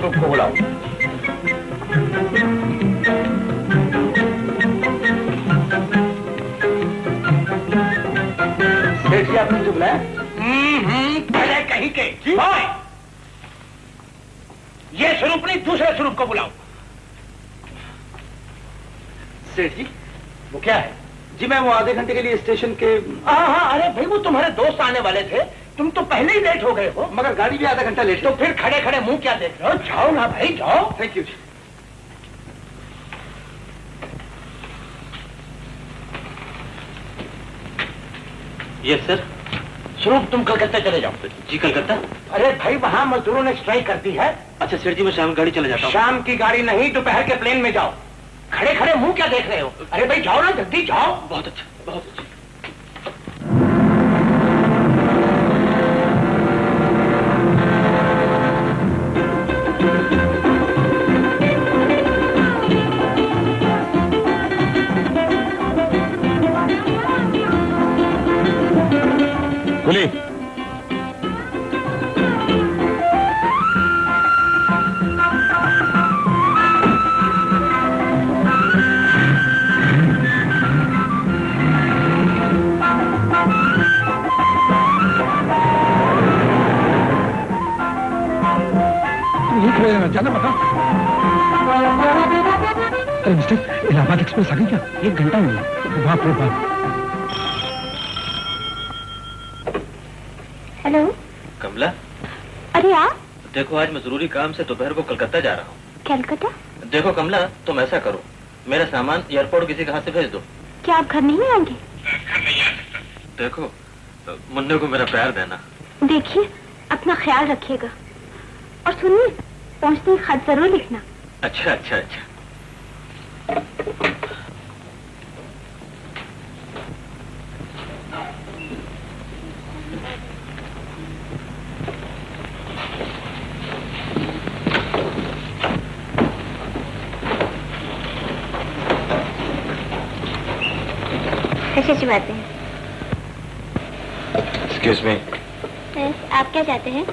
स्वरूप को बुलाओ। सेठ जी आपने मुझे बुलाया? पहले कहीं के ये स्वरूप नहीं, दूसरे स्वरूप को बुलाओ। सेठ जी वो क्या है? जी मैं वो आधे घंटे के लिए स्टेशन के। हाँ, अरे भाई वो तुम्हारे दोस्त आने वाले थे, तुम तो पहले ही लेट हो गए हो। मगर गाड़ी भी आधा घंटा लेट। तो फिर खड़े खड़े मुंह क्या देख रहे हो? जाओ ना भाई, जाओ। Thank you ji. Yes sir. Swaroop तुम कलकत्ता चले जाओ। जी कलकत्ता? अरे भाई वहाँ मजदूरों ने स्ट्राइक कर दी है। अच्छा सेठ जी मैं शाम की गाड़ी चले जाता हूँ। शाम की गाड़ी नहीं, दोपहर के प्लेन में जाओ। खड़े खड़े मुंह क्या देख रहे हो? अरे भाई जाओ ना, जल्दी जाओ। बहुत अच्छा, बहुत अच्छा। कुली जाना बता। अरे मिस्टर, इलाहाबाद एक्सप्रेस आ गई क्या? 1 घंटा हो गया। बाप रे बाप। हेलो कमला। अरे आप? देखो आज मैं जरूरी काम से दोपहर को कलकत्ता जा रहा हूँ। कलकत्ता? देखो कमला तुम ऐसा करो, मेरा सामान एयरपोर्ट किसी के हाथ से भेज दो। क्या आप घर नहीं आएंगे? देखो मुन्ने को मेरा प्यार देना। देखिए अपना ख्याल रखिएगा और सुनिए पहुंचते ही खत जरूर लिखना। अच्छा अच्छा अच्छा। अच्छी बातें हैं। Excuse me. आप क्या चाहते हैं?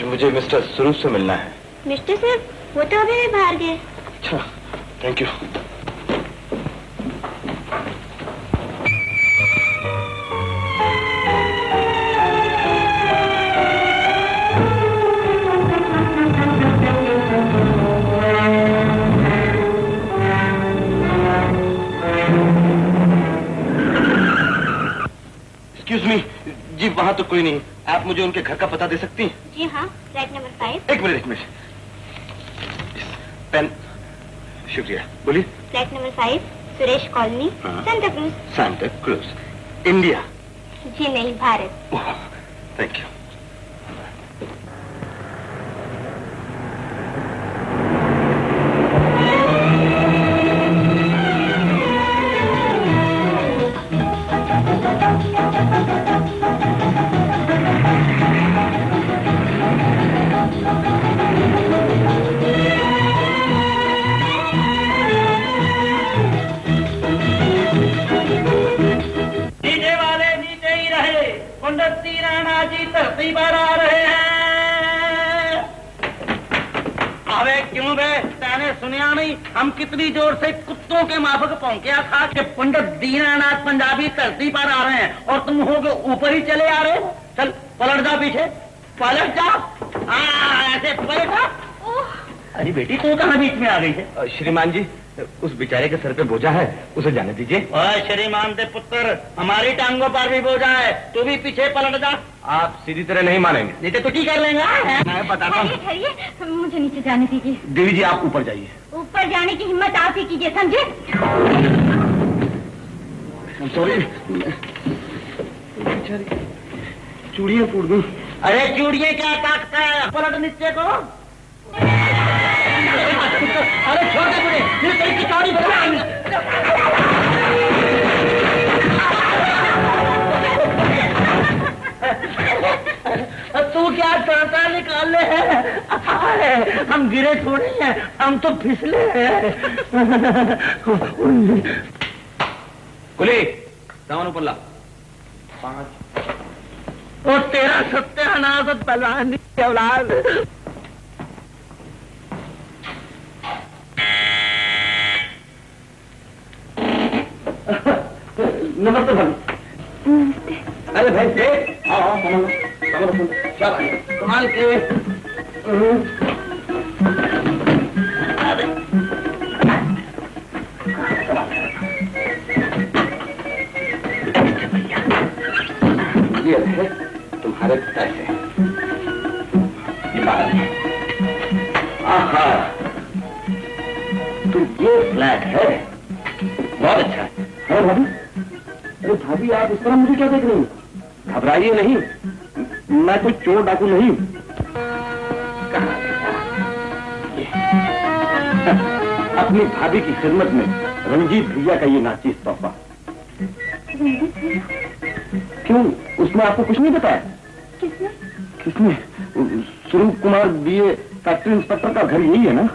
मुझे मिस्टर स्वरूप से मिलना है। मिस्टर साहब वो तो अभी बाहर गए। अच्छा थैंक यू। एक्सक्यूज मी जी, वहाँ तो कोई नहीं। आप मुझे उनके घर का पता दे सकती हैं? जी हाँ, फ्लैट नंबर 5। एक मिनट पेन। शुक्रिया, बोलिए। Flat number 5, Suresh colony, Santa Cruz. Santa Cruz, India? जी नहीं, भारत। Thank you. धरती पर आ रहे हैं। अबे क्यों बे, मैंने सुनिया नहीं? हम कितनी जोर से कुत्तों के माफक पहुंचा था कि पंडित दीनानाथ पंजाबी धरती पर आ रहे हैं और तुम हो गए ऊपर ही चले आ रहे हो। चल पलट जा पीछे, पलट जा। ऐसे पलट जा। अरे बेटी तू कहाँ बीच में आ गई है? श्रीमान जी उस बेचारे के सर पे बोझा है, उसे जाने दीजिए। श्रीमान दे पुत्र, हमारी टांगों पर भी बोझा है, तू भी पीछे पलट जा। आप सीधी तरह नहीं मानेंगे। नहीं तो टुटी कर लेंगे। मैं बताता हूँ। मुझे नीचे जाने दीजिए। देवी जी आप ऊपर जाइए। ऊपर जाने की हिम्मत आप ही कीजिए, समझे? सॉरी, चूड़ियाँ फूट गई। अरे चूड़ियाँ क्या काटता है, पलट नीचे को। अरे छोटे बुढ़े, की चौड़ी बना। तू क्या चाहता निकाल ले है? हम गिरे थोड़ी हैं, हम तो फिसले हैं। कुली सामान ऊपर ला। 5 और तेरा सत्यानाश पहलवान की औलाद। नमस्ते भाभी। नमस्ते। अरे भाई सेठ, आओ आओ, कमल क्या भाई कमाल के। ये है तुम्हारे पैसे। आहा, तो ये फ्लैट है, बहुत अच्छा है भाभी? अरे भाभी आप इस तरह मुझे क्या देख रही हैं? घबराइए नहीं, मैं कोई चोर डाकू नहीं। कहाँ अपनी भाभी की खिदमत में रंजीत भैया का ये नाचीज तोहफा। क्यों, उसने आपको कुछ नहीं बताया? किसने? किसने? स्वरूप कुमार बीए फैक्ट्री इंस्पेक्टर का घर यही है ना?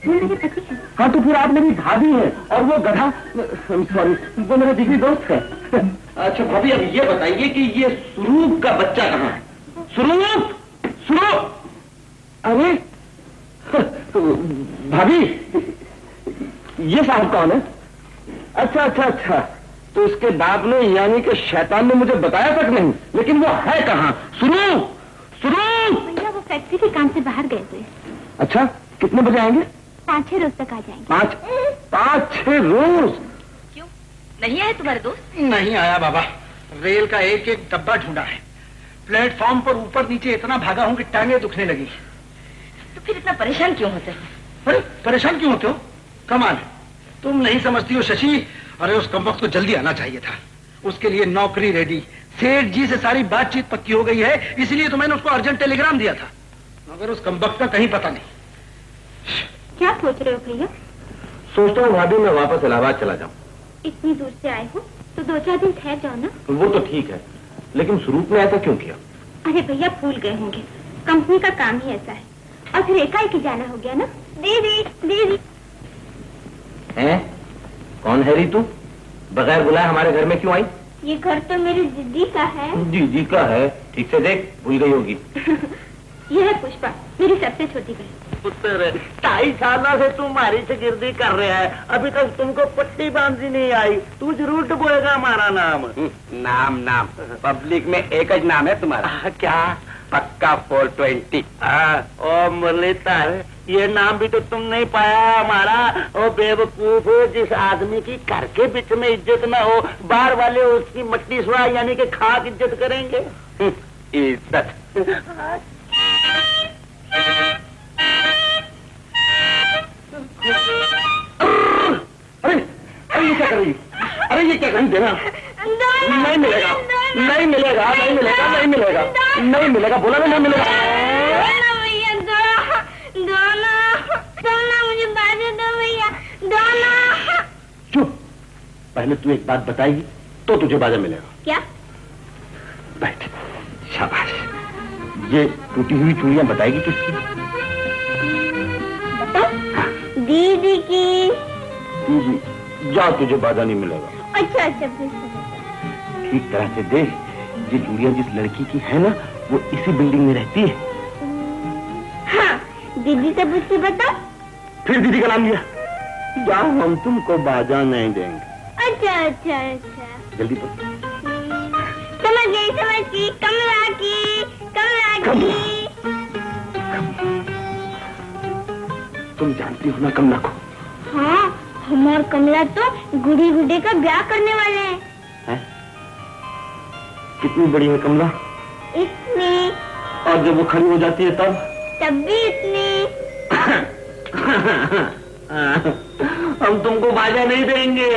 वो मेरे पति है। हाँ तो फिर आप मेरी भाभी है और वो गधा, सॉरी, वो मेरा जिगरी दोस्त है। अच्छा भाभी अब ये बताइए कि ये स्वरूप का बच्चा कहाँ है? स्वरूप, स्वरूप, अरे भाभी ये साहब कौन है? अच्छा अच्छा अच्छा, तो इसके बाप ने यानी कि शैतान ने मुझे बताया तक नहीं, लेकिन वो है कहाँ? स्वरूप, स्वरूप। भैया वो फैक्ट्री के काम से बाहर गए थे। अच्छा, कितने बजे आएंगे? 5-6 रोज तक आ जाएंगे। 5-6 रोज? क्यों, नहीं आए तुम्हारे दोस्त? नहीं आया बाबा, रेल का एक एक डब्बा ढूंढा है, प्लेटफॉर्म पर ऊपर नीचे इतना भागा हूं कि टांगे दुखने लगी। तो फिर इतना परेशान क्यों होते हो? अरे परेशान क्यों होते हो? कमाल है, तुम नहीं समझती हो शशि। अरे उस कमबख्त को जल्दी आना चाहिए था, उसके लिए नौकरी रेडी, सेठ जी से सारी बातचीत पक्की हो गई है, इसलिए तो मैंने उसको अर्जेंट टेलीग्राम दिया था, मगर उस कमबख्त का कहीं पता नहीं। क्या सोच रहे हो भैया? सोचता हूँ भाभी मैं वापस इलाहाबाद चला जाऊँ। इतनी दूर से आए हो तो 2-4 दिन ठहर जाओ ना। वो तो ठीक है, लेकिन स्वरूप ने ऐसा क्यों किया? अरे भैया भूल गए होंगे, कंपनी का काम ही ऐसा है, और फिर एकाएक ही जाना हो गया ना। दीदी दीदी। हैं? कौन है री तू? बगैर बुलाए हमारे घर में क्यों आई? ये घर तो मेरी दीदी का है। जी का है, ठीक से देख, भूल गई होगी। ये है पुष्पा, मेरी सबसे छोटी बहन। पुत्र 2.5 साल से तुम्हारी शागिर्दी कर रहा है, अभी तक तुमको पट्टी बांधी नहीं आई, तू जरूर डुबोएगा हमारा नाम। नाम नाम पब्लिक में एक ही नाम है तुम्हारा। क्या? पक्का 420। ओ मुरलीधर, ये नाम भी तो तुम नहीं पाया हमारा। ओ बेवकूफ, जिस आदमी की घर के बीच में इज्जत न हो, बाहर वाले उसकी मट्टी सुहा यानी कि खाक इज्जत करेंगे। इज्जत। अरे अरे ये क्या कर रही? अरे ये क्या कर देना? नहीं मिलेगा, नहीं मिलेगा, नहीं मिलेगा, नहीं मिलेगा, नहीं मिलेगा, बोला ना नहीं मिलेगा। भैया दो मुझे बाजू दो भैया, दो। चुप, पहले तू एक बात बताएगी तो तुझे बाजा मिलेगा। क्या? बैठ, शाबाश। ये टूटी हुई चूड़ियां बताएगी किसकी? दीदी की। दीदी, जा, तुझे बाजा नहीं मिलेगा। अच्छा अच्छा, ठीक तरह से देख, ये चूड़ियां जिस लड़की की है ना, वो इसी बिल्डिंग में रहती है। हाँ, दीदी से पूछ के बता। फिर दीदी का नाम लिया। जा, हम तुमको बाजा नहीं देंगे। अच्छा अच्छा अच्छा, जल्दी बोल। समझ गई, कमला की, कमला की। तुम जानती हो ना कमला को? हाँ, हम और कमला तो गुड़ी गुड्डे का ब्याह करने वाले हैं। है? कितनी बड़ी है कमला? इतनी। और जब वो खड़ी हो जाती है तब भी इतनी। हम तुमको बाजा नहीं देंगे।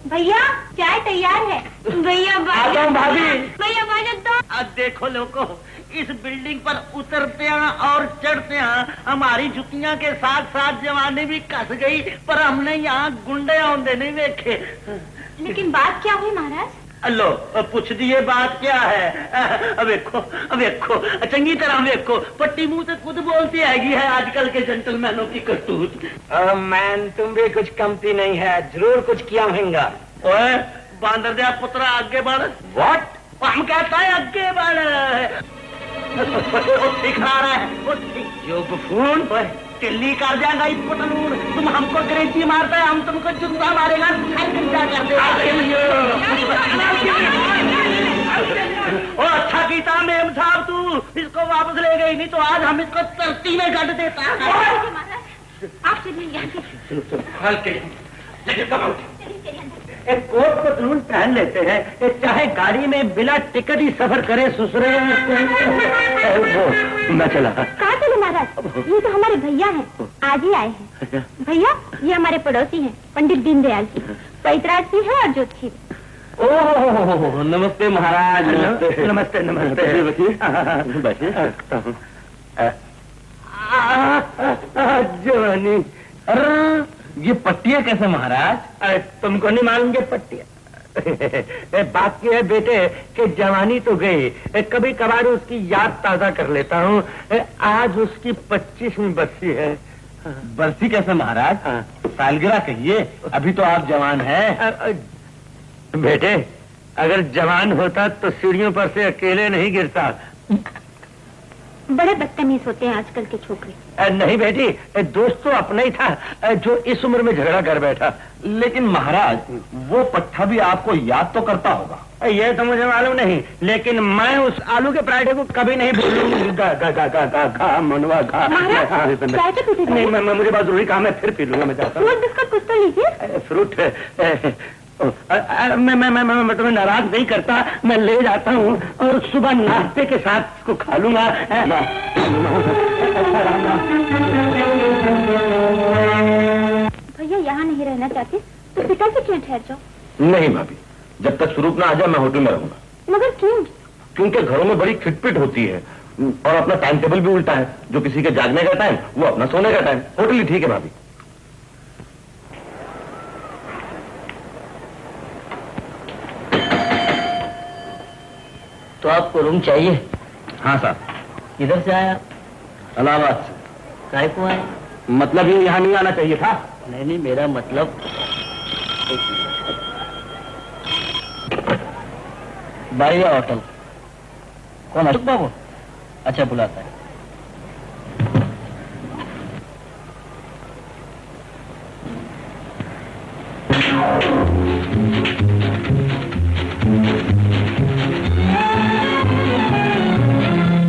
भैया चाय तैयार है। भैया आ जाओ भाभी। भैया बाजा दो। अब देखो लोगों, इस बिल्डिंग पर उतरते हैं और चढ़ते हैं, हमारी जुतियां के साथ साथ जवानी भी कस गई, पर हमने यहाँ गुंडे औंधे नहीं देखे। लेकिन बात क्या हुई महाराज? लो पूछ दिए बात क्या है? अब देखो चंगी तरह देखो, पट्टी मुंह से खुद बोलती हैगी है आजकल के जेंटलमैनों की करतूत। मैन, तुम भी कुछ कमती नहीं है, जरूर कुछ किया होगा। ओए बांदर दिया पुत्रा, आगे बढ़। व्हाट? हम कहता है आगे बढ़। दिखा रहा है जो बफून। दिल्ली कर जाएगा इस पटलून। तुम हमको अंग्रेजी मारता है, हम तुमको जूता मारेगा। क्या कर देगा? ओ अच्छा कीता मेम साहब, तू इसको वापस ले गई, नहीं तो आज हम इसको धरती में गड़ देता। आप चलिए यहाँ से। एक कोट पतलून पहन लेते हैं, चाहे गाड़ी में बिना टिकट ही सफर करे ससुरे। मैं चला। कहाँ चले महाराज? ये तो हमारे भैया हैं, आज ही आए हैं। भैया ये हमारे पड़ोसी हैं, पंडित दीनदयाल जी, पैतराज सिंह है और ज्योतिषी। ओह नमस्ते महाराज। नमस्ते नमस्ते नमस्ते। जवानी। अरे ये पट्टियां कैसे महाराज? अरे तुमको नहीं मालूम ये पट्टियां? बात की है बेटे कि जवानी तो गई, कभी कभार उसकी याद ताजा कर लेता हूँ। आज उसकी 25वीं बरसी है। बरसी कैसे महाराज? सालगिरह कहिए, अभी तो आप जवान हैं। बेटे अगर जवान होता तो सीढ़ियों पर से अकेले नहीं गिरता। बड़े बदतमीज होते हैं आजकल के छोकरे। नहीं बेटी, दोस्त तो अपना ही था जो इस उम्र में झगड़ा कर बैठा। लेकिन महाराज वो पट्टा भी आपको याद तो करता होगा। ये तो मुझे मालूम नहीं, लेकिन मैं उस आलू के पराठे को कभी नहीं भूलूंगा। मनवा नहीं, मुझे बहुत जरूरी काम है, फिर पी लूंगा। मैं चाहता हूँ फ्रूट बिस्कुट कुछ तो लीजिए। फ्रूट। मैं तुम्हें नाराज नहीं करता, मैं ले जाता हूँ और सुबह नाश्ते के साथ इसको खा लूंगा। भैया यहाँ नहीं रहना चाहते तो पिता से क्यों ठहर जाओ? नहीं भाभी, जब तक स्वरूप ना आ जाए मैं होटल में रहूंगा। मगर क्यों? क्योंकि घरों में बड़ी खिटपिट होती है और अपना टाइम टेबल भी उल्टा है। जो किसी के जागने का टाइम वो अपना सोने का टाइम। होटल ही ठीक है भाभी। तो आपको रूम चाहिए? हाँ साहब। किधर से आया? इलाहाबाद से। काय को आया? मतलब ये यहाँ नहीं आना चाहिए था। नहीं, मेरा मतलब बारिया होटल। कौन? अशोक बाबू? अच्छा बुलाता है।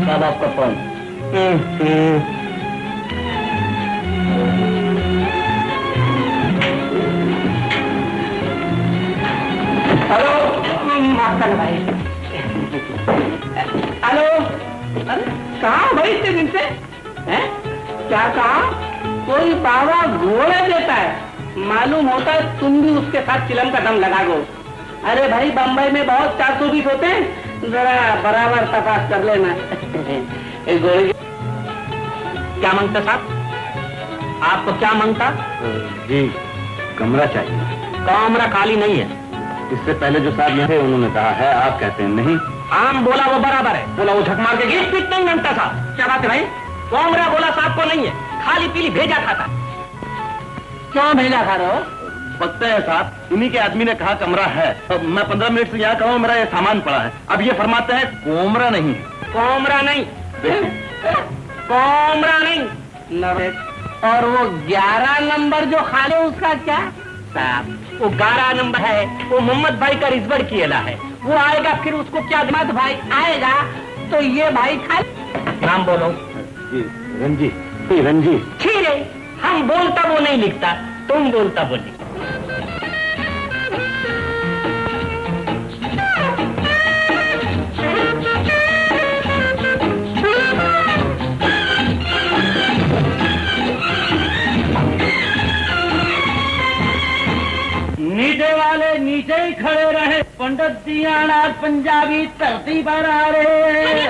साहब आपका फोन। हेलो भाई। हेलो, कहा भाई इतने दिन से? हैं? क्या कहा? कोई बाबा घोड़े देता है, मालूम होता है तुम भी उसके साथ चिलम का दम लगा दो। अरे भाई बम्बई में बहुत 420 होते हैं, जरा बराबर तपास कर लेना। क्या मांगता साहब? आपको क्या मांगता? जी कमरा चाहिए। कमरा खाली नहीं है। इससे पहले जो साहब यहाँ थे उन्होंने कहा है, आप कहते हैं नहीं। आम बोला वो बराबर है, बोला वो झक मार के गीत पीट नहीं मांगता साहब। क्या बात है भाई? कमरा बोला साहब को नहीं है, खाली पीली भेजा खाता। क्यों भेजा खा रहे हो? पता है साहब, इन्हीं के आदमी ने कहा कमरा है। अब मैं 15 मिनट से यहाँ खड़ा हूँ, मेरा ये सामान पड़ा है। अब ये फरमाते हैं कोमरा नहीं है। कमरा नहीं, कमरा नहीं। और वो 11 नंबर जो खाली उसका क्या? साहब वो 11 नंबर है, वो मोहम्मद भाई का रिजवर किया है। वो आएगा फिर उसको क्या? मोहम्मद भाई आएगा तो ये भाई खाली। नाम बोलो। रंजी। रंजी। ठीक है, हम बोलता वो नहीं लिखता, तुम बोलता वो लिखता। नीचे वाले नीचे ही खड़े रहे, पंडित दीनानाथ पंजाबी धरती पर आ रहे हैं।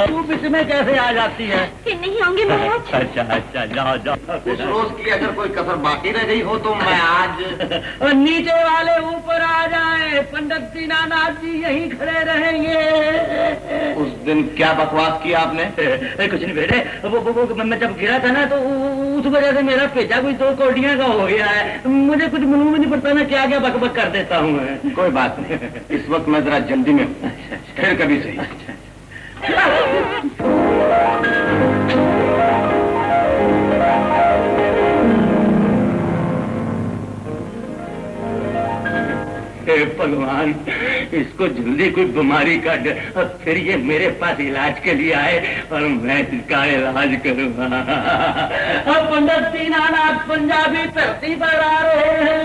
तू इसमें कैसे आ जाती है? फिर नहीं होंगे महाराज। अच्छा जाओ जाओ। उस रोज की अगर कोई कसर बाकी रह गई हो तो मैं आज। नीचे वाले ऊपर आ जाए, पंडित दीनानाथ जी यहीं खड़े रहेंगे। उस दिन क्या बकवास किया आपने? कुछ नहीं बेटे, वो मैं जब गिरा था ना तो उस वजह से मेरा पेचा कुछ 2 कोटियां का हो गया है। मुझे कुछ मालूम नहीं पड़ता ना क्या क्या बकबक कर देता हूँ मैं। कोई बात नहीं, इस वक्त मैं जरा जल्दी में हूँ, फिर कभी सही। हे भगवान, इसको जल्दी कोई बीमारी का फिर ये मेरे पास इलाज के लिए आए और मैं इसका इलाज करूंगा। अब पंडित दीनानाथ पंजाबी धरती पर आ रहे हैं।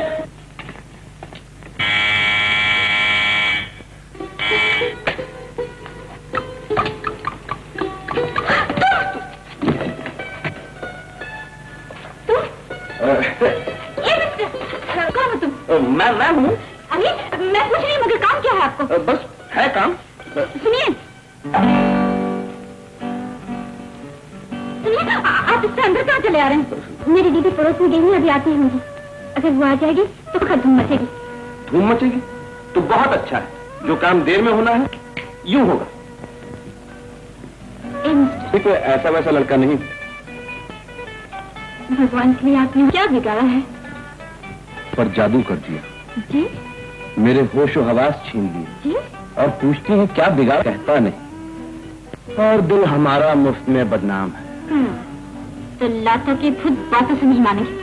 कौन हो तुम? मैं हूँ। अरे मैं पूछ रही हूँ, मगर काम क्या है आपको? बस है काम। सुनिए सुनिए, आप इससे अंदर कहाँ चले आ रहे हैं? मेरी दीदी पड़ोस में गई है, अभी आती होंगी। अगर वो आ जाएगी तो खत धूम मचेगी। धूम मचेगी तो बहुत अच्छा है, जो काम देर में होना है यूं होगा। ये कोई ऐसा वैसा लड़का नहीं। भगवान के लिए आपने क्या बिगाड़ा है? पर जादू कर दिया जी मेरे होश और हवास छीन लिए जी। और पूछती है क्या बिगाड़, कहता नहीं और दिल हमारा मुफ्त में बदनाम है। तो लातों की खुद बातों से नहीं मानेगी।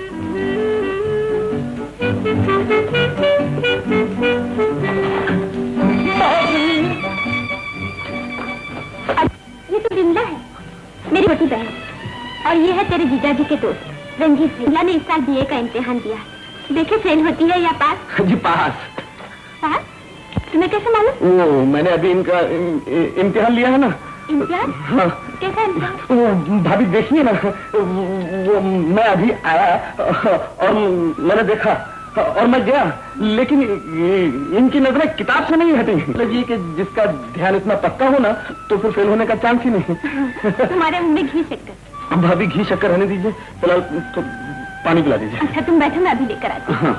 ये तो बिमला है, मेरी छोटी बहन, और ये है तेरे जीजा जी के दोस्त रंजीत भैया ने इस साल बीए का इम्तिहान दिया। देखे फेल होती है या पास? जी पास। पास? तुम्हें कैसे मालूम? वो मैंने अभी इनका इम्तिहान लिया है ना। इम्तिहान? हाँ। कैसा इम्तिहान? वो भाभी देखिए ना, वो मैं अभी आया और मैंने देखा और मैं गया, लेकिन इनकी नजरें किताब से नहीं हटी। मतलब ये कि जिसका ध्यान इतना पक्का हो ना तो फिर फेल होने का चांस ही नहीं। तुम्हारे मुंह में घी शक्कर। भाभी घी शक्कर रहने दीजिए, फिलहाल तो पानी पिला दीजिए। अच्छा तुम बैठो, मैं अभी लेकर आती हूँ। हाँ।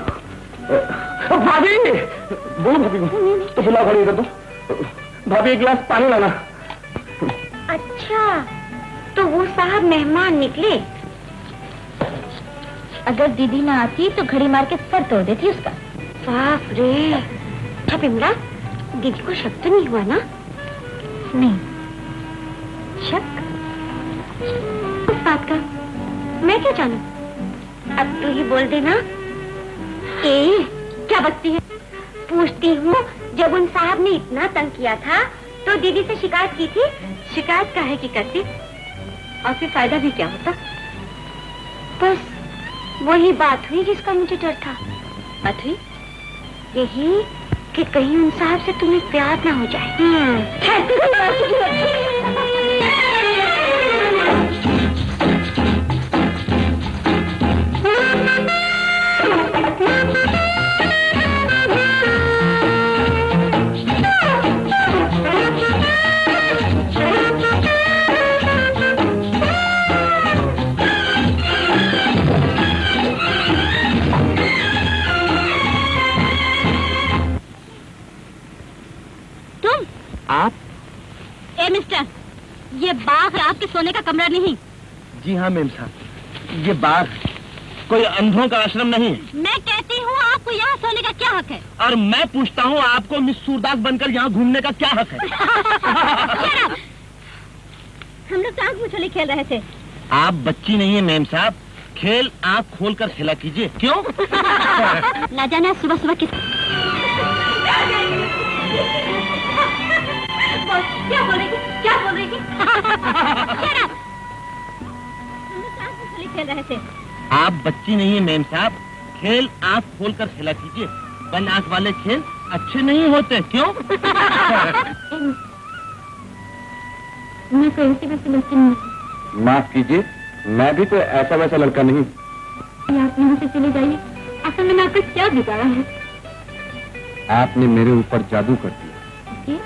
भाभी बोलो भाभी तो फिलहाल खड़ी कर दो। भाभी एक गिलास पानी लाना। अच्छा तो वो साहब मेहमान निकले। अगर दीदी ना आती तो घड़ी मार के सर तोड़ देती उसका। बाप रे। अच्छा बिमला, दीदी को शक तो नहीं हुआ ना? नहीं। शक उस बात का मैं क्या जानूं? अब तू ही बोल देना। क्या बकती है? पूछती हूँ, जब उन साहब ने इतना तंग किया था तो दीदी से शिकायत की थी। शिकायत काहे की करती? और फिर फायदा भी क्या होता? बस वही बात हुई जिसका मुझे डर था। बात हुई यही कि कहीं उन साहब से तुम्हें प्यार ना हो जाए। आप? ए मिस्टर, ये बाग आपके सोने का कमरा नहीं। जी हाँ मेम साहब, ये बार कोई अंधों का आश्रम नहीं। मैं कहती हूँ आपको यहाँ सोने का क्या हक है? और मैं पूछता हूँ आपको मिस सूरदास बनकर यहाँ घूमने का क्या हक है? हम लोग तो आँख मुछली खेल रहे थे। आप बच्ची नहीं है मेम साहब, खेल आँख खोल कर खेला कीजिए। क्यों? ना जाना सुबह सुबह किस क्या बोल रही थी? क्या बोल रही थी? खेल रहे थे। आप बच्ची नहीं है मेम साहब, खेल आँख खोल कर खेला कीजिए। बन आँख वाले खेल अच्छे नहीं होते। क्यों? मैं कोई ऐसी वैसी लड़की नहीं। माफ कीजिए, मैं भी तो ऐसा वैसा लड़का नहीं। आप यहाँ से चले जाइए। असल मैंने आपका क्या बिगाड़ा है? आपने मेरे ऊपर जादू कर दिया, जी?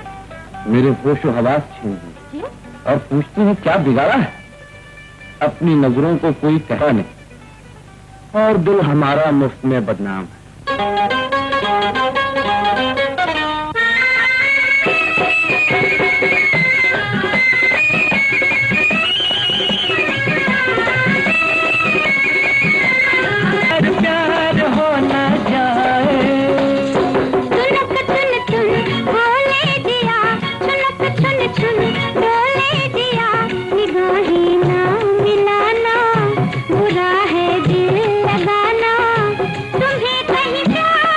मेरे होश और हवास छीन दी और पूछती है क्या बिगाड़ा है? अपनी नजरों को कोई कहता नहीं और दिल हमारा मुफ्त में बदनाम है। प्यार हो न जाए, सुनक सुन सुन बोले दिया, सुनक सुन सुन बोले दिया, निगाहें ना मिलाना, बुरा है दिल लगाना, तुम्हें कहीं प्यार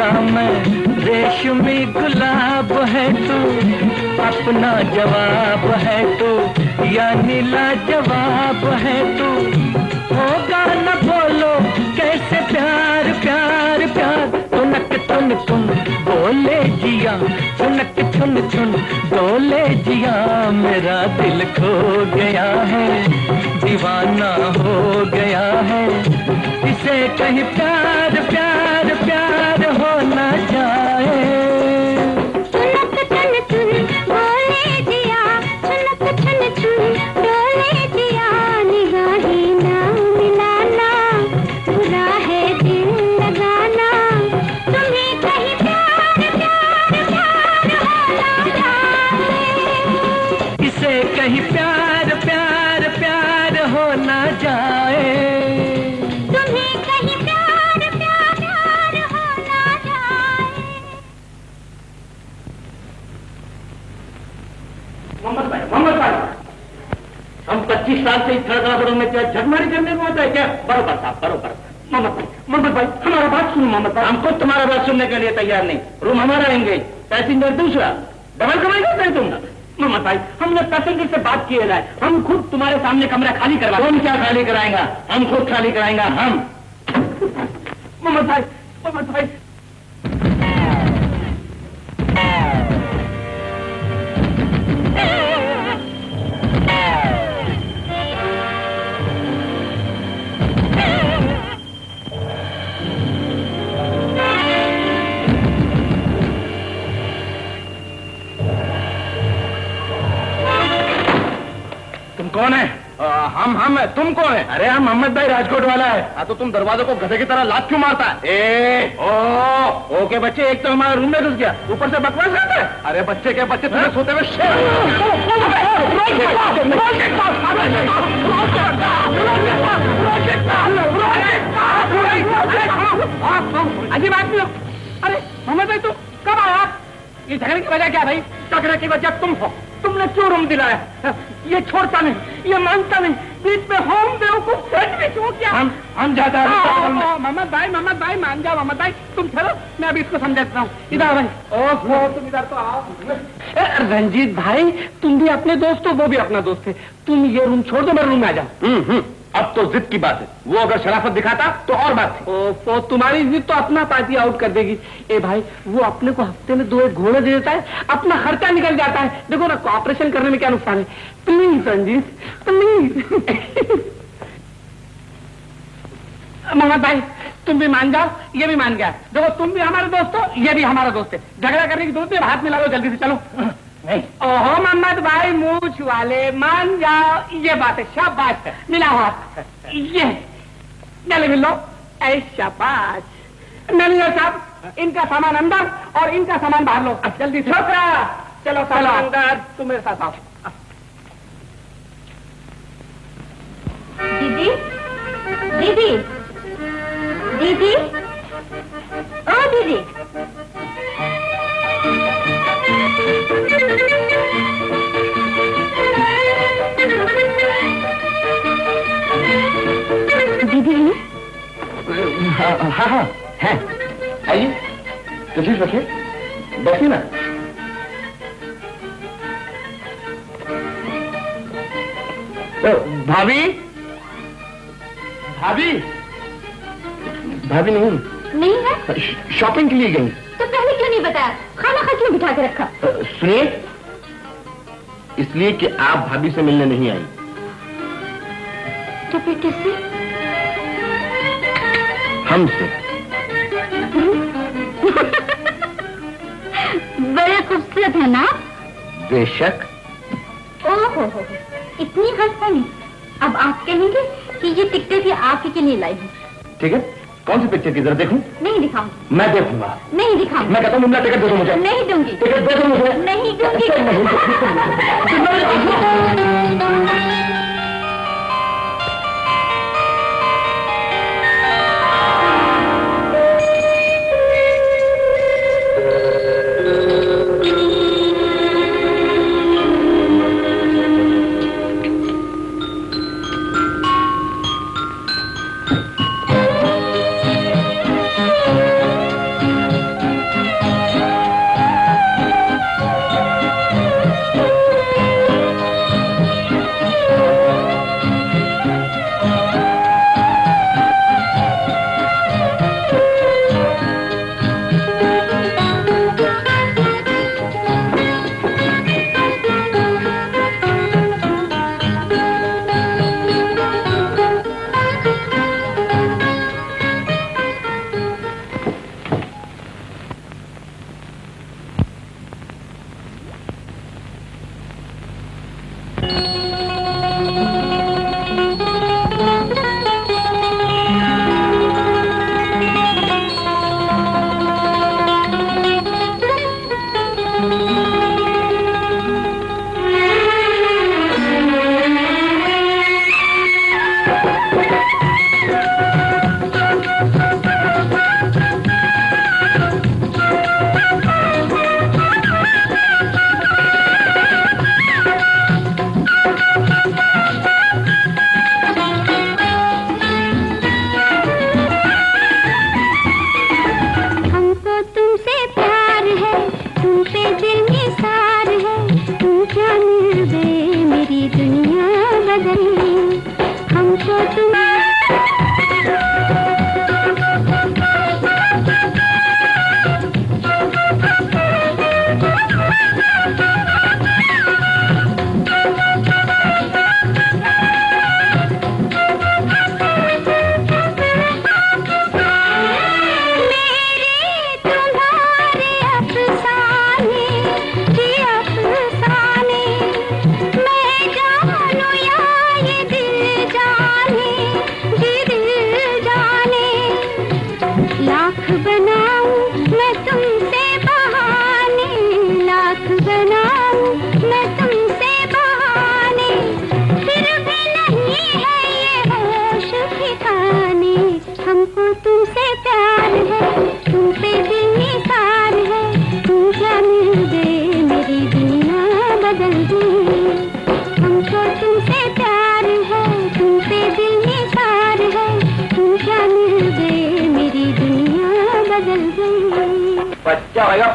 या मैं रेशमी गुलाब है तू, अपना जवाब है तू या नीला जवाब है तू। होगा न बोलो कैसे प्यार प्यार प्यार, तुनक तुन तुन बोले जिया, तुनक तुन तुन बोले जिया। मेरा दिल खो गया है, दीवाना हो गया है, इसे कहीं प्यार प्यार प्यार हो न जाए। तुनक तुन तुन बोले जिया, तुनक तुन तुन बोले जिया। निगाहें ना मिलाना, बुरा है दिल लगाना, तुम्हें कहीं प्यार प्यार प्यार हो न जाए। इसे कहीं प्यार प्यार प्यार हो न जाए। तुम्हें कहीं प्यार प्यार प्यार हो न जाए। मोहम्मद भाई, हम 25 साल से इस थड़गड़ा में क्या झगमारी करने को होता है क्या? बरोबर साहब, बरोबर। मोहम्मद भाई हमारा बात सुनो। मोहम्मद भाई, हम खुद तुम्हारा बात सुनने के लिए तैयार नहीं। रूम हमारा एंगेज, पैसेंजर दूसरा, डबल कमाई करते हैं तुम। मोहम्मद भाई, हमने पैसेंजर से बात किए है, हम खुद तुम्हारे सामने कमरा खाली करवा। कौन क्या खाली कराएगा? हम खुद खाली कराएंगे हम। मोहम्मद भाई, मोहम्मद भाई, कौन है? हम है। तुम कौन है? अरे हम मोहम्मद भाई राजकोट वाला है। हाँ तो तुम दरवाजे को गधे की तरह लात क्यों मारता है? ओके बच्चे, एक तो हमारे रूम में घुस गया, ऊपर से बकवास करता है। अरे बच्चे क्या बच्चे, तुम्हें सोते हुए अजीब आदमी हो। अरे मोहम्मद भाई, तुम कब आया? ये झगड़े की वजह क्या भाई? झगड़े की वजह तुम हो। तुमने क्यों रूम दिलाया? ये छोड़ता नहीं, ये मानता नहीं, बीच में होम बेवकूफ सैंडविच हो क्या? हम जाता है। मोहम्मद भाई मान जाओ। मोहम्मद भाई तुम चलो, मैं अभी इसको समझाता हूँ। इधर भाई। ओहो, तुम इधर तो आओ। रंजीत भाई, तुम भी अपने दोस्त हो, वो भी अपना दोस्त है। तुम ये रूम छोड़ दो, मेरे रूम में आ जाओ। अब तो जिद की बात है। वो अगर शराफत दिखाता तो और बात थी। तो तुम्हारी जिद तो अपना पार्टी आउट कर देगी। ए भाई, वो अपने को हफ्ते में 2 घोड़े दे देता है, अपना खर्चा निकल जाता है। देखो ना, कॉपरेशन करने में क्या नुकसान है। Please Ranjit, please. मोहम्मद भाई, तुम भी मान जाओ, ये भी मान गया। देखो, तुम भी हमारे दोस्त हो, ये भी हमारा दोस्त है। झगड़ा करने की जरूरत है, हाथ मिला लो जल्दी से, चलो। नहीं। ओहो मोहम्मद भाई, मूछ वाले, मान जाओ, ये बात है। शाबाश है, मिला हाथ। ये गले मिल लो। ऐ शाबाश। मैनेजर साहब, इनका सामान अंदर और इनका सामान बाहर लो, जल्दी से। चलो चलो अंदर, तुम मेरे साथ आओ। दीदी, दीदी, दीदी, ओ दीदी। दीदी, हाँ है। आइए, तशरीफ रखिए, बैठिए ना। भाभी, भाभी, भाभी नहीं है? शॉपिंग के लिए गई। तो पहले क्यों नहीं बताया? खाना खा क्यों बिठा के रखा? सुनिए, इसलिए कि आप भाभी से मिलने नहीं आई। तो फिर किससे? हमसे। बड़े खूबसूरत है ना? बेशक। ओहो, इतनी हंसता नहीं। अब आप कहेंगे कि ये टिकटें भी आप ही के लिए लाई हूँ। ठीक है, कौन सी पिक्चर की जरा देखूं? नहीं दिखाऊंगी। मैं देखूंगा। नहीं दिखाऊंगी। मैं कहता हूँ मुन्ना, टिकट दे दो मुझे। नहीं दूंगी। टिकट दे दो मुझे। नहीं दूंगी। बदल, हमको तुम क्या भैया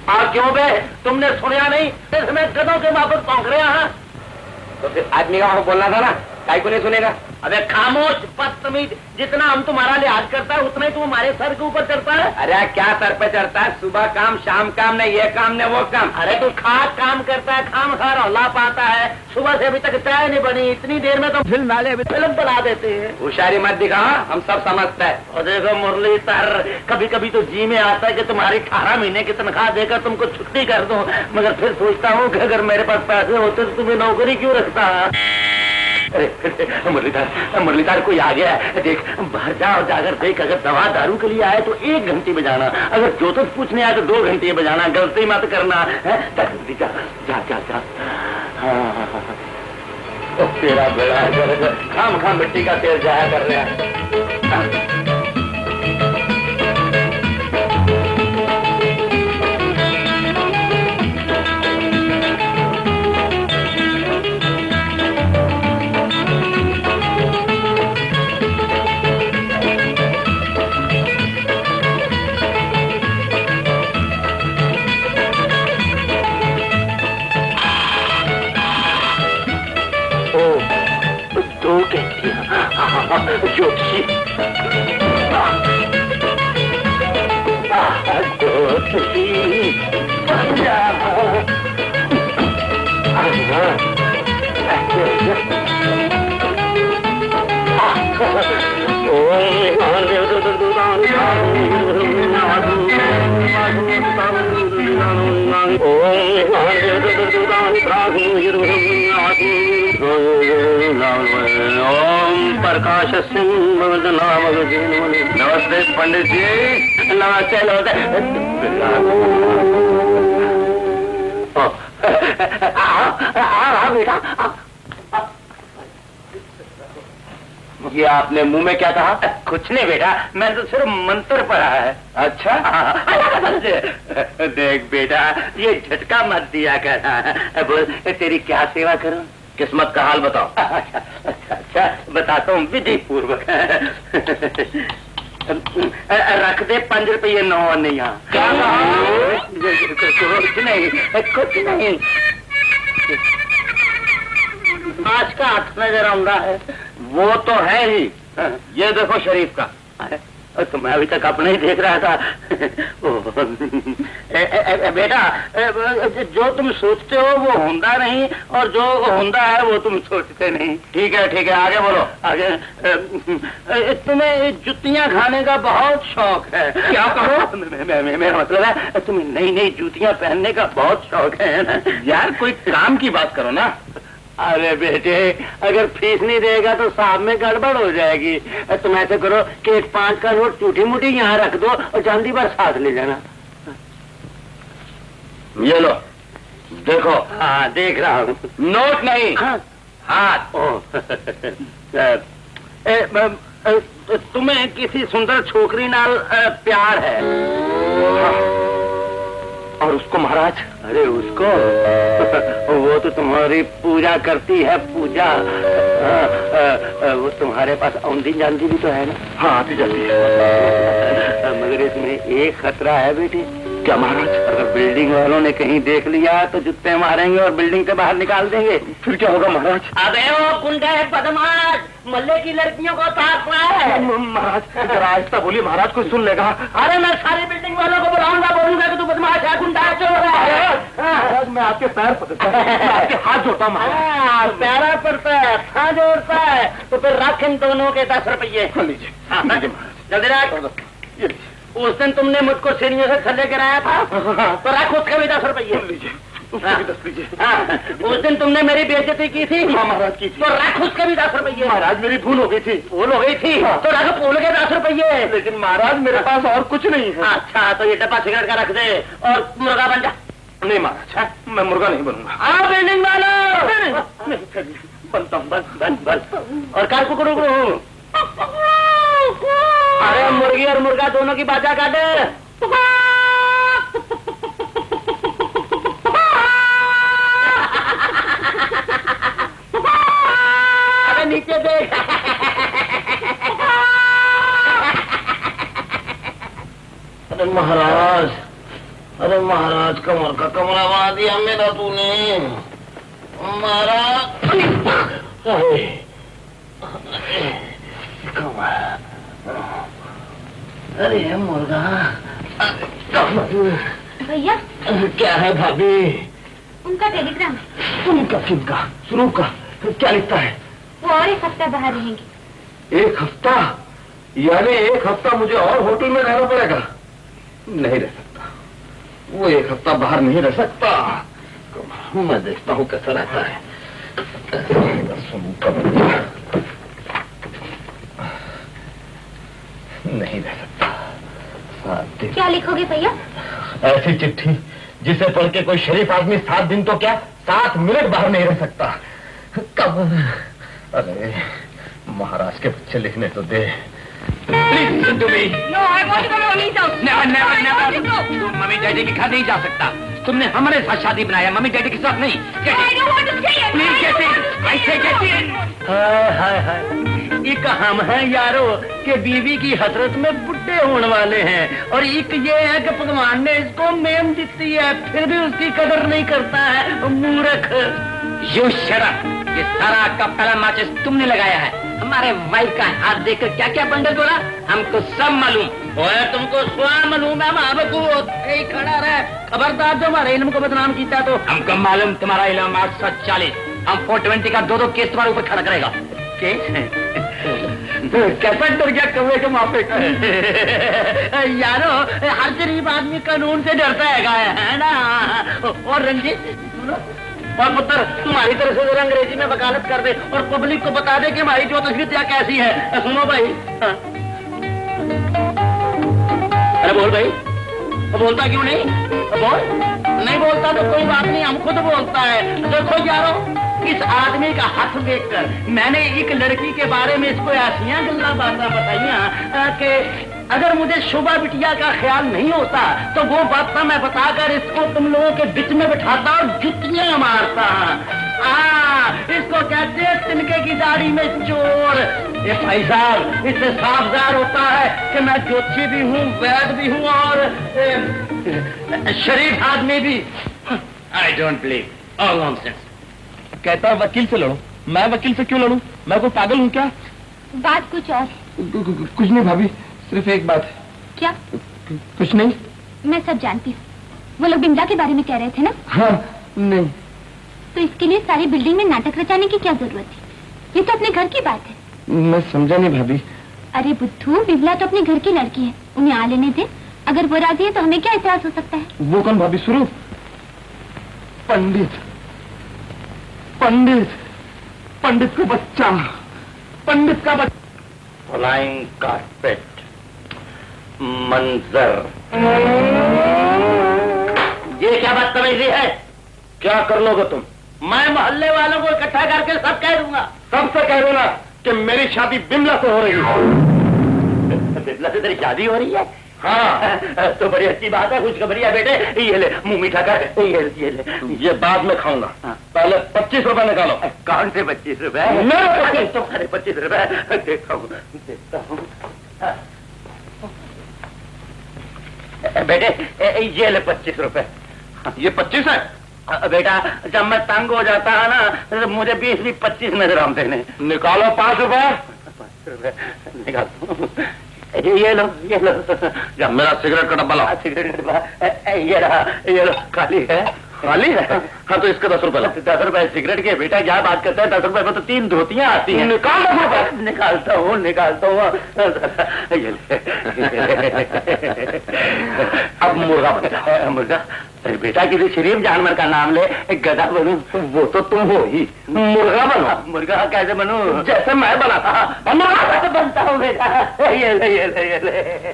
आ क्यों बे? तुमने सुना नहीं? इसमें गधों के माफक पहुंच रहे हैं। तो फिर आदमी का बोलना था ना, काहे को नहीं सुनेगा? अबे खामोश बदतमीज, जितना हम तुम्हारा लिहाज करता है उतना ही तुम हमारे सर के ऊपर चढ़ता है। अरे क्या सर पे चढ़ता है? सुबह काम शाम काम, नहीं ये काम नहीं वो काम। अरे तू खास काम करता है, खाम खा रौला पाता है। सुबह से अभी तक चाय नहीं बनी, इतनी देर में तो फिल्म वाले अभी फिल्म बना देते हैं। होशियारी मत दिखा, हम सब समझते हैं। और देखो मुरलीधर, कभी कभी तो जी में आता है कि तुम्हारी 18 महीने की तनख्वाह देकर तुमको छुट्टी कर दो, मगर फिर सोचता हूँ कि अगर मेरे पास पैसे होते तो तुम्हें नौकरी क्यों रखता? मुरलीधर कोई आ गया है, देख बाहर जा और जाकर देख। अगर दवा दारू के लिए आए तो 1 घंटे में जाना, अगर ज्योतिष पूछने आए तो 2 घंटे में जाना, गलती मत करना है। जा जा जा जा। तेरा बेड़ा खाम खाम मिट्टी का तेल जाया कर रहा है। ज्योतिषी ओम प्रकाश सिंह। नमस्ते पंडित जी। नमस्ते बेटा। ये आपने मुंह में क्या कहा? कुछ नहीं बेटा, मैंने तो सिर्फ मंत्र पढ़ा है। अच्छा देख बेटा, ये झटका मत दिया कर। बोल तेरी क्या सेवा करूं? किस्मत का हाल बताओ। अच्छा बताता हूँ विधि पूर्वक। रख दे 5 रुपये 9 आने यहाँ। क्या कुछ नहीं। आज का हाथ नजर आंदा है। वो तो है ही। ये देखो शरीफ का। तो मैं अभी तक अपने ही देख रहा था। बेटा, जो तुम सोचते हो वो होंदा नहीं, और जो होंदा है वो तुम सोचते नहीं। ठीक है आगे बोलो। आगे तुम्हें जुतियां खाने का बहुत शौक है। क्या कहो? मेरा मतलब है तुम्हें नई नई जूतियां पहनने का बहुत शौक है ना? यार कोई काम की बात करो ना। अरे बेटे, अगर फीस नहीं देगा तो साहब में गड़बड़ हो जाएगी। तुम ऐसे करो कि 1 5 का नोट टूटी मुटी यहाँ रख दो और चांदी पर साथ ले जाना। ये लो देखो। हाँ देख रहा हूँ। नोट नहीं, हाथ। तुम्हें किसी सुंदर छोकरी नाल प्यार है? और उसको महाराज? अरे उसको वो तो तुम्हारी पूजा करती है, पूजा। वो तुम्हारे पास औंधी जानती भी तो है ना? हाँ आती जाती है। मगर इसमें एक खतरा है बेटी। क्या महाराज? अगर बिल्डिंग वालों ने कहीं देख लिया तो जूते मारेंगे और बिल्डिंग से बाहर निकाल देंगे। फिर क्या होगा महाराज? अबे वो गुंडे बदमाश मल्ले की लड़कियों को ताक रहा है। महाराज जरा आहिस्ता बोलिए, महाराज कोई सुन लेगा। अरे मैं सारी बिल्डिंग वालों को बुलाऊंगा, बोलूंगा कि तू बदमाश है, गुंडा है, चोर है। महाराज मैं आपके पैर पकड़ता हूं, मैं आपके हाथ जोड़ता हूं महाराज। प्यारा पड़ता है, हाथ जोड़ता है, तो फिर रख इन दोनों के 10 रुपये। लीजिए लीजिए महाराज, जल्दी रख। ये लीजिए। उस दिन तुमने मुझको सीढ़ियों से थल्ले गिराया था, तो रख उसके भी 10 रुपये। लीजिए उसके भी 10 लीजिए। उस दिन तुमने मेरी बेइज्जती की थी, हाँ महाराज की थी। तो रख उसके भी 10 रुपये। महाराज मेरी भूल हो गई थी। भूल हो गई थी तो रख फूल के 10 रुपये। लेकिन महाराज मेरे पास और कुछ नहीं है। अच्छा तो ये डब्बा सिगरेट का रख दे और मुर्गा बन जा। नहीं महाराज, मैं मुर्गा नहीं बनूंगा। बिल्डिंग वालों बनता हूँ, बस और कार कुकड़ू को। अरे मुर्गी और मुर्गा दोनों की बाजा काटे। अरे नीचे देख। अरे महाराज कमर का कमरा बना दिया मेरा तूने महाराज। अरे मुर्गा। भैया क्या है भाभी? उनका टेलीग्राम। उनका किनका? सुरूप का? क्या लिखता है? वो और एक हफ्ता बाहर रहेंगे। 1 हफ्ता? यानी 1 हफ्ता मुझे और होटल में रहना पड़ेगा? नहीं रह सकता, वो 1 हफ्ता बाहर नहीं रह सकता। मैं देखता हूँ कैसा रहता है। नहीं रह सकता। क्या लिखोगे भैया? ऐसी चिट्ठी जिसे पढ़ के कोई शरीफ आदमी 7 दिन तो क्या 7 मिनट बाहर नहीं रह सकता। कब? अरे महाराज के बच्चे लिखने तो दे। Please listen to me. No, I want to go to Mommy's house. तुम मम्मी डैडी के घर नहीं जा सकता। तुमने हमारे साथ शादी बनाया, मम्मी डैडी के साथ नहीं। I don't want to stay at please my get in, house. आई से गेट इन। हाय एक हम हैं यारो के बीवी की हसरत में बुढ़े होने वाले हैं, और एक ये है कि भगवान ने इसको मेम दी है फिर भी उसकी कदर नहीं करता है, मूर्ख। You shut up. ये सारा का पहला माचिस तुमने लगाया है। हमारे वाइफ का हाथ देखकर क्या क्या बंडल बोला, हमको सब मालूम। ओए तुमको स्वयं मालूम है, यही खड़ा रहे, खबरदार जो हमारे इल्म को बदनाम किया तो। हमको मालूम तुम्हारा इल्म 840, हम 420 का 2-2 केस तुम्हारे ऊपर खड़ा करेगा। कैसा डर गया कौवे के मापे का। यारो हर गरीब आदमी कानून से डरता है ना। और रंजीत और पुत्र तुम्हारी तरफ से जरा अंग्रेजी में वकालत कर दे और पब्लिक को बता दे कि हमारी ज्योतिष विद्या कैसी है। सुनो भाई। अरे बोल भाई, बोलता क्यों नहीं? बोल। नहीं बोलता तो कोई बात नहीं, हम खुद बोलता है। देखो यारो इस आदमी का हाथ देखकर मैंने एक लड़की के बारे में इसको ऐसियां गल्ला बातें बताइया कि अगर मुझे शोभा बिटिया का ख्याल नहीं होता तो वो बात मैं बताकर इसको तुम लोगों के बीच में बिठाता और जुतियां मारता। इसको कहते हैं तिनके की दाढ़ी में चोर। ये भाई साहब इससे साफ ज़ाहिर होता है कि मैं ज्योतिषी भी हूँ, वैद भी हूँ और शरीफ आदमी भी। I don't believe all nonsense. कहता वकील से लड़ो। मैं वकील से क्यों लड़ूं? मैं कोई पागल हूँ क्या? बात कुछ और। कुछ नहीं भाभी, सिर्फ एक बात। क्या? कुछ नहीं। मैं सब जानती हूँ। वो लोग बिमला के बारे में कह रहे थे ना? हाँ नहीं। तो इसके लिए सारी बिल्डिंग में नाटक रचाने की क्या जरूरत थी? ये तो अपने घर की बात है। मैं समझा नहीं भाभी। अरे बुद्धू, बिमला तो अपने घर की लड़की है, उन्हें आ लेने दे। अगर वो राजी है तो हमें क्या एतराज हो सकता है? वो कौन भाभी? स्वरूप? पंडित पंडित पंडित का बच्चा, पंडित का बच्चा। फ्लाइंग कारपेट मंजर। ये क्या बदतमीजी है? क्या कर लोगे तुम? मैं मोहल्ले वालों को इकट्ठा करके सब कह दूंगा। सबसे कह दो ना कि मेरी शादी बिमला से हो रही है। बिमला से तेरी शादी हो रही है? हाँ तो बड़ी अच्छी बात है, खुशखबरी है बेटे। ये ले मुंह मीठा कर। ये ले। ये बाद में खाऊंगा, पहले 25 रुपए निकालो। कौन से 25 रुपए? तुम्हारे 25 रुपए देखता हूँ। बेटे ये ले 25 रुपए। ये 25 है? बेटा जब मैं तंग हो जाता है ना तो मुझे 20-25 नजर आते हैं। निकालो 5 रुपए। निकाल ये लो जब मेरा सिगरेट का डब्बा लाओ। सिगरेट का डब्बा ये लो खाली है। खाली है? हाँ तो इसके 10 रुपए लो। 10 रुपए सिगरेट के? बेटा क्या बात करता है, 10 रुपए में तो 3 धोतियां आती हैं। निकाल 10 रुपए। निकालता हूँ अब मुर्गा बन जा। मुर्गा? अरे बेटा किसी शरीफ जानवर का नाम ले, एक गधा बनूं? वो तो तुम हो ही। मुर्गा बनो। मुर्गा कैसे बनूं? जैसे मैं बना था। मुर्गा बनता हूँ बेटा। ये ले।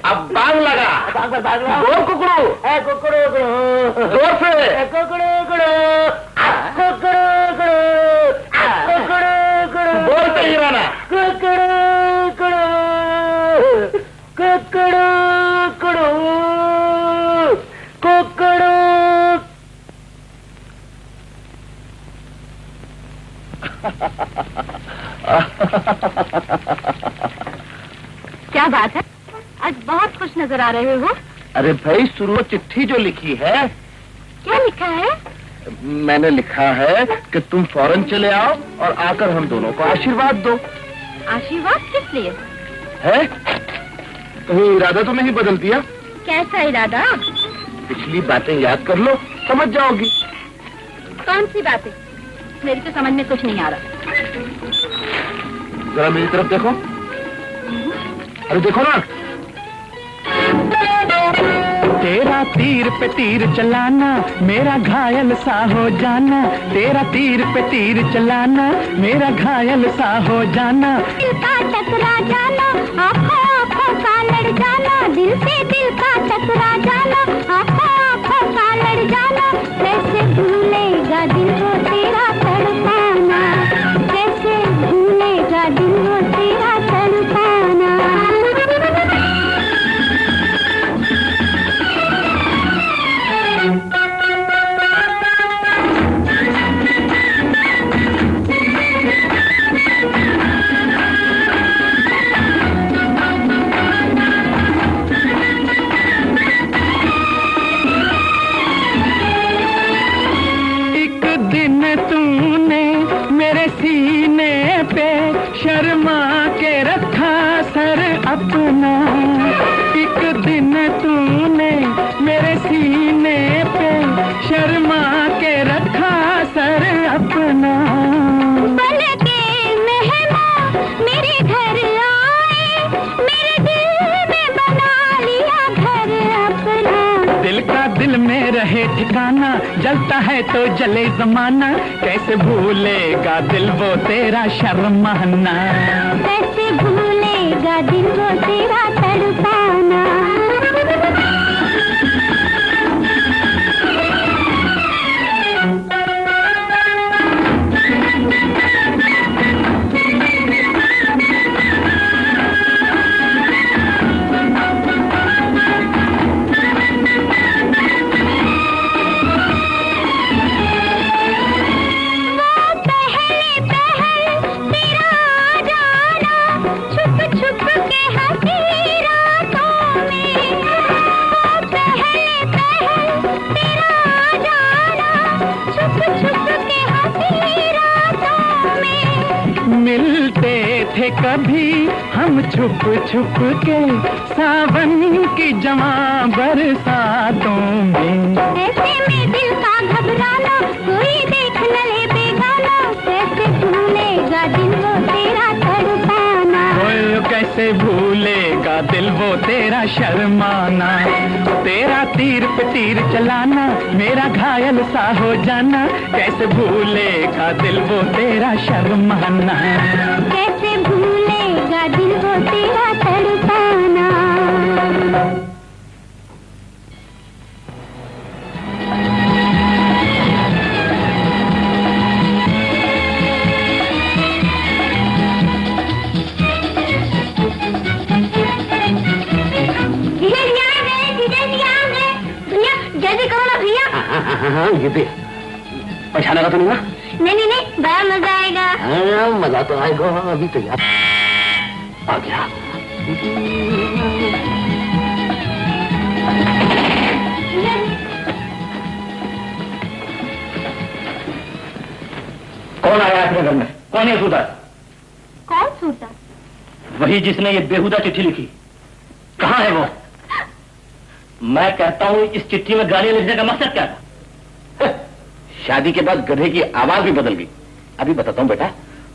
अब बांग लगा। बाग लगा। बोल कुकड़ू। कुकड़ू जोर से। बोलते ही रहना। क्या बात है, आज बहुत खुश नजर आ रहे हो। अरे भाई सुनो, चिट्ठी जो लिखी है। क्या लिखा है? मैंने लिखा है कि तुम फौरन चले आओ और आकर हम दोनों को आशीर्वाद दो। आशीर्वाद किस लिए है? कहीं इरादा तो नहीं बदल दिया? कैसा इरादा? पिछली बातें याद कर लो, समझ जाओगी। कौन सी बातें? मेरी तो समझ में कुछ नहीं आ रहा। जरा मेरी तरफ देखो। अरे देखो ना। तेरा तीर पे तीर चलाना, मेरा घायल सा हो जाना। तेरा तीर पे तीर चलाना, मेरा घायल सा हो जाना। दिल का टकरा जाना, आँखों का लड़ जाना। दिल से दिल का टकरा जाना, आँखों का लड़ जाना। कैसे भूलेगा दिल वो तेरा तड़पाना, कैसे भूलेगा दिल वो तेरा तड़पाना। शर्मा के रखा सर अपना। एक दिन तूने मेरे सीने पे शर्मा के रखा सर अपना। बन के मेहमान मेरे घर आए, मेरे दिल में बना लिया घर अपना। दिल का दिल में रहे ठिकाना, जलता है तो जले जमाना। कैसे भूलेगा दिल वो तेरा शर्माना, कैसे भूलेगा दिल वो तेरा तड़पाना। मिलते थे कभी हम छुप छुप के, सावन की जमा बरसातों में। ऐसे में दिल का घबराना, कोई देख न ले बेगाना। कैसे भूलेगा दिल वो तेरा तड़पाना, ओए कैसे भूलेगा दिल वो तेरा शर्माना। तेरा तीर पे तीर चलाना, मेरा घायल सा हो जाना। कैसे भूलेगा दिल वो तेरा शर्माना, कैसे भूलेगा दिल वो तेरा तड़पाना। जल्दी करो ना भैया। हाँ ये भी परेशान लगा तो नहीं ना? नहीं, बड़ा मजा आएगा। हाँ मजा तो आएगा। अभी तो यार आ गया। कौन आया है अपने घर में? कौन है सूरदास? कौन सूरदास? वही जिसने ये बेहुदा चिट्ठी लिखी। कहाँ है वो? मैं कहता हूँ इस चिट्ठी में गालियां लिखने का मकसद क्या था? शादी के बाद गधे की आवाज भी बदल गई। अभी बताता हूँ बेटा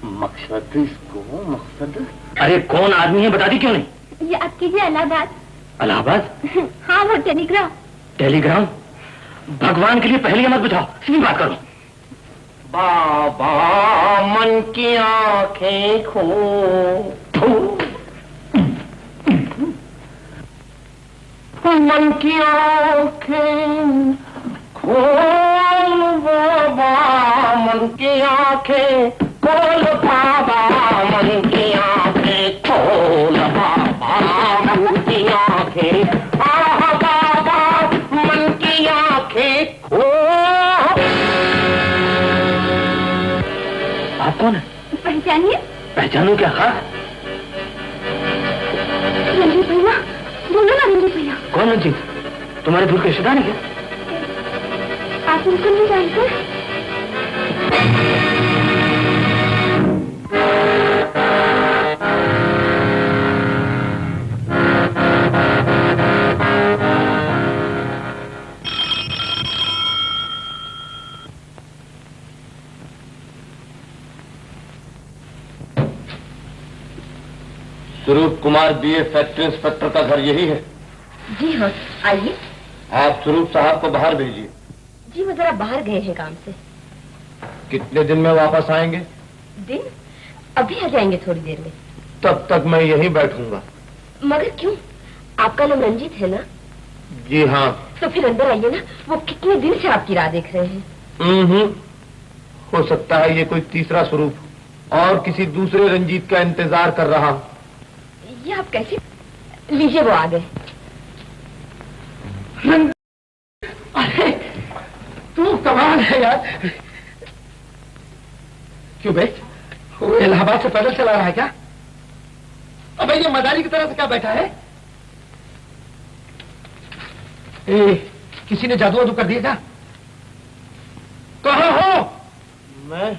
मकसद। इसको मकसद? अरे कौन आदमी है बता दी क्यों नहीं? ये आपकी जी इलाहाबाद। इलाहाबाद? हाँ वो टेलीग्राम। टेलीग्राम? भगवान के लिए पहले मत बुझाओ, सीधी बात करो। बाबा मन की आंखें खो मन की आंखें खोल बाबा मन की आंखें खोल बाबा मन की आंखें खोल बाबा मन की आंखें आह बाबा मन की आंखें खोल। आप कौन है? पहचानिए। पहचानू क्या? खास रंजीत भैया, बोलो ना रंजीत भैया। कौन रंजीत? तुम्हारे दूर के रिश्तेदार है क्या? आप उनको नहीं जानते? स्वरूप कुमार बीए फैक्ट्री इंस्पेक्टर का घर यही है? जी हाँ, आइए। आप स्वरूप साहब को बाहर भेजिए। जी वो जरा बाहर गए हैं काम से। कितने दिन में वापस आएंगे? दिन? अभी आ जाएंगे थोड़ी देर में। तब तक मैं यहीं बैठूंगा। मगर क्यों? आपका नाम रंजीत है ना? जी हाँ। तो फिर अंदर आइए ना, वो कितने दिन से आपकी राह देख रहे हैं। हो सकता है ये कोई तीसरा स्वरूप और किसी दूसरे रंजीत का इंतजार कर रहा। ये आप कैसे? लीजिए वो आ गए। अरे तू कमाल है यार। क्यों बे, वो इलाहाबाद से पैदल चला रहा है क्या? अबे ये मदारी की तरह से क्या बैठा है? किसी ने जादू वादू कर दिया क्या? कहाँ हो? मैं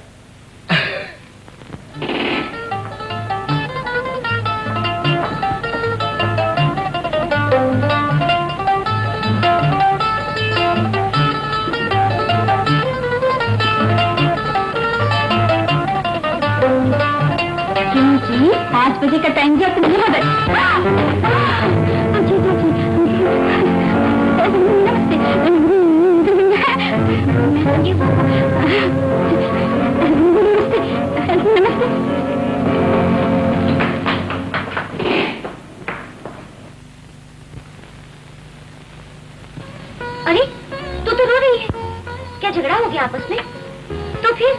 क्यों जी? 5 बजे का टाइम दिया तुम नहीं बदल। अरे तू तो रो रही है, क्या झगड़ा हो गया आपस में? तो फिर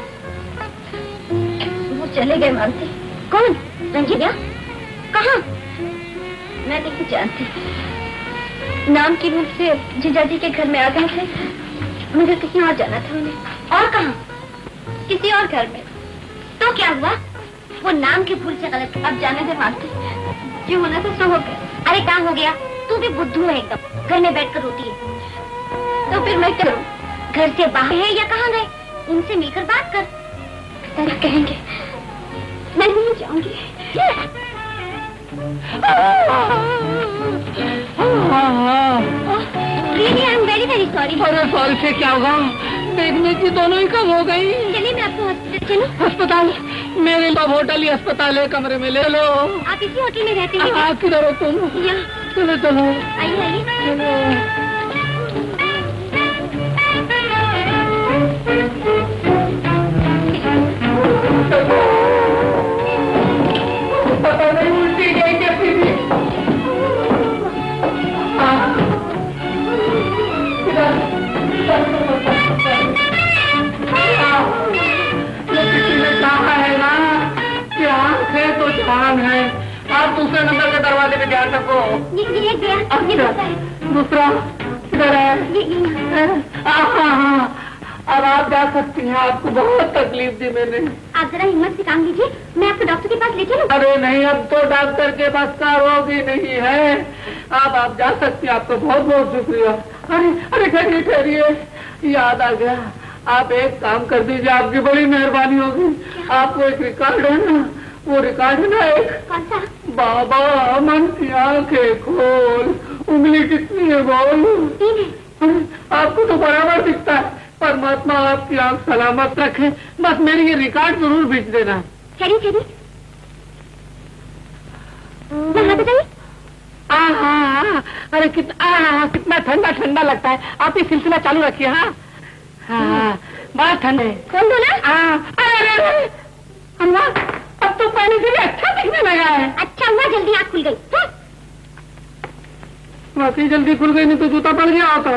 वो चले गए मानते। कौन? रंजीत? कहाँ? मैं नहीं जानती। नाम की भूल से जीजाजी के घर में आ गए थे, मुझे कहीं और जाना था उन्हें। और कहाँ? किसी और घर में। तो क्या हुआ? वो नाम की भूल से गलत। अब जाने दे मानती, जो होना था सो हो गया। अरे क्या हो गया? तू भी बुद्धू है एकदम, घर में बैठकर रोती है। तो फिर मैं करूँ? घर से बाहर है या कहाँ गए? उनसे मिलकर बात कर। तरह कहेंगे मैं नहीं जाऊंगी। Really, I'm very very sorry. अरे सॉरी से क्या होगा? देखने की दोनों ही कम हो गई। चलिए मैं आपको हॉस्पिटल चलूं? अस्पताल? मेरे सब होटल ही अस्पताल है, कमरे में ले लो। आप इसी होटल में रहते हैं? हाँ, किधर हो तुम? यहाँ। चलो चलो आइए आइए। चलो। पता नहीं उल्टी गई कैसी थी। किसी ने कहा है ना कि आंख है तो जान है। आप दूसरे नंबर के दरवाजे पे ध्यान रखो। ये गया। ये दूसरा है। दूसरा किधर है? हाँ, अब आप जा सकती हैं। आपको बहुत तकलीफ दी मैंने। आप जरा हिम्मत से काम लीजिए, मैं आपको डॉक्टर के पास ले चलूं? अरे नहीं, अब तो डॉक्टर के पास का रोग ही नहीं है। आप जा सकती हैं। आपको बहुत बहुत शुक्रिया। अरे अरे ठहरिए ठहरिए, याद आ गया। आप एक काम कर दीजिए, आपकी बड़ी मेहरबानी होगी। आपको एक रिकॉर्ड है ना, वो रिकॉर्ड है ना एक, कौन सा? बाबा मन की आंखें खोल, उंगली कितनी है बोल। आपको तो बराबर दिखता है। परमात्मा आपकी आंख सलामत रखे। बस मेरी ये रिकॉर्ड जरूर भेज देना। चलिए चलिए, नहा तो जाइए। अरे कितना ठंडा ठंडा लगता है। आप ये सिलसिला चालू रखिए। हाँ, बड़ा ठंडा है। कौन बोला? अरे अम्मा, अब तो पहले से भी अच्छा दिखने लगा है। अच्छा हुआ जल्दी आँख खुल गई। वाकई जल्दी खुल गई, नहीं तो जूता पड़ गया होता।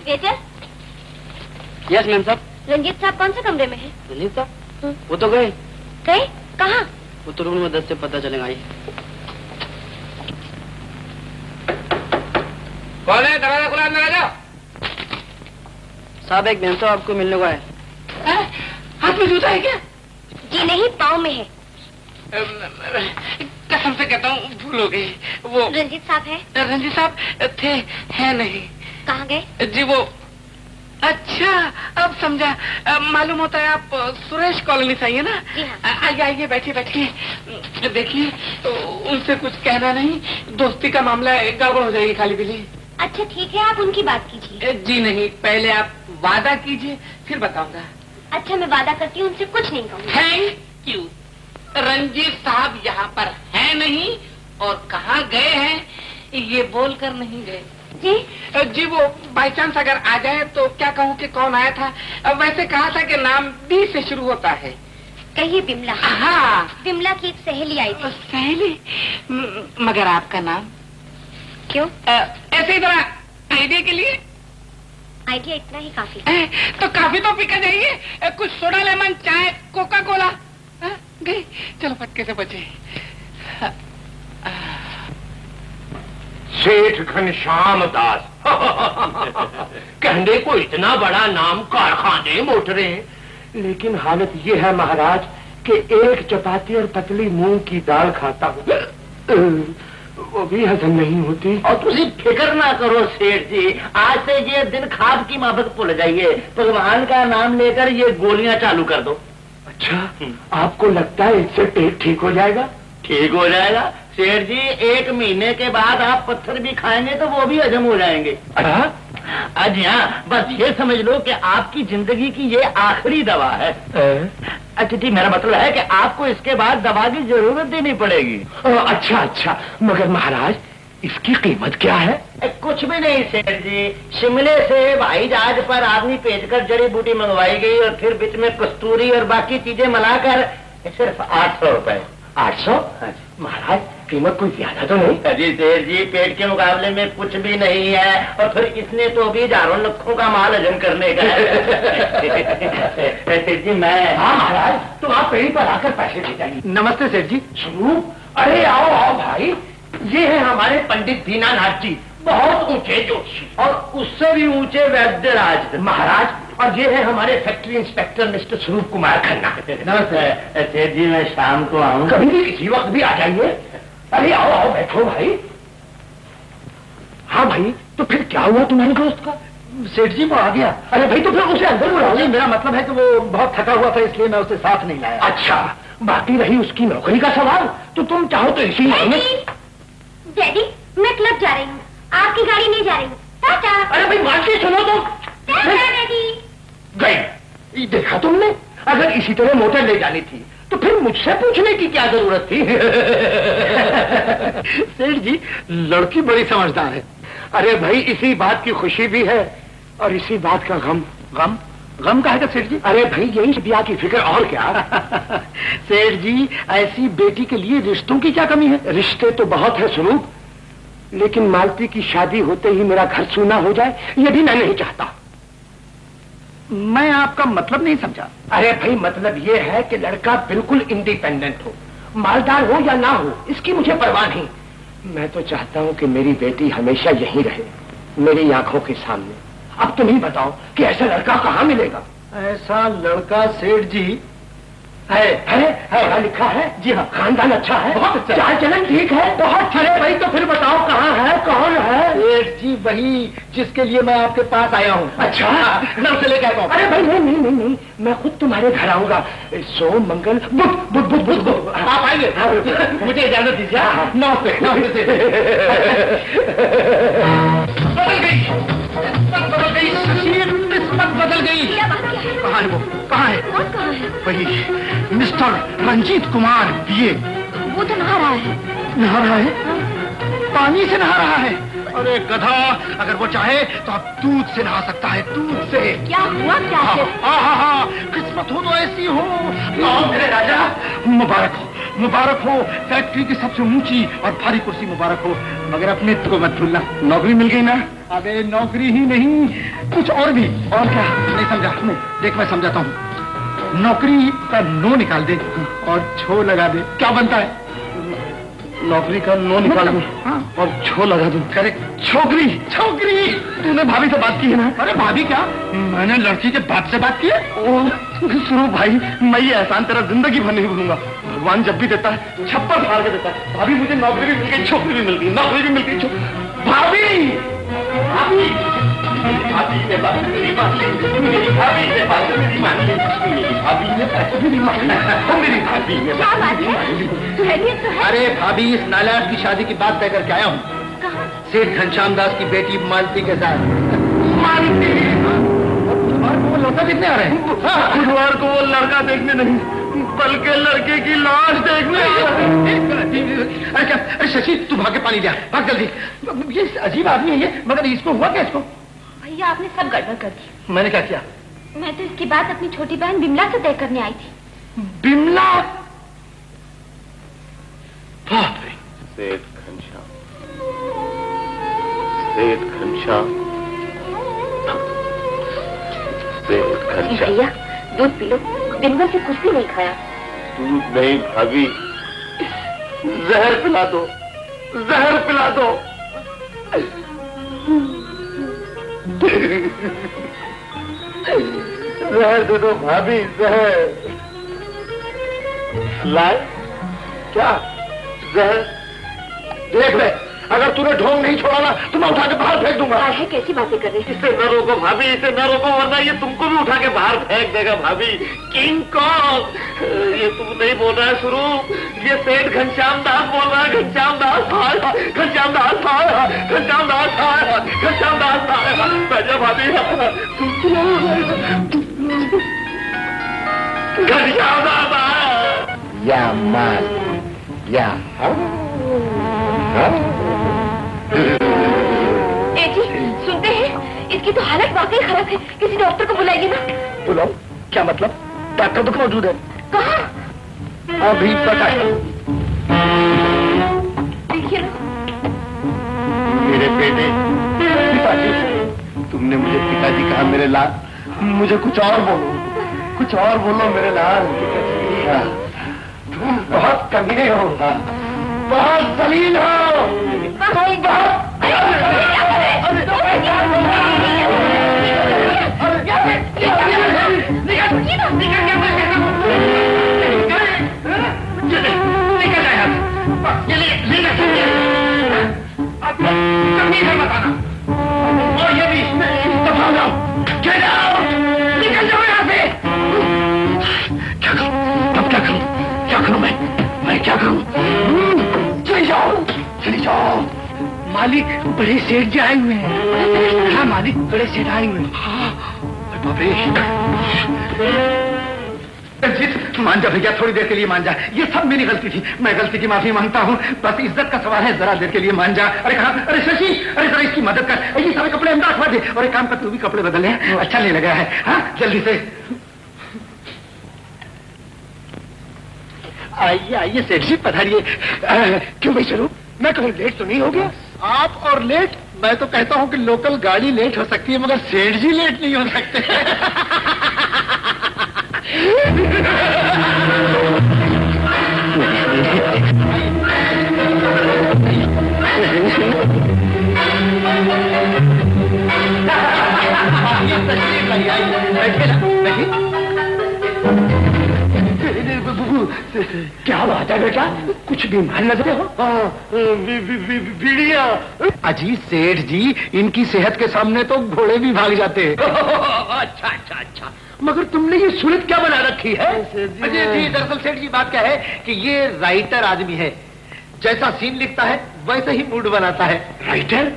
वेटर। यस मैम साहब। रंजीत साहब कौन से कमरे में है? रंजीत साहब वो तो गए। गए? कहाँ? वो तो रूम में 10 से पता चलेगा। आई कौन है? दरवाजा खुला, अंदर आ जाओ। साहब एक मैम साहब आपको मिलने को है। हाथ में जूता है क्या? जी नहीं, पाँव में है। कसम से कहता हूँ भूल हो गई। वो रंजीत साहब है? रंजीत साहब थे, है नहीं। कहाँ गए? जी वो, अच्छा अब समझा। मालूम होता है आप सुरेश कॉलोनी से आइए ना। जी हाँ। आइए आइए, बैठिए बैठिए। देखिए उनसे कुछ कहना नहीं, दोस्ती का मामला है, गड़बड़ हो जाएगी खाली बिली। अच्छा ठीक है, आप उनकी बात कीजिए। जी नहीं, पहले आप वादा कीजिए, फिर बताऊंगा। अच्छा मैं वादा करती हूँ, उनसे कुछ नहीं कहूँगी। Thank you. रंजीत साहब यहाँ पर है नहीं, और कहाँ गए हैं ये बोलकर नहीं गए। जी वो बाई चांस अगर आ जाए तो क्या कहूँ कि कौन आया था। वैसे कहा था कि नाम बी से शुरू होता है। कहिए बिमला। हाँ, बिमला की एक सहेली आई थी। सहेली? मगर आपका नाम क्यों? ऐसे ही जरा आइडिया के लिए। आइडिया इतना ही काफी है। तो काफी तो पीकर जाइए, कुछ सोडा लेमन चाय कोका कोला। गई, चलो फटके से बचे। सेठ घनश्याम दास कहने को इतना बड़ा नाम, कारखाने मोटरें, लेकिन हालत ये है महाराज कि एक चपाती और पतली मूंग की दाल खाता हूँ, वो भी हजम नहीं होती। और तुसी फिक्र ना करो सेठ जी, आज से ये दिन खाब की माफक भूल जाइए। भगवान का नाम लेकर ये गोलियां चालू कर दो। अच्छा, आपको लगता है इससे पेट ठीक हो जाएगा? ठीक हो जाएगा सेठ जी, 1 महीने के बाद आप पत्थर भी खाएंगे तो वो भी हजम हो जाएंगे। आज यहाँ बस ये समझ लो कि आपकी जिंदगी की ये आखिरी दवा है। अच्छा जी, मेरा मतलब है कि आपको इसके बाद दवा की जरूरत देनी पड़ेगी। अच्छा अच्छा, मगर महाराज इसकी कीमत क्या है? कुछ भी नहीं सेठ जी, शिमले से हवाई जहाज पर आदमी भेजकर जड़ी बूटी मंगवाई गई और फिर बीच में कस्तूरी और बाकी चीजें मिलाकर सिर्फ 800 रुपए। 800? महाराज कीमत कोई ज्यादा तो नहीं? जी सेठ जी, पेट के मुकाबले में कुछ भी नहीं है, और फिर इसने तो भी हजारों लाखों का माल हजम करने का है। सेठ जी मैं। हाँ महाराज, तो आप पेड़ी पर आकर पैसे दे जाइए। नमस्ते सेठ जी। स्वरूप, अरे आओ आओ भाई, ये है हमारे पंडित दीनानाथ जी, बहुत ऊंचे जोशी और उससे भी ऊंचे वैद्यराज महाराज, और ये है हमारे फैक्ट्री इंस्पेक्टर मिस्टर स्वरूप कुमार खन्ना। नमस्ते सेठ जी, मैं शाम को आऊँ? कभी भी किसी वक्त भी आ जाइए। अरे आओ आओ, बैठो भाई। हाँ भाई, तो फिर क्या हुआ तुम्हारे दोस्त का? सेठ जी वो आ गया। अरे भाई, तो फिर उसे अंदर बुलाओ। मेरा मतलब है कि वो बहुत थका हुआ था, इसलिए मैं उसे साथ नहीं लाया। अच्छा, बाकी रही उसकी नौकरी का सवाल, तो तुम चाहो तो इसी महीने। डैडी, मैं क्लब जा रही हूँ, आपकी गाड़ी नहीं जा रही हूँ। टाटा। अरे भाई बात की सुनो तो। टाटा डैडी। गई, देखा तुमने, अगर इसी तरह मोटर ले जानी थी तो फिर मुझसे पूछने की क्या जरूरत थी? सेठ जी लड़की बड़ी समझदार है। अरे भाई, इसी बात की खुशी भी है और इसी बात का गम। गम? गम का है सेठ जी? अरे भाई, यही ब्याह की फिक्र, और क्या। सेठ जी, ऐसी बेटी के लिए रिश्तों की क्या कमी है? रिश्ते तो बहुत है स्वरूप, लेकिन मालती की शादी होते ही मेरा घर सूना हो जाए, ये भी मैं नहीं चाहता। मैं आपका मतलब नहीं समझा। अरे भाई, मतलब ये है कि लड़का बिल्कुल इंडिपेंडेंट हो, मालदार हो या ना हो, इसकी मुझे परवाह नहीं। मैं तो चाहता हूँ कि मेरी बेटी हमेशा यहीं रहे, मेरी आंखों के सामने। अब तुम ही बताओ कि ऐसा लड़का कहाँ मिलेगा? ऐसा लड़का सेठ जी है लिखा है। जी हाँ, खानदान अच्छा है, बहुत अच्छा, चाल चलन ठीक है, बहुत खरे। भाई तो फिर बताओ कहाँ है, कौन है? सेठ जी वही जिसके लिए मैं आपके पास आया हूँ। अच्छा, मैं उसे लेकर आता हूँ। अरे भाई नहीं, मैं खुद तुम्हारे घर आऊंगा। सोम मंगल बुध बुध आप आइए। मुझे इजाजत दीजिए। नमस्ते नमस्ते। बदल गई किस्मत बदल गई। कहाँ है वो? कहाँ है? वही मिस्टर रंजीत कुमार बीए। वो तो नहा रहा है। नहा रहा है? पानी से नहा रहा है? अरे गधा, अगर वो चाहे तो अब दूध से नहा सकता है, दूध से। क्या हुआ क्या? हाँ, किस्मत हो तो ऐसी हो। मेरे राजा, मुबारक हो। फैक्ट्री की सबसे ऊंची और भारी कुर्सी मुबारक हो, मगर अपने को मत भूलना। नौकरी मिल गई ना? अबे नौकरी ही नहीं, कुछ और भी। और क्या? नहीं समझा? नहीं, देख मैं समझाता हूँ। नौकरी का नो निकाल दे और छो लगा दे, क्या बनता है? नौकरी का नो निकाल दूं और छो लगा दूं। करेक्ट, छोकरी। तूने भाभी से बात की है ना? अरे भाभी क्या, मैंने लड़की के बाप से बात की है। सुनो भाई, मैं ये एहसान तेरा जिंदगी भर नहीं भूलूंगा। भगवान जब भी देता है छप्पर फाड़ के देता है। भाभी मुझे नौकरी भी मिल गई, छोकरी भी मिल गई, नौकरी भी मिल गई। भाभी ने बात मेरी मान ली, मेरी भाभी ने बात मेरी मान ली, मेरी भाभी ने बात मेरी मान ली, मेरी भाभी ने बात मेरी मान ली। अरे भाभी, इस नालायक की शादी की बात तय करके आया हूँ। सेठ घनश्याम दास की बेटी मालती के साथ। मालती? बुधवार को वो लड़का देखने आ रहे हैं? बुधवार को वो लड़का देखने नहीं, बल्कि लड़के की लाश देखने। अरे शशि, तू भाग के पानी लिया, भाग जल्दी। ये अजीब आदमी है ये, मगर इसको हुआ क्या? इसको? भैया आपने सब गड़बड़ कर दी। मैंने क्या किया? मैं तो इसकी बात अपनी छोटी बहन बिमला से तय करने आई थी। बिमला? सेठ घनश्याम, सेठ घनश्याम, सेठ घनश्याम। भैया दूध पी लो, दिन भर से कुछ भी नहीं खाया। दूध नहीं भाभी, जहर पिला दो, जहर पिला दो। जहर दे दो भाभी, जहर। लाए क्या? जहर देख ले, अगर तूने ढोंग नहीं छोड़ा ना तो मैं उठा के बाहर फेंक दूंगा। है कैसी बातें कर रही है? इसे न रोको भाभी, इसे न रोको, वरना ये तुमको भी उठा के बाहर फेंक देगा भाभी। किंग कॉन्ग, ये तुम नहीं बोल रहा है स्वरूप, ये सेठ घनश्याम दास बोल रहा है। घनश्याम दास आया, घनश्याम दास आया, घनश्याम दास आया, घनश्याम दास आया। राजा भाभी, घनश्याम दास आया। या माल या जी सुनते हैं, इसकी तो हालत वाकई खराब है, किसी डॉक्टर को बुलाइए ना। बुलाओ? क्या मतलब? डॉक्टर तो मौजूद है। कहाँ? अभी पता है। देखिए ना। मेरे बेटे, पिताजी, तुमने मुझे पिताजी कहा मेरे लाल, मुझे कुछ और बोलो, कुछ और बोलो मेरे लाल। तुम बहुत कमीने हो, बहुत जलील हो, तुम बहुत। बताना और ये भी दफा जाओ, निकल जाओ यहाँ से। क्या करूं? अब क्या करूं? क्या करूं मैं क्या करूं? चली जाओ। मालिक, बड़े सेठ जी आए हुए हैं। हाँ मालिक, बड़े सेठ आए हुए हैं। रंजीत, मान जा भैया, थोड़ी देर के लिए मान जा। ये सब मेरी गलती थी, मैं गलती की माफी मांगता हूँ। बस इज्जत का सवाल है, जरा देर के लिए मान जा। अरे कहाँ? अरे शशि, अरे जरा इसकी मदद कर, ये सारे कपड़े अंदर रखवा दे। और एक काम कर, तू भी कपड़े बदल ले, अच्छा नहीं लगा है। हाँ जल्दी से आइए आइए सेठ जी, पधारिए। क्यों भाई स्वरूप, मैं कहीं लेट तो नहीं हो गया? आप और लेट? मैं तो कहता हूँ कि लोकल गाड़ी लेट हो सकती है, मगर सेठ जी लेट नहीं हो सकते। क्या बात है बेटा, कुछ बीमार लग रहे हो? बीड़िया। अजी सेठ जी, इनकी सेहत के सामने तो घोड़े भी भाग जाते हैं। अच्छा अच्छा अच्छा, मगर तुमने ये सूरत क्या बना रखी है? अजय जी, दरअसल सेठ जी बात क्या है कि ये राइटर आदमी है, जैसा सीन लिखता है वैसे ही मूड बनाता है। राइटर?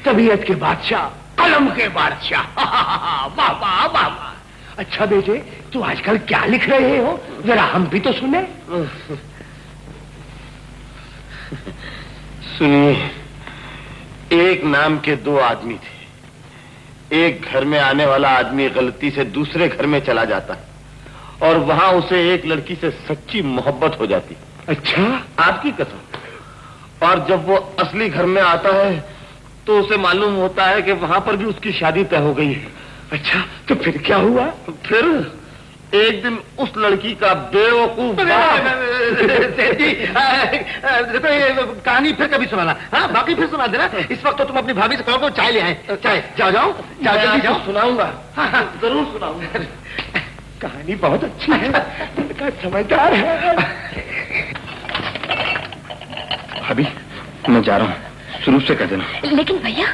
तबीयत के बादशाह, कलम के बादशाह। वाह वाह वाह वाह। अच्छा बेटे, तू आजकल क्या लिख रहे हो, जरा हम भी तो सुने। सुनिए, एक नाम के दो आदमी थे। एक घर में आने वाला आदमी गलती से दूसरे घर में चला जाता और वहां उसे एक लड़की से सच्ची मोहब्बत हो जाती। अच्छा? आपकी कसम। और जब वो असली घर में आता है तो उसे मालूम होता है कि वहां पर भी उसकी शादी तय हो गई है। अच्छा, तो फिर क्या हुआ? फिर एक दिन उस लड़की का बेवकूफ कहानी फिर कभी सुनाना। हाँ, बाकी फिर सुना देना। इस वक्त तो तुम अपनी भाभी से कहो चाय ले आए। चाय, जाओ जाओ जाओ, जल्दी जाओ। सुनाऊंगा। हाँ, जरूर सुनाऊंगा। कहानी बहुत अच्छी है, लड़का समझदार है। भाभी, मैं जा रहा हूँ, शुरू से कर देना। लेकिन भैया,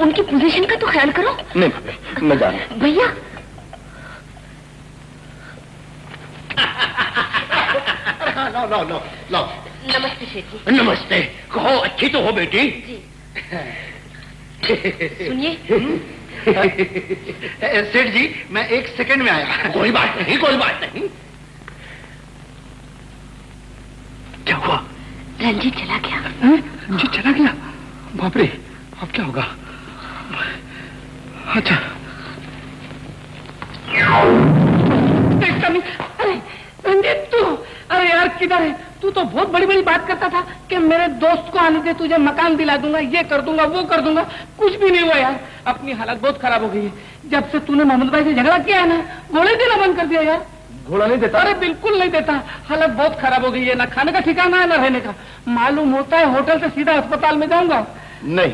उनकी पोजीशन का तो ख्याल करो। नहीं भाभी, मैं जा रहा हूँ। भैया, लो लो लो लो। नमस्ते सेठ जी। नमस्ते। कहो, अच्छी तो हो बेटी? जी। सुनिए, सेठ जी, मैं एक सेकंड में आया। कोई बात नहीं, कोई बात नहीं। क्या हुआ? रंजीत चला गया। रंजीत चला गया? बाप रे, अब क्या होगा? अच्छा। अरे रंजीत, तू? अरे यार, किधर है तू? तो बहुत बड़ी बड़ी बात करता था कि मेरे दोस्त को आने दे, तुझे मकान दिला दूंगा, ये कर दूंगा, वो कर दूंगा। कुछ भी नहीं हुआ यार, अपनी हालत बहुत खराब हो गई है। जब से तूने मोहम्मद भाई से झगड़ा किया है ना, घोड़े देना बंद कर दिया यार। घोड़ा नहीं देता? अरे बिल्कुल नहीं देता। हालत बहुत खराब हो गई है, ना खाने का ठिकाना है ना रहने का। मालूम होता है होटल से सीधा अस्पताल में जाऊंगा। नहीं,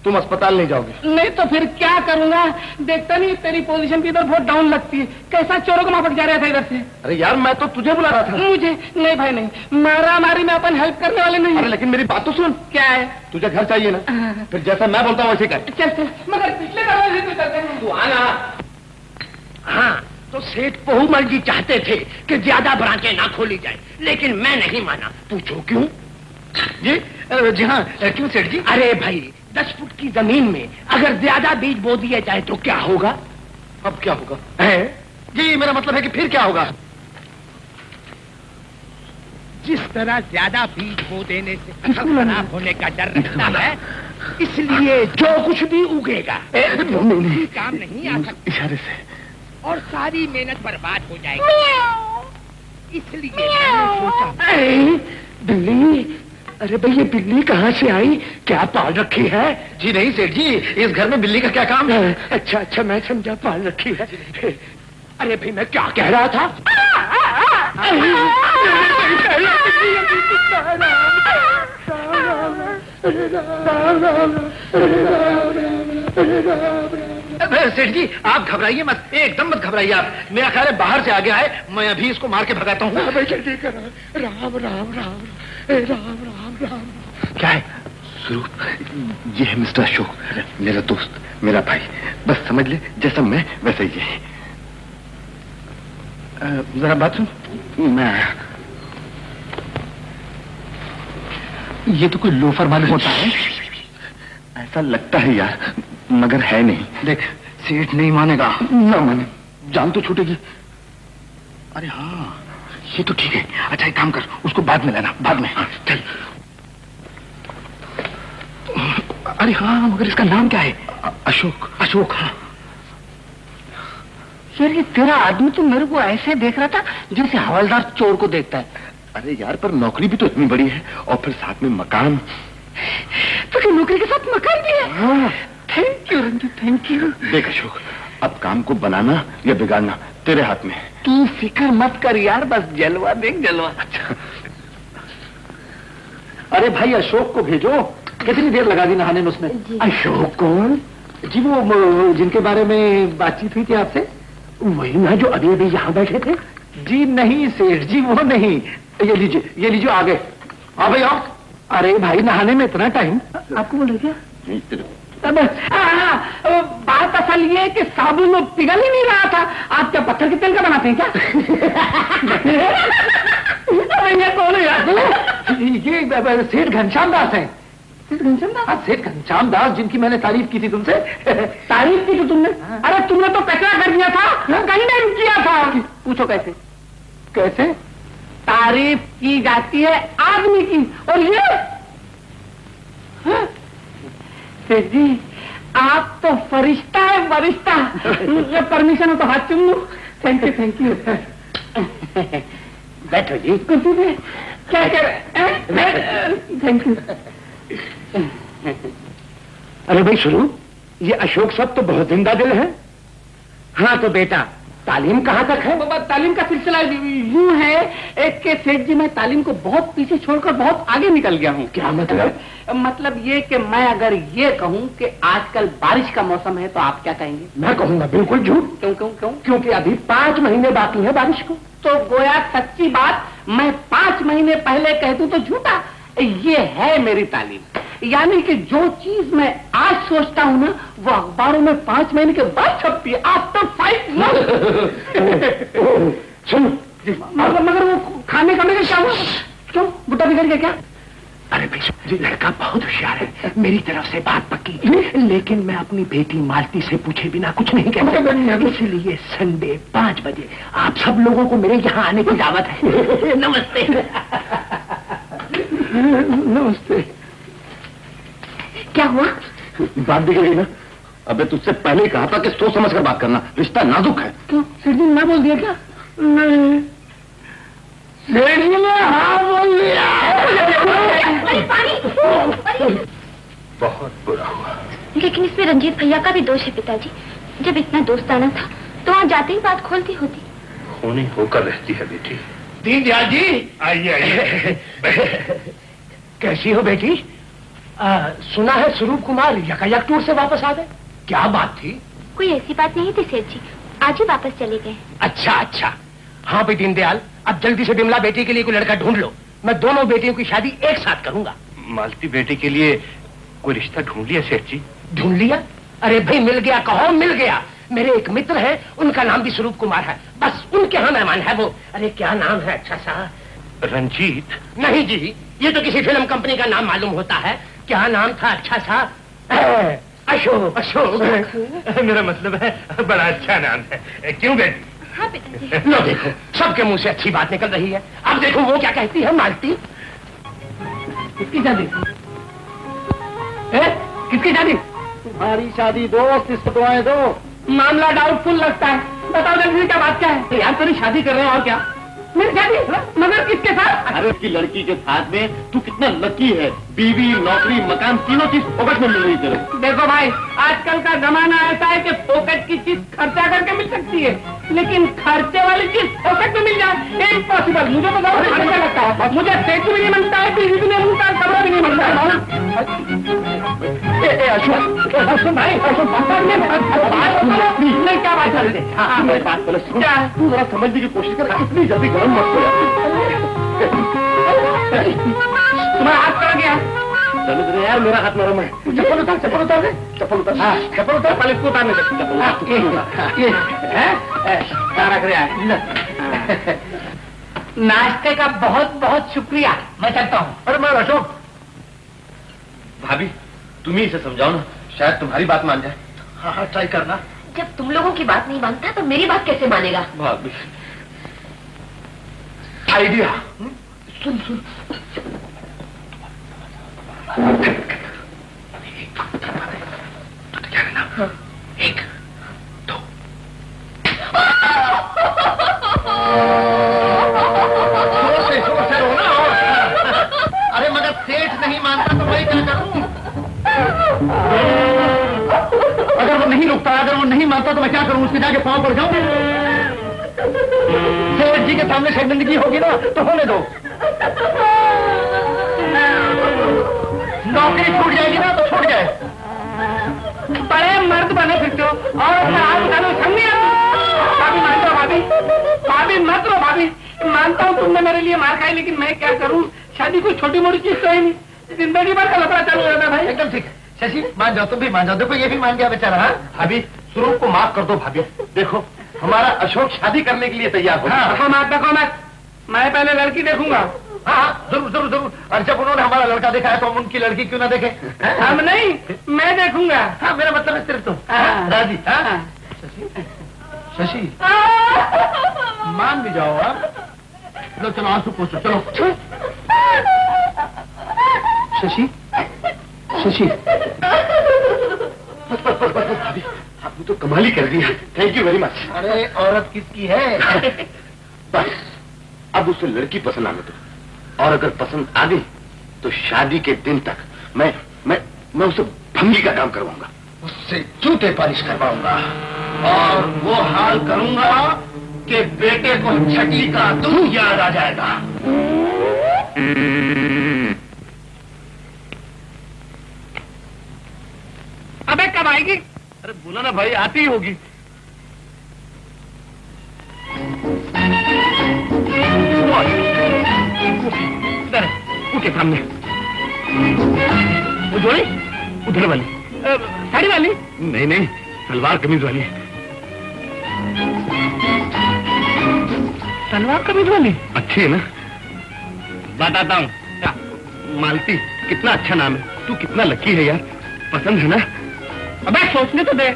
तुम अस्पताल नहीं जाओगे। नहीं तो फिर क्या करूंगा? देखता नहीं, तेरी पोजीशन भी इधर बहुत डाउन लगती है। कैसा चोरों को माफक जा रहा था इधर से। अरे यार, मैं तो तुझे बुला रहा था। मुझे नहीं भाई, नहीं, मारा मारी में अपन हेल्प करने वाले नहीं। अरे लेकिन मेरी बात तो सुन। क्या है? तुझे घर चाहिए ना, फिर जैसा मैं बोलता हूँ वैसे कर। चल चल, मगर पिछले दरवाजे से चलते हैं। तू आना। हाँ, तो सेठ बहुमल जी चाहते थे कि ज्यादा ब्रांचें ना खोली जाए, लेकिन मैं नहीं माना। पूछो क्यों? जी हाँ, क्यों सेठ जी? अरे भाई, 10 फुट की जमीन में अगर ज्यादा बीज बो दिए जाए तो क्या होगा? अब क्या होगा? है जी, मेरा मतलब है कि फिर क्या होगा? जिस तरह ज्यादा बीज बो देने से फसल खराब होने का डर रहता है, इसलिए जो कुछ भी उगेगा नहीं, काम नहीं आ सकता इशारे से। और सारी मेहनत बर्बाद हो जाएगी। इसलिए मैंने सोचा। बिल्ली? अरे भाई, ये बिल्ली कहाँ से आई? क्या पाल रखी है? जी नहीं सेठ जी, इस घर में बिल्ली का क्या काम है? अच्छा अच्छा, मैं समझा पाल रखी है। अरे भाई, मैं क्या कह रहा था? सेठ जी, आप घबराइए मत, एकदम मत घबराइए आप। मेरा ख्याल है बाहर से आ गया है, मैं अभी इसको मार के भगाता हूँ। जल्दी करो। राम राम राम राम राम राम। क्या है? स्वरूप, ये है मिस्टर अशोक, मेरा दोस्त, मेरा भाई। बस समझ ले, जैसा मैं वैसा ही है। जरा बात सुन। मैं आया। ये तो कोई लोफर मालूम होता है। ऐसा लगता है यार, मगर है नहीं। देख, सेठ नहीं मानेगा। ना माने, जान तो छूटेगी। अरे हाँ, ये तो ठीक है। अच्छा, एक काम कर, उसको बाद में लेना, बाद में। चल। अरे हाँ, मगर इसका नाम क्या है? अशोक। अशोक? हाँ यार, ये तेरा आदमी तो मेरे को ऐसे देख रहा था जैसे हवलदार चोर को देखता है। अरे यार, पर नौकरी भी तो इतनी बड़ी है, और फिर साथ में मकान। तो क्या नौकरी के साथ मकान भी है? हाँ। Thank you Ranjit, thank you. देख अशोक, अब काम को बनाना या बिगाड़ना तेरे हाथ में है। तू फिक्र मत कर यार, बस जलवा देख, जलवा। अच्छा। अरे भाई, अशोक को भेजो। कितनी देर लगा दी नहाने में उसने? अशोक कौन? जी, वो जिनके बारे में बातचीत हुई थी आपसे, वही ना जो अभी अभी यहाँ बैठे थे। जी नहीं सेठ जी, वो नहीं। ये लीजिए आ गए। आ भाई आओ। अरे भाई नहाने में इतना टाइम आपको बोल रहे क्या? बात असल ये है कि साबुन पिघल ही नहीं रहा था। आप क्या पत्थर के तेल का बनाते हैं क्या? अरे ये कौन है यार? ये सेठ घनश्याम दास हैं। सेठ घनश्याम दास जिनकी मैंने तारीफ की थी तुमसे। तारीफ की थी तुमने? अरे तुमने तो कचरा कर दिया था, कहीं नहीं किया था। पूछो कैसे? कैसे तारीफ की जाती है आदमी की, और ये सेठ जी आप तो फरिश्ता है, फरिश्ता। ये परमिशन हो तो हाथ चूम लो। Thank you. बैठो जी। कुछ नहीं, क्या कह रहे? Thank you. अरे भाई सुनो, ये अशोक सब तो बहुत जिंदा दिल है। हाँ तो बेटा तालीम कहाँ तक है? बाबा तालीम का सिलसिला यूं है एक के सेठ जी, मैं तालीम को बहुत पीछे छोड़कर बहुत आगे निकल गया हूँ। क्या मतलब? मतलब ये कि मैं अगर ये कहूँ कि आजकल बारिश का मौसम है तो आप क्या कहेंगे? मैं कहूँगा बिल्कुल झूठ। क्यों? क्योंकि अभी 5 महीने बाकी है बारिश को। तो गोया सच्ची बात मैं 5 महीने पहले कह दूं तो झूठा। ये है मेरी तालीम, यानी कि जो चीज मैं आज सोचता हूँ ना वो अखबारों में 5 महीने के बाद छपती है। After 5 month. सुनो मगर वो खाने का क्या हुआ? क्यों बुढ़ा बिगड़ गया क्या? अरे भाई लड़का बहुत होशियार है, मेरी तरफ से बात पक्की, लेकिन मैं अपनी बेटी मालती से पूछे बिना कुछ नहीं कहता। इसलिए संडे 5 बजे आप सब लोगों को मेरे यहाँ आने की दावत है। नमस्ते। नमस्ते। क्या हुआ? बात बिगड़ गई ना। अबे तुझसे पहले ही कहा था कि सोच समझ कर बात करना, रिश्ता नाजुक है। क्यों सेठ जी ने बोल दिया क्या? नहीं सेठ जी ने हाँ बोल दिया। बहुत बुरा हुआ। लेकिन इसमें रंजीत भैया का भी दोष है पिताजी। जब इतना दोस्ताना था तो वहाँ जाते ही बात खोलती होती। होनी होकर रहती है बेटी। दीनदयाल जी आइए। कैसी हो बेटी? सुना है स्वरूप कुमार यकायक टूर से वापस आ गए। क्या बात थी? कोई ऐसी बात नहीं थी सेठ जी, आज ही वापस चले गए। अच्छा। हाँ भाई दीनदयाल, अब जल्दी से बिमला बेटी के लिए कोई लड़का ढूंढ लो। मैं दोनों बेटियों की शादी एक साथ करूंगा। मालती बेटी के लिए कोई रिश्ता ढूंढ लिया सेठ जी? ढूंढ लिया? अरे भाई मिल गया कहो, मिल गया। मेरे एक मित्र है, उनका नाम भी स्वरूप कुमार है, बस उनके यहाँ मेहमान है वो। अरे क्या नाम है अच्छा सा? रंजीत? नहीं जी, ये तो किसी फिल्म कंपनी का नाम मालूम होता है। क्या नाम था अच्छा सा? अशोक। मेरा मतलब है बड़ा अच्छा नाम है। क्यों बेटी? हाँ पिताजी। लो देखो सबके मुंह से अच्छी बात निकल रही है। अब देखो वो क्या कहती है मालती। किसकी शादी? किसकी शादी? तुम्हारी शादी दोस्त, इसको दुआएं दो। मामला डाउटफुल लगता है, बताओ जल्दी क्या बात क्या है? यार तेरी शादी कर रहे हो और क्या? मेरी शादी? मगर किसके साथ? अरे उसकी लड़की के साथ में तू कितना लकी है, बीवी नौकरी मकान तीनों चीज फोकट में मिल रही तेरे। देखो भाई आजकल का जमाना ऐसा है कि पॉकेट की चीज खर्चा करके मिल सकती है, लेकिन खर्चे वाली चीज पॉकेट में मिल जाए इम्पॉसिबल। मुझे तो बहुत खर्चा लगता है। मुझे सेठ भी नहीं मिलता है, बीवी भी नहीं मिलता है, कपड़ा भी नहीं मिलता है। अशोक भाई, क्या बात कर रहे? बात तू जरा समझने की कोशिश कर, इतनी जल्दी गर्म मत हो यार। तुम्हारा हाथ कहाँ गया? चलो यार मेरा हाथ नरम है। चप्पल उतार चप्पल उतार पहले इसको उतारने दे। रख रहा है। नाश्ते का बहुत बहुत शुक्रिया, मैं चलता हूँ। अरे मैं अशोक, भाभी तुम ही इसे समझाओ ना, शायद तुम्हारी बात मान जाए। हाँ ट्राई करना। जब तुम लोगों की बात नहीं मानता तो मेरी बात कैसे मानेगा? भाभी आइडिया। सुन 1 2 जोर से रो ना। अरे मगर सेठ नहीं मानता तो मैं क्या करूं? अगर वो नहीं रुकता, अगर वो नहीं मानता तो मैं क्या करूं? उसके जाके पांव पड़ जाऊं? सेठ जी के सामने शर्मिंदगी होगी ना तो होने दो। नौकरी छूट जाएगी ना तो छूट जाए। बड़े मर्द बने फिरते हो और भाभी भाभी मत रो भाभी, मानता हूँ तुमने मेरे लिए मार खाई, लेकिन मैं क्या करूँ, शादी कोई छोटी मोटी चीज तो है नहीं, जिंदगी भर का लफड़ा चालू रहता भाई। एकदम ठीक है शशि, मान जाओ, तुम भी मान जाओ। देखो ये भी मान गया बेचारा। हाँ भाभी, स्वरूप को माफ कर दो भाभी। देखो हमारा अशोक शादी करने के लिए तैयार हो। देखो मत, मैं पहले लड़की देखूंगा। हाँ जरूर जरूर जरूर। और जब उन्होंने हमारा लड़का देखा है तो हम उनकी लड़की क्यों ना देखें? हम नहीं, मैं देखूंगा। हाँ मेरा मतलब है सिर्फ तुम। हाँ। राजी? शशि मान भी जाओ आप। चलो चलो आंसू पोछो, चलो। शशि शशि भाभी, आपने तो कमाल ही कर दिया। Thank you very much. अरे औरत किसकी है? बस अब उसे लड़की पसंद आने दो, और अगर पसंद आ गई तो शादी के दिन तक मैं उसे भंगी का काम करवाऊंगा, उससे जूते पालिश करवाऊंगा, और वो हाल करूंगा कि बेटे को छटली का दूध याद आ जाएगा। अबे कब आएगी? अरे बोला ना भाई, आती ही होगी। इधर उनके सामने वो जोड़ी उधर वाली, साड़ी वाली? नहीं नहीं, सलवार कमीज वाली। सलवार कमीज वाली अच्छी है ना? बताता हूँ। मालती कितना अच्छा नाम है, तू कितना लकी है यार, पसंद है ना? अबे सोचने तो दे।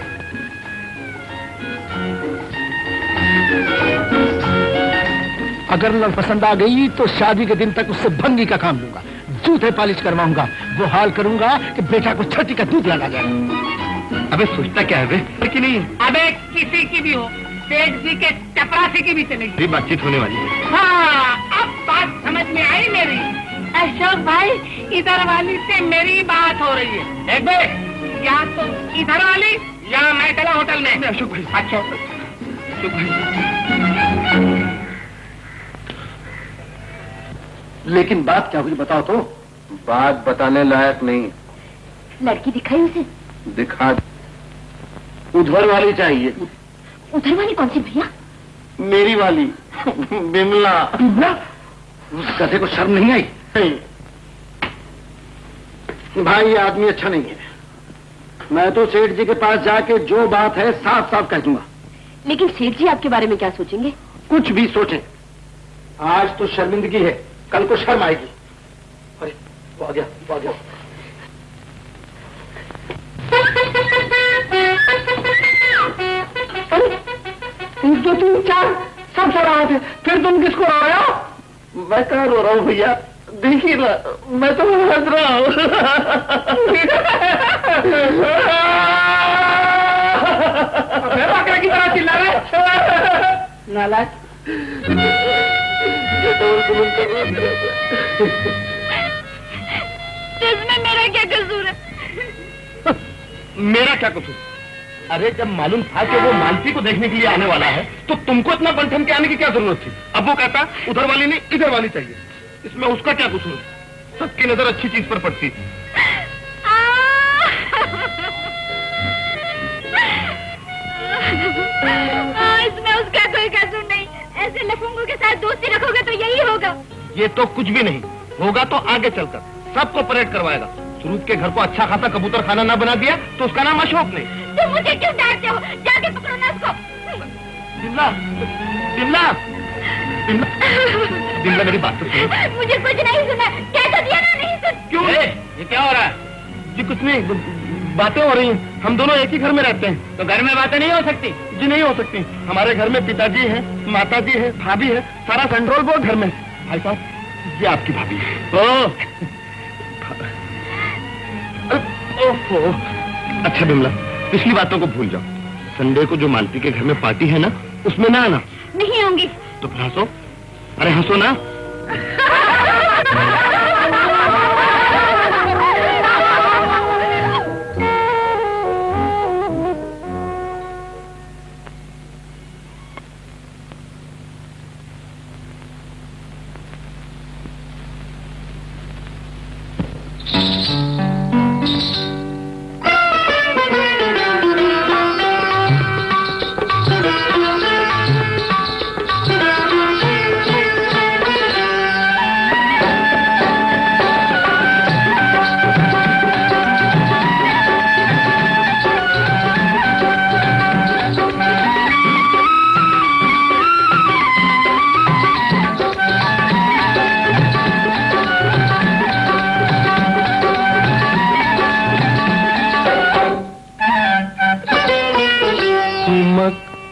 अगर लड़ पसंद आ गई तो शादी के दिन तक उससे भंगी का काम लूंगा, जूते पालिश करवाऊंगा, वो हाल करूंगा कि बेटा को छठी का दूध लगा जाए। अबे सोचता क्या है बे कि नहीं? अबे किसी की भी हो, सेठ जी के चपरासी की भी चलेगी। ये बातचीत होने वाली है। हाँ, अब बात समझ में आई मेरी। अशोक भाई, इधर वाली से मेरी बात हो रही है। देख बे, या तो इधर वाली या मैं चला होटल में। अशोक भाई। अच्छा अशोक भाई, लेकिन बात क्या हुई बताओ तो। बात बताने लायक नहीं। लड़की दिखाई उसे? दिखा, उधर वाली चाहिए। उधर वाली कौन सी भैया? मेरी वाली, बिमला। उस गधे को शर्म नहीं आई? भाई ये आदमी अच्छा नहीं है, मैं तो सेठ जी के पास जाके जो बात है साफ साफ कह दूंगा। लेकिन सेठ जी आपके बारे में क्या सोचेंगे? कुछ भी सोचें, आज तो शर्मिंदगी है, कल को शर्म आएगी। अरे वो आ गया, वो आ गया। दो तीन चार सब सो रहा थे, फिर तुम किसको रो रहे हो? मैं कहाँ रो रहा हूँ भैया, देखिए ना, मैं तो हंस रहा हूँ। बकरे की तरह चिल्ला रहे नालायक। इसमें मेरा क्या कसूर है? मेरा क्या कसूर? अरे जब मालूम था कि वो मालती को देखने के लिए आने वाला है तो तुमको इतना बंठन के आने की क्या जरूरत थी? अब वो कहता उधर वाली नहीं इधर वाली चाहिए, इसमें उसका क्या कसूर? सबकी नजर अच्छी चीज पर पड़ती। इसमें उसका कोई कसूर नहीं, ऐसे लफंगों के साथ दोस्ती रखोगे तो यही होगा। ये तो कुछ भी नहीं होगा, तो आगे चलकर सबको परेड करवाएगा। स्वरूप के घर को अच्छा खासा कबूतर खाना ना बना दिया तो उसका नाम अशोक नहीं। तुम मुझे क्यों डांटते हो? जाके पकड़ो ना उसको। बिमला, बिमला, बिमला, बिमला मेरी बात तो सुनो। मुझे कुछ नहीं सुना, कह तो दिया ना, नहीं सुन। क्यों? ये क्या हो रहा है? जी कुछ नहीं, बातें हो रही हैं। हम दोनों एक ही घर में रहते हैं। तो घर में बातें नहीं हो सकती? जी नहीं हो सकती। हमारे घर में पिताजी हैं, माताजी है, भाभी है, सारा कंट्रोल बोर्ड घर में। भाई साहब ये आपकी भाभी है। ओहो, अच्छा बिमला, पिछली बातों को भूल जाओ। संडे को जो मालती के घर में पार्टी है ना, उसमें ना आना। नहीं आऊंगी। तो फिर हंसो, अरे हंसो ना।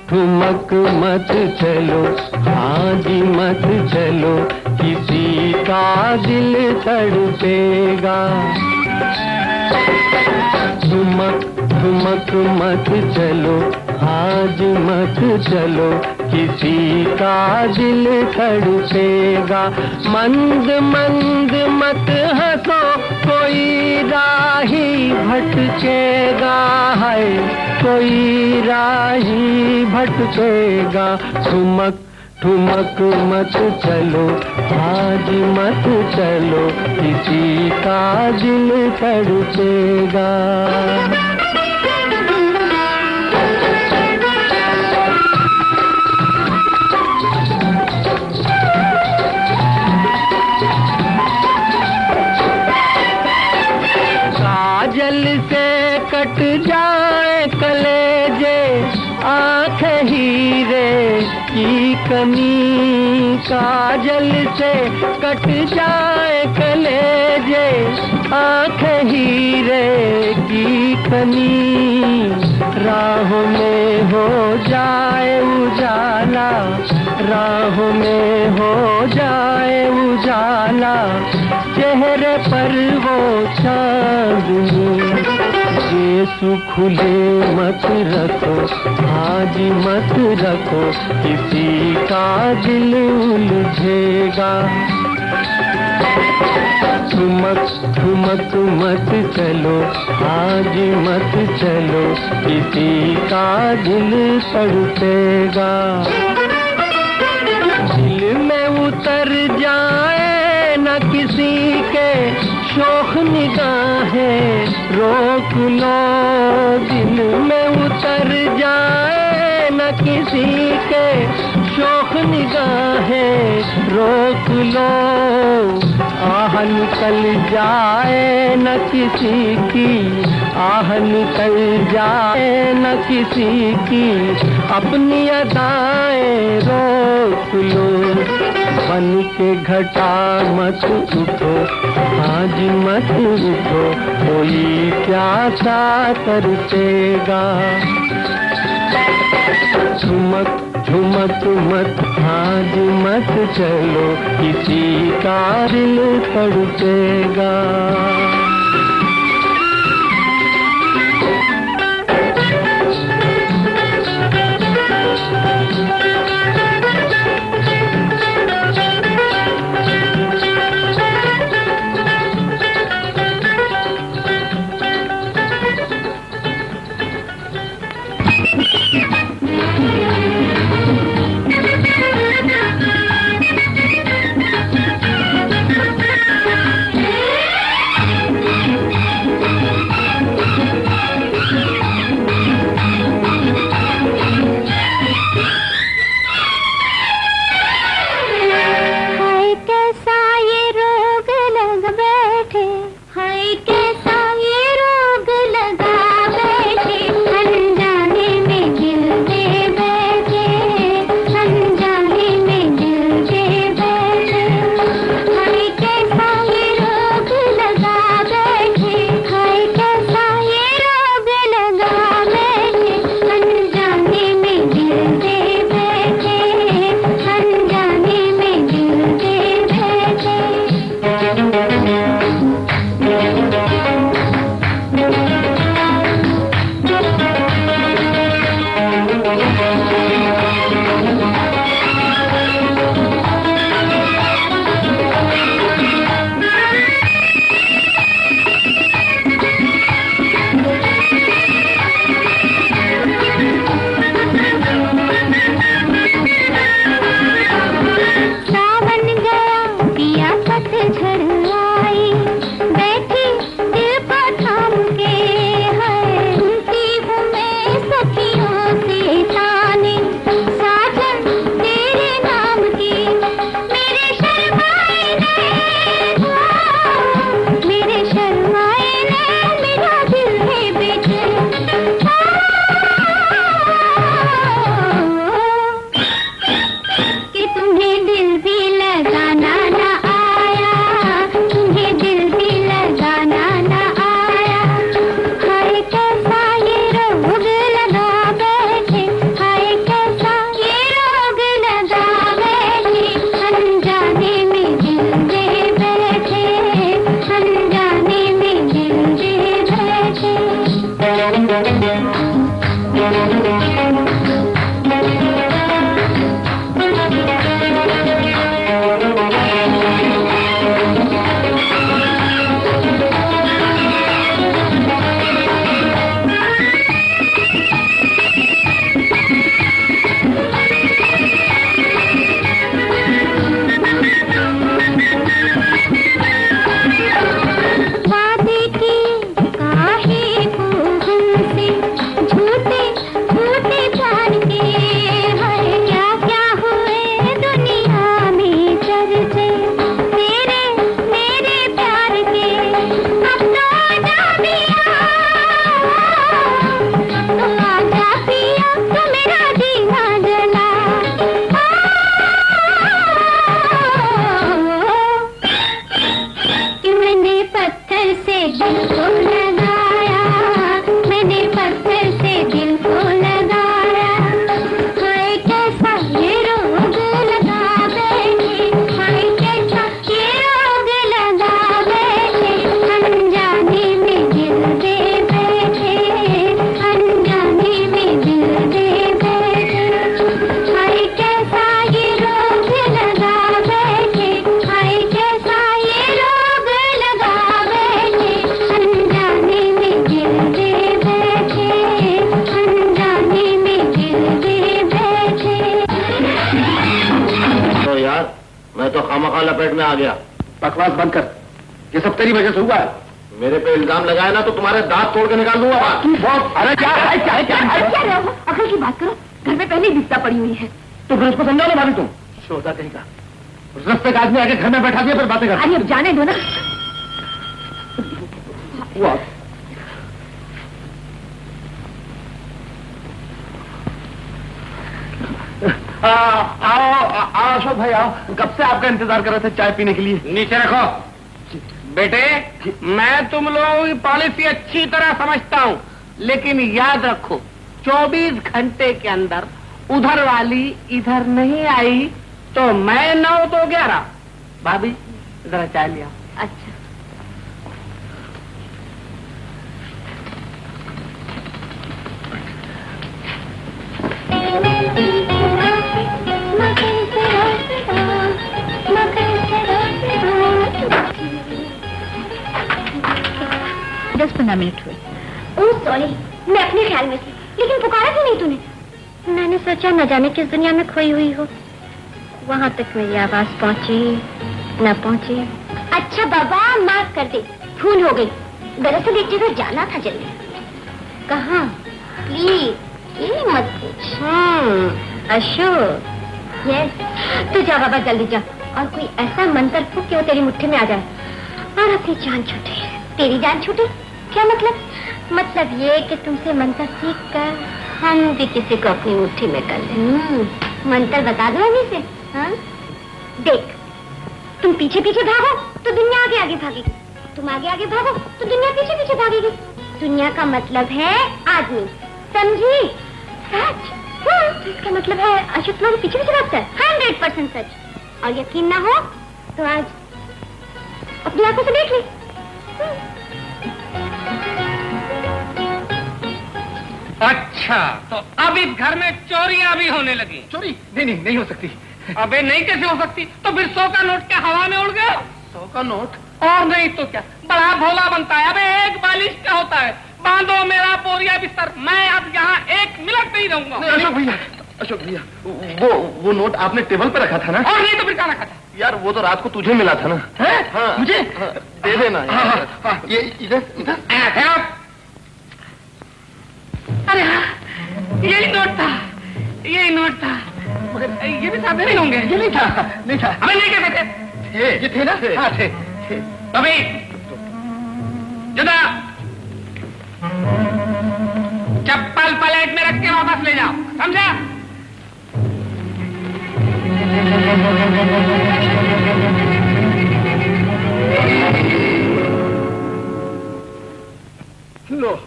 ठुमक मत चलो, हाँ जी मत चलो, किसी का दिल तड़पेगा। ठुमक ठुमक मत चलो, आज मत चलो, किसी का दिल तड़पेगा। मंद मंद मत हंसो, कोई राही भटकेगा है, कोई राही भटकेगा। ठुमक ठुमक मत चलो, आज मत चलो, किसी का दिल तड़पेगा। काजल से कट जाए कलेजे, आँख हीरे की कमी। काजल से कट जाए कलेजे, आँख हीरे की कमी। राहों में हो जाए उजाला, राहों में हो जाए उजाला, चेहरे पर वो चांदनी। यीशु खुले मत रखो, आज मत रखो, किसी का दिल उलझेगा। ठुमक ठुमक मत चलो, आज मत चलो, किसी का दिल तड़पेगा। दिल में उतर जाए न किसी के शोख निगाहें, रोक लो। दिल में उतर जाए न किसी के शोख निगाहें, रोक लो। आह निकल जाए न किसी की, आह निकल जाए न किसी की, अपनी अदाएं रोक लो। बन के घटा मत उठो, आज मत उठो, कोई प्यासा तरसेगा। ठुमक ठुमक मत, आज मत चलो, किसी का दिल तड़पेगा। लपेट में आ गया। बकवास बंद कर, ये सब तेरी वजह से हुआ है। मेरे पे इल्जाम लगाया ना तो तुम्हारे दांत तोड़ के निकाल दूंगा। अरे क्या है, क्या है, क्या है? क्या रहे हो? अकल की बात करो, घर में पहले ही बिस्ता पड़ी हुई है। तो फिर उसको समझाओ ना भाभी तुम। शोधा कहीं का रस्ते का आदमी आके घर में बैठा दिया फिर बातें कर। अरे अब जाने दो ना। आओ अशोक भाई आओ, कब से आपका इंतजार कर रहे थे चाय पीने के लिए। नीचे रखो। बेटे, मैं तुम लोगों की पॉलिसी अच्छी तरह समझता हूँ, लेकिन याद रखो 24 घंटे के अंदर उधर वाली इधर नहीं आई तो मैं 9 तो 11। भाभी जरा चाय लिया। अच्छा। दस 15 मिनट हुए। ओह सॉरी, मैं अपने ख्याल में थी, लेकिन पुकारा क्यों नहीं तूने? मैंने सोचा न जाने किस दुनिया में खोई हुई हो। वहाँ तक मेरी आवाज पहुँची न पहुँची। अच्छा बाबा, माफ कर दे, भूल हो गई। दरअसल एक जगह जाना था जल्दी। कहाँ? प्लीज ये मत पूछ। अशोक। यस। तो जा बाबा, जल्दी जा और कोई ऐसा मंत्र फूक कि वो तेरी मुट्ठी में आ जाए और अपनी जान छूटे। तेरी जान छूटे? क्या मतलब? मतलब ये कि तुमसे मंत्र सीख कर हम भी किसी को अपनी मुट्ठी में कर लें। मंत्र बता दो अभी से। हाँ? देख, तुम पीछे पीछे भागो तो दुनिया आगे आगे भागेगी, तुम आगे आगे भागो तो दुनिया पीछे पीछे भागेगी। दुनिया का मतलब है आदमी, समझी? सच? तो इसका मतलब है अशोक तुम्हारे पीछे पीछे भागता है। 100% सच। और यकीन ना हो तो आज अपनी आंखों से देख ली। अच्छा, तो अब इस घर में चोरियां भी होने लगी। चोरी? नहीं हो सकती। अबे नहीं कैसे हो सकती? तो फिर 100 का नोट क्या हवा में उड़ गया? 100 का नोट? और नहीं तो क्या, बड़ा भोला बनता है। अबे एक बालिश का होता है। बांधो मेरा बोरिया बिस्तर, मैं अब यहाँ 1 मिनट नहीं रहूंगा। अशोक भैया, वो नोट आपने टेबल पे रखा था ना? और नहीं तो फिर क्या रखा था? यार वो तो रात को तुझे मिला था ना? है? हाँ, मुझे? हाँ, दे देना यार। हाँ, ये इधर। अरे हाँ, यही नोट था। मगर ये भी साथ नहीं होंगे। ये नहीं था। अबे नहीं कैसे थे? ये थे ना? हाँ थे। अभी जुदा चप्पल प्लेट में रख के वापस ले जाओ, समझा? लो,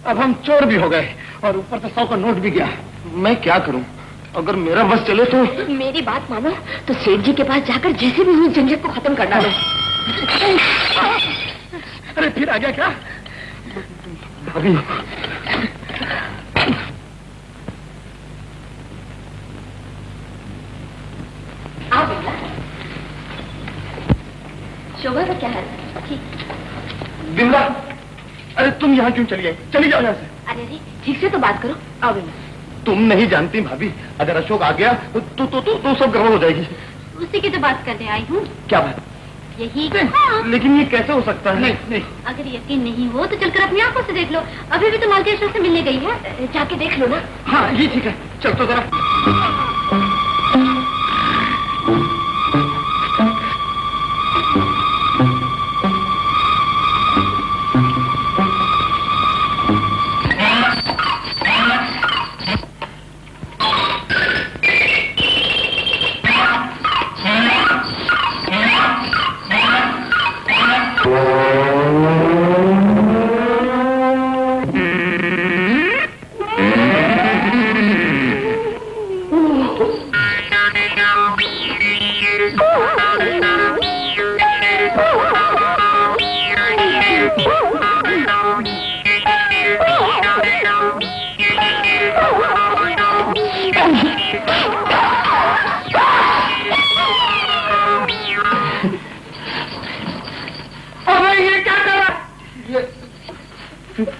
अब हम चोर भी हो गए और ऊपर से 100 का नोट भी गया। मैं क्या करूं? अगर मेरा बस चले तो। मेरी बात मानो तो सेठ जी के पास जाकर जैसे भी हुई झंझट को खत्म कर डालो। अरे फिर आ गया क्या? भाभी, तुम यहाँ क्यों चली आई? चली जाओ यहाँ से। अरे अरे ठीक से तो बात करो। आओ बेटा। तुम नहीं जानती भाभी, अगर अशोक आ गया तो सब गड़बड़ हो जाएगी। उसी की तो बात करने आई हूँ। क्या बात? यही। लेकिन ये कैसे हो सकता है? नहीं नहीं, अगर यकीन नहीं हो तो चलकर अपनी आंखों से देख लो। अभी भी तो मालती से मिलने गई है, जाके देख लो ना। हाँ ये ठीक है, चल तो जरा।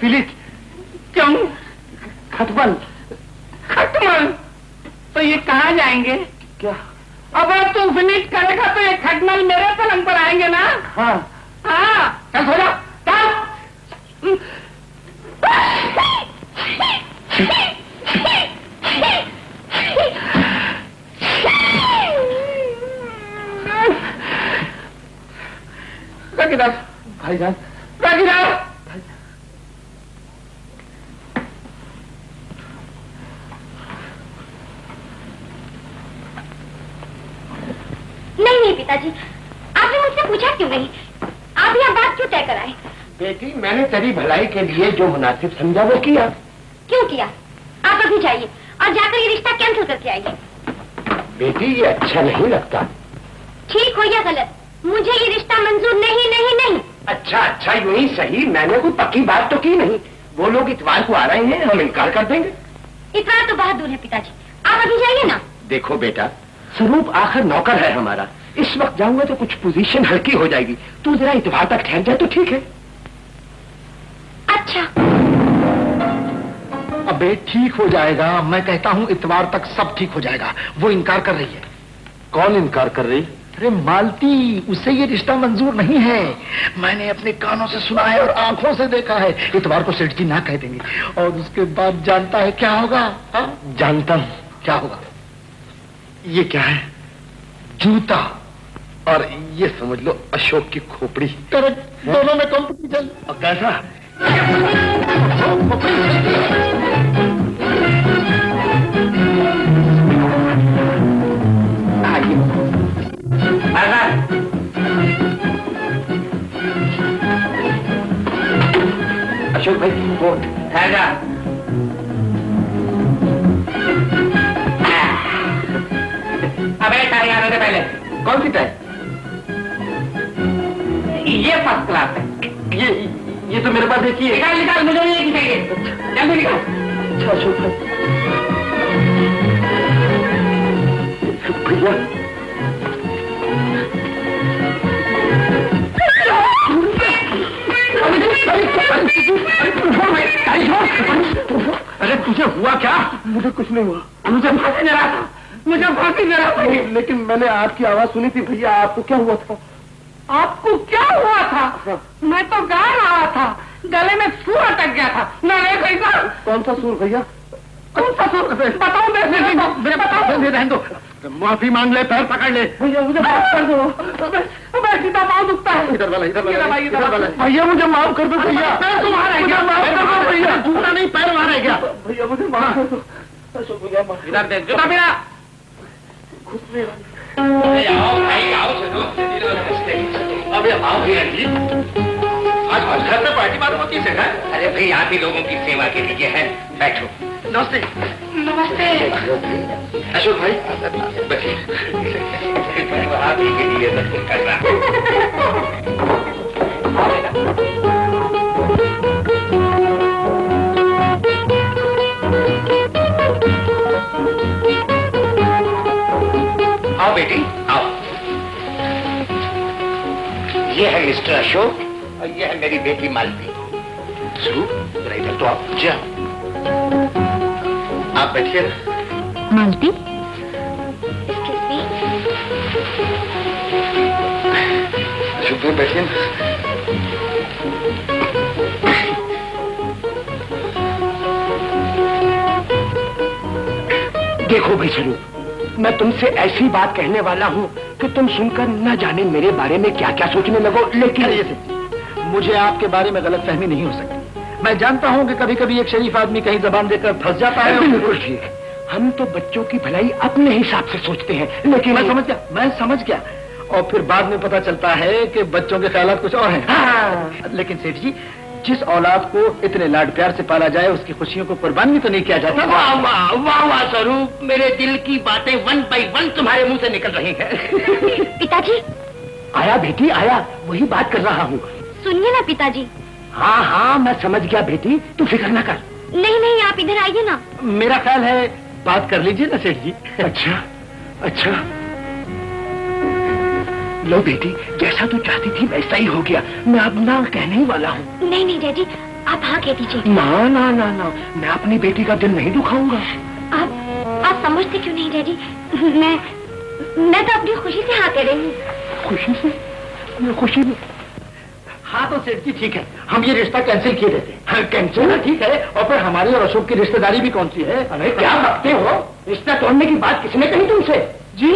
फिलिप, क्यों? खटमल। खटमल? तो ये कहाँ जाएंगे? क्या? अब तू फिनिश करेगा तो ये खटमल मेरे पलंग पर आएंगे ना? हाँ हाँ, चल सो जा, चल। रखिदार, भाईजान, रखिदार। नहीं पिताजी, आपने मुझसे पूछा क्यों नहीं? आप यहाँ बात क्यों तय कराए? बेटी, मैंने तेरी भलाई के लिए जो मुनासिब समझा वो किया। क्यों किया? आप अभी जाइए और जाकर ये रिश्ता कैंसिल करके आइए। बेटी, ये अच्छा नहीं लगता। ठीक हो या गलत, मुझे ये रिश्ता मंजूर नहीं नहीं नहीं। अच्छा यूं ही सही, मैंने कोई पक्की बात तो की नहीं। वो लोग इतवार को आ रहे हैं, हम इनकार कर देंगे। इतवार तो बहुत दूर है पिताजी, आप अभी जाइए ना। देखो बेटा, स्वरूप आखिर नौकर है हमारा। इस वक्त जाऊंगा तो कुछ पोजीशन हल्की हो जाएगी। तू जरा इतवार तक ठहर जाए तो ठीक है। अच्छा। अबे ठीक हो जाएगा, मैं कहता हूँ इतवार तक सब ठीक हो जाएगा। वो इनकार कर रही है। कौन इनकार कर रही? अरे मालती, उसे ये रिश्ता मंजूर नहीं है। मैंने अपने कानों से सुना है और आंखों से देखा है। इतवार को सेठ जी ना कह देंगे और उसके बाद जानता है क्या होगा? हा? जानता हूँ। क्या होगा? ये क्या है? जूता। और ये समझ लो अशोक की खोपड़ी। करेक्ट, दोनों में कंपटीशन। और कैसा? अशोक भाई, वो ठहर जा। अबे टाई आने से पहले। कौन सी टाई? ये फर्स्ट क्लास है। ये तो मेरे पास देखिए। निकाल निकाल, मुझे नहीं दिखेंगे। जल्दी निकाल। अच्छा अशोक भाई, भैया अरे तुझे हुआ क्या? मुझे कुछ नहीं हुआ। मुझे फांसी दे रहा था, मुझे फांसी दे रहा था। लेकिन मैंने आपकी आवाज सुनी थी भैया। आपको क्या हुआ था? आपको क्या हुआ था? मैं तो गा रहा था, गले में सुर अटक गया था। ना कैसा? कौन सा सुर भैया? कौन सा सुर? बताओ। बताओ। रहने दो, माफी मांग ले, पैर पकड़ ले। भैया मुझे माफ कर दो। मैं सीधा पाँव दुखता है। इधर वाला, इधर वाला, इधर वाला। भैया मुझे माफ कर दो भैया। पैर तुम्हारा है क्या? माफ कर दो भैया। जूता नहीं, पैर वहां रह गया। भैया मुझे माफ कर दो। अशोक भैया माफ। इधर देख, जूता मेरा। आओ भाई, आओ अबे आओ भैया जी। आज घर में पार्टी मालूम होती है। अरे भाई, आप ही लोगों की सेवा के लिए है। बैठो। नमस्ते। नमस्ते। अशोक भाई आप ही के लिए सब कुछ कर रहा। आओ बेटी, आओ। ये है मिस्टर अशोक और ये है मेरी बेटी मालती। जरा इधर तो आप जाओ। आप बैठिए। मालती, Excuse me. शुभ बैठिए। देखो भाई स्वरूप, मैं तुमसे ऐसी बात कहने वाला हूँ कि तुम सुनकर न जाने मेरे बारे में क्या क्या सोचने लगो, लेकिन मुझे आपके बारे में गलतफहमी नहीं हो सकती। मैं जानता हूँ कि कभी कभी एक शरीफ आदमी कहीं जबान देकर फंस जाता है। बिल्कुल ठीक। हम तो बच्चों की भलाई अपने हिसाब से सोचते हैं, लेकिन मैं समझ गया और फिर बाद में पता चलता है कि बच्चों के ख्यालात कुछ और हैं। हाँ। लेकिन सेठ जी, जिस औलाद को इतने लाड प्यार से पाला जाए उसकी खुशियों को कुर्बानी तो नहीं किया जाता। वाह वाह वाह वाह स्वरूप, मेरे दिल की बातें 1 by 1 तुम्हारे मुंह से निकल रही हैं। पिताजी, आया बेटी आया, वही बात कर रहा हूँ। सुनिए ना पिताजी। हाँ हाँ, मैं समझ गया बेटी, तू फिक्र ना कर। नहीं नहीं, आप इधर आइए ना। मेरा ख्याल है बात कर लीजिए ना सेठ जी। अच्छा अच्छा, लो बेटी, जैसा तू चाहती थी वैसा ही हो गया। मैं अब ना कहने ही वाला हूँ। नहीं नहीं डैडी, आप हाँ कह दीजिए। ना ना ना ना, मैं अपनी बेटी का दिल नहीं दुखाऊंगा। आप समझते क्यों नहीं डैडी? मैं तो अपनी खुशी से हाँ कह रही हूँ। खुशी से? खुशी में? हाँ तो सेठ जी ठीक है, हम ये रिश्ता कैंसिल किए देते हैं। हाँ, कैंसिल है, ठीक है। और फिर हमारी और अशोक की रिश्तेदारी भी कौन सी है? अरे क्या बकते हो? रिश्ता तोड़ने की बात किसने कही तुमसे? जी,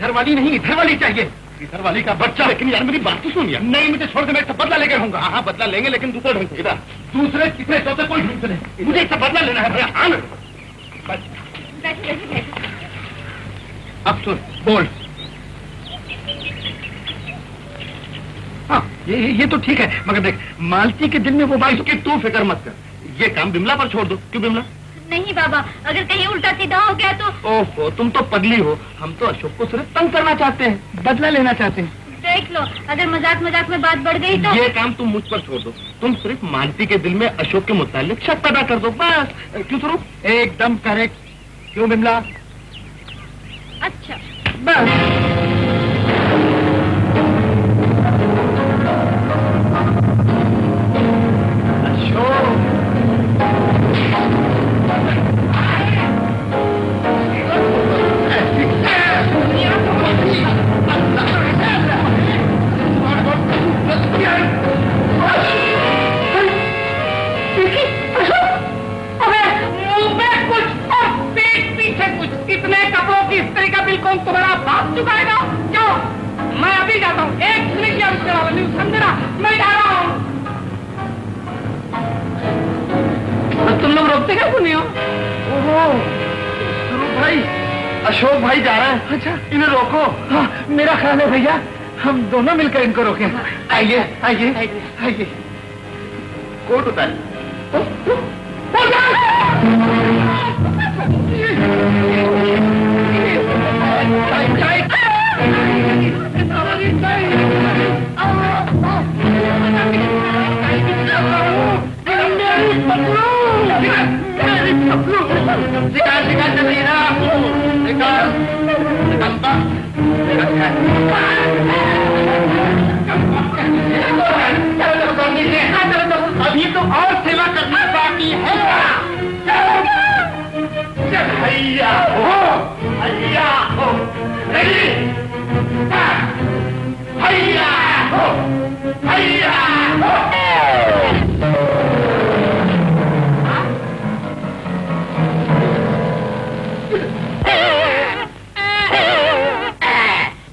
घर वाली नहीं, इधर वाली चाहिए। इधर वाली का बच्चा। लेकिन यार मेरी बात तो सुन यार। नहीं, मुझे छोड़ दे, मैं इसका बदला लेकर रहूंगा। हाँ बदला लेंगे, लेकिन दूसरे ढंग से। दूसरे कितने चौथे कोई ढंग से नहीं, मुझे इसका बदला लेना है। हाँ अब सुन, बोल। हाँ ये तो ठीक है, मगर देख, मालती के दिल में वो बात की तू फिक्र मत कर। ये काम बिमला पर छोड़ दो। क्यों बिमला? नहीं बाबा, अगर कहीं उल्टा सीधा हो गया तो। ओहो, तुम तो पगली हो। हम तो अशोक को सिर्फ तंग करना चाहते हैं, बदला लेना चाहते हैं। देख लो, अगर मजाक मजाक में बात बढ़ गई तो। ये काम तुम मुझ पर छोड़ दो। तुम सिर्फ मालती के दिल में अशोक के मुतालिक शक पैदा कर दो, बस। क्यों स्वरूप? एकदम करेक्ट। क्यों बिमला? अच्छा बस। इतने कपड़ों की स्त्री का बिल कौन तुम्हारा बाप चुकाएगा? क्यों? मैं अभी जाता हूँ, एक मिनट की समझना, मैं जा रहा हूँ। तुम लोग रोकते क्या नहीं हो? स्वरूप भाई, अशोक भाई जा रहा है। अच्छा, इन्हें रोको। हाँ, मेरा ख्याल है भैया, हम दोनों मिलकर इनको रोकें। आइए आइए आइए। कोट उतार। अभी तो और सेवा करना बाकी है। भैया हो, भैया हो, भैया हो, भैया हो।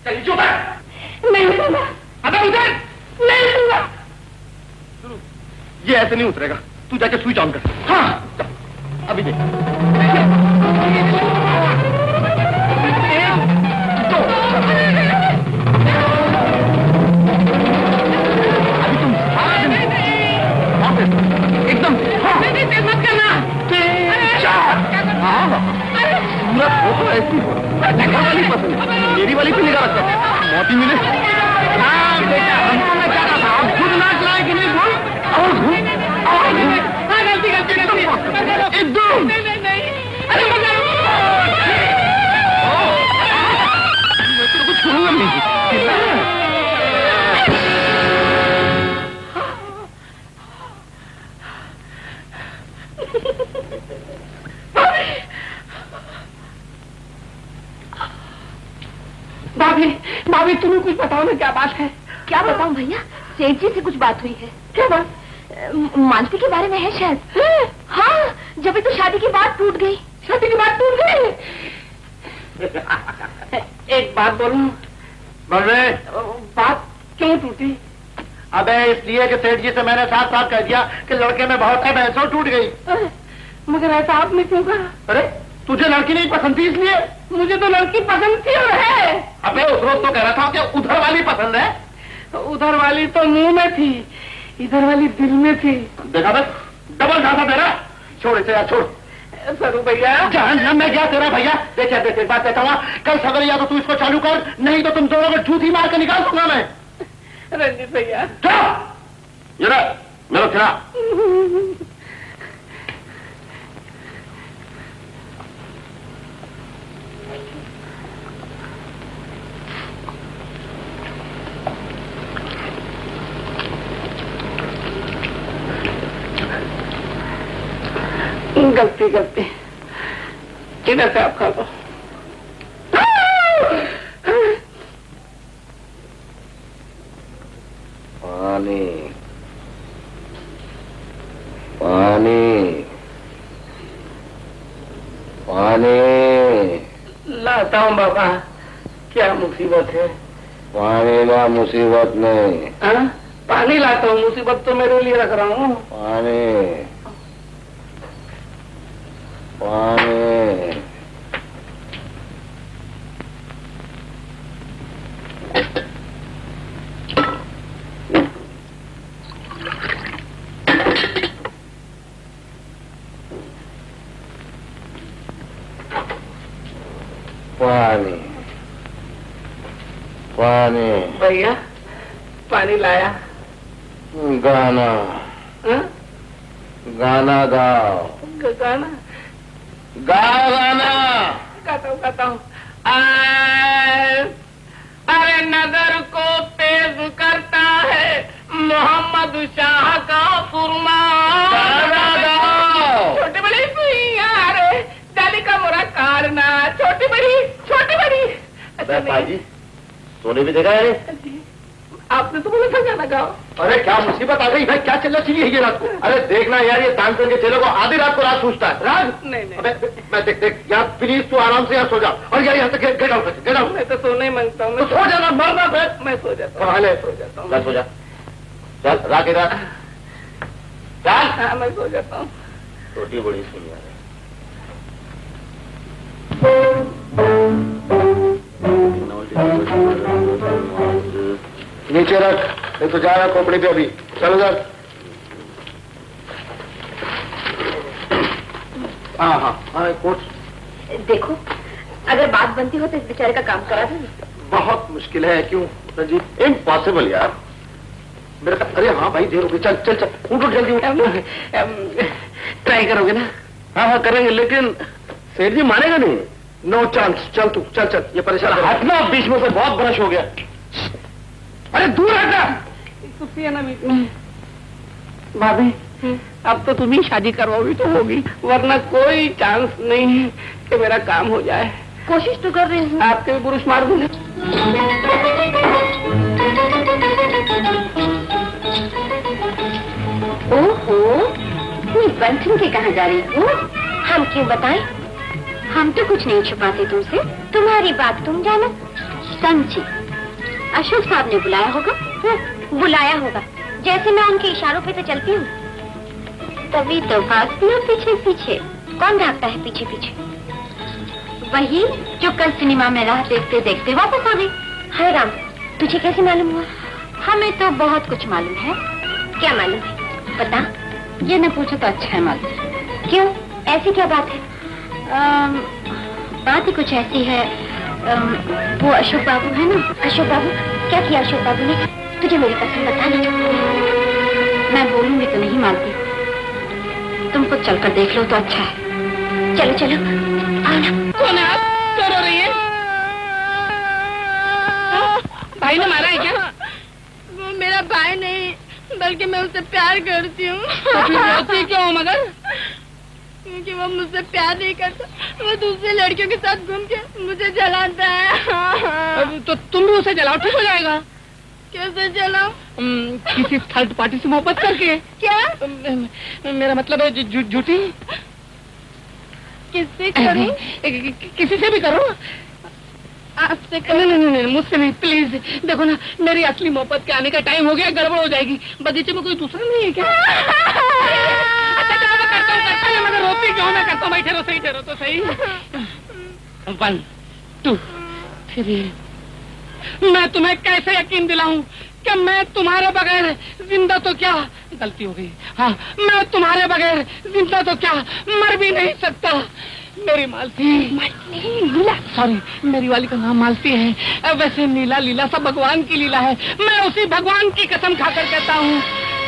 चल चुप है। नहीं दूंगा। अबे उधर नहीं दूंगा। ये ऐसे नहीं उतरेगा, तू जाके स्विच ऑन कर। हाँ अभी देख। अभी तुम एकदम मत करना। पूरा फोटो ऐसी वाली पसंद है, मेरी वाली पे निगाह रखा। मोती मिले। हाँ बेटा, मैं क्या रहा था? आप खुद नाच लाए कि नहीं? भूल और घूम। हाँ गलती एकदम। नहीं अरे मगर मैं तेरे को छोड़ूंगा नहीं। भाभी तुम्हें कुछ बताओ ना, क्या बात है? क्या बताऊं भैया, सेठ जी से कुछ बात हुई है। क्या बात? मानसी के बारे में है शायद। हाँ, जब तो शादी की बात टूट गई। शादी की बात टूट गई? एक बात बोलूं? बात क्यों टूटी? अबे इसलिए कि सेठ जी से मैंने साफ साफ कह दिया कि लड़के में बहुत है, भैंसों टूट गई। मगर ऐसा आपने क्यों कहा? अरे तुझे लड़की नहीं पसंद थी इसलिए? मुझे तो लड़की पसंद थी और है। अबे उस रोज तो कह रहा था कि उधर वाली पसंद है। उधर वाली तो मुंह में थी, इधर वाली दिल में थी। देखा बस, डबल ढांचा दे रहा। छोड़ इसे यार, छोड़। सरू भैया, जहां मैं क्या तेरा भैया। देखिए देख एक बात कहता हूँ, कल सवेरे या तो तू इसको चालू कर, नहीं तो तुम दोनों को जूती मार के निकाल दूंगा मैं। रंजीत भैया, मेरा खिला। गलती गलती, इधर से आप खा लो। पानी पानी पानी लाता हूँ बाबा, क्या मुसीबत है? पानी ना मुसीबत नहीं। हाँ? पानी लाता हूँ, मुसीबत तो मेरे लिए रख रहा हूँ। पानी पानी पानी पानी भैया, पानी लाया। गाना हाँ? गाना गाओ। गाना गाओ गाना। गाता हूँ। अरे नजर को तेज करता है मोहम्मद शाह का सुरमा। गाना गाओ। छोटी बड़ी सुइयां, अरे डाली का मोरा काटना। छोटी बड़ी अच्छा भाई सोने भी देखा है? आपने तो बोला था गाना गाओ। अरे क्या मुसीबत आ गई भाई, क्या चलना चाहिए ये रात को? अरे देखना यार, ये तानसेन के चेलों को आधी रात को रात पूछता है। राज नहीं अबे मैं देख यार, प्लीज तू आराम से यहाँ सो जा। और यार यहाँ से गेट आउट। मैं तो सोना ही मांगता हूँ। तो सो जाना, मरना फिर। मैं सो जाता हूँ। सो जाता हूँ। सो जा, चल रात चल। हाँ, मैं सो जाता हूँ। रोटी बड़ी सुनी यार। नीचे रख, नहीं तो जा रहा खोपड़ी पे अभी। चलो जा। हाँ कोच। देखो, अगर बात बनती हो तो इस बेचारे का काम करा दो। बहुत मुश्किल है। क्यों रंजीत? इम्पॉसिबल यार। मेरा अरे हाँ भाई, देर हो गई। चल चल चल, उठ जल्दी उठ। ट्राई करोगे ना? हाँ करेंगे, लेकिन सेठ जी मानेगा नहीं। No chance. चल तू चल चल, ये परेशान हटना बीच में से, बहुत ब्रश हो गया। अरे दूर हटना। कुर्सी है ना बीच में। भाभी, अब तो तुम ही शादी करवाओगी तो होगी, वरना कोई चांस नहीं है कि मेरा काम हो जाए। कोशिश तो कर रही हूँ। आपके भी पुरुष मार दूंगा। ओहो, तुम बंधन के कहाँ जा रही हो? हम क्यों बताएं? हम तो कुछ नहीं छुपाते तुमसे। तुम्हारी बात तुम जानो। समझी? अशोक साहब ने बुलाया होगा। बुलाया होगा, जैसे मैं उनके इशारों पे तो चलती हूँ, तभी तो भागती हूँ पीछे पीछे। कौन भागता है पीछे पीछे? वही जो कल सिनेमा में राह देखते देखते वापस आ गई। हाय राम, तुझे कैसे मालूम हुआ? हमें तो बहुत कुछ मालूम है। क्या मालूम है? बता। ये न पूछो तो अच्छा है मालूम। क्यों, ऐसी क्या बात है? बात ही कुछ ऐसी है। वो अशोक बाबू है ना, अशोक बाबू। क्या किया अशोक बाबू ने? तुझे मेरी कसम बता ना। मैं बोलूंगी तो नहीं मानती। तुम खुद चलकर देख लो तो अच्छा है। चलो चलो, आओ ना। कौन है आप? क्या रो रही है? भाई ने मारा है क्या? वो मेरा भाई नहीं, बल्कि मैं उससे प्यार करती हूँ। तो फिर रोती क्यों मगर? क्योंकि वो मुझसे प्यार नहीं करता, वो दूसरी लड़कियों के साथ घूम के मुझे जलाता है। तो तुम भी उसे जलाओ, ठीक हो जाएगा। कैसे जलाऊं? किसी थर्ड पार्टी से मोहब्बत करके। क्या? मेरा मतलब है झूठी। किससे करूं? किसी से भी करो। आपसे नहीं, मुझसे नहीं, प्लीज। देखो ना, मेरी असली मोहब्बत के आने का टाइम हो गया, गड़बड़ हो जाएगी। बगीचे में कोई दूसरा नहीं है क्या? अच्छा चलो, मैं करता हूँ, मगर रोती क्यों? मैं करता हूँ, भाई ठहरो तो सही। 1 2 3। मैं तुम्हें कैसे यकीन दिलाऊं कि मैं तुम्हारे बगैर जिंदा तो क्या, गलती हो गई। हाँ, मैं तुम्हारे बगैर जिंदा तो क्या, मर भी नहीं सकता। मेरी मालती नहीं, लीला, सॉरी, मेरी वाली का नाम मालती है। वैसे नीला लीला सब भगवान की लीला है। मैं उसी भगवान की कसम खाकर कहता हूँ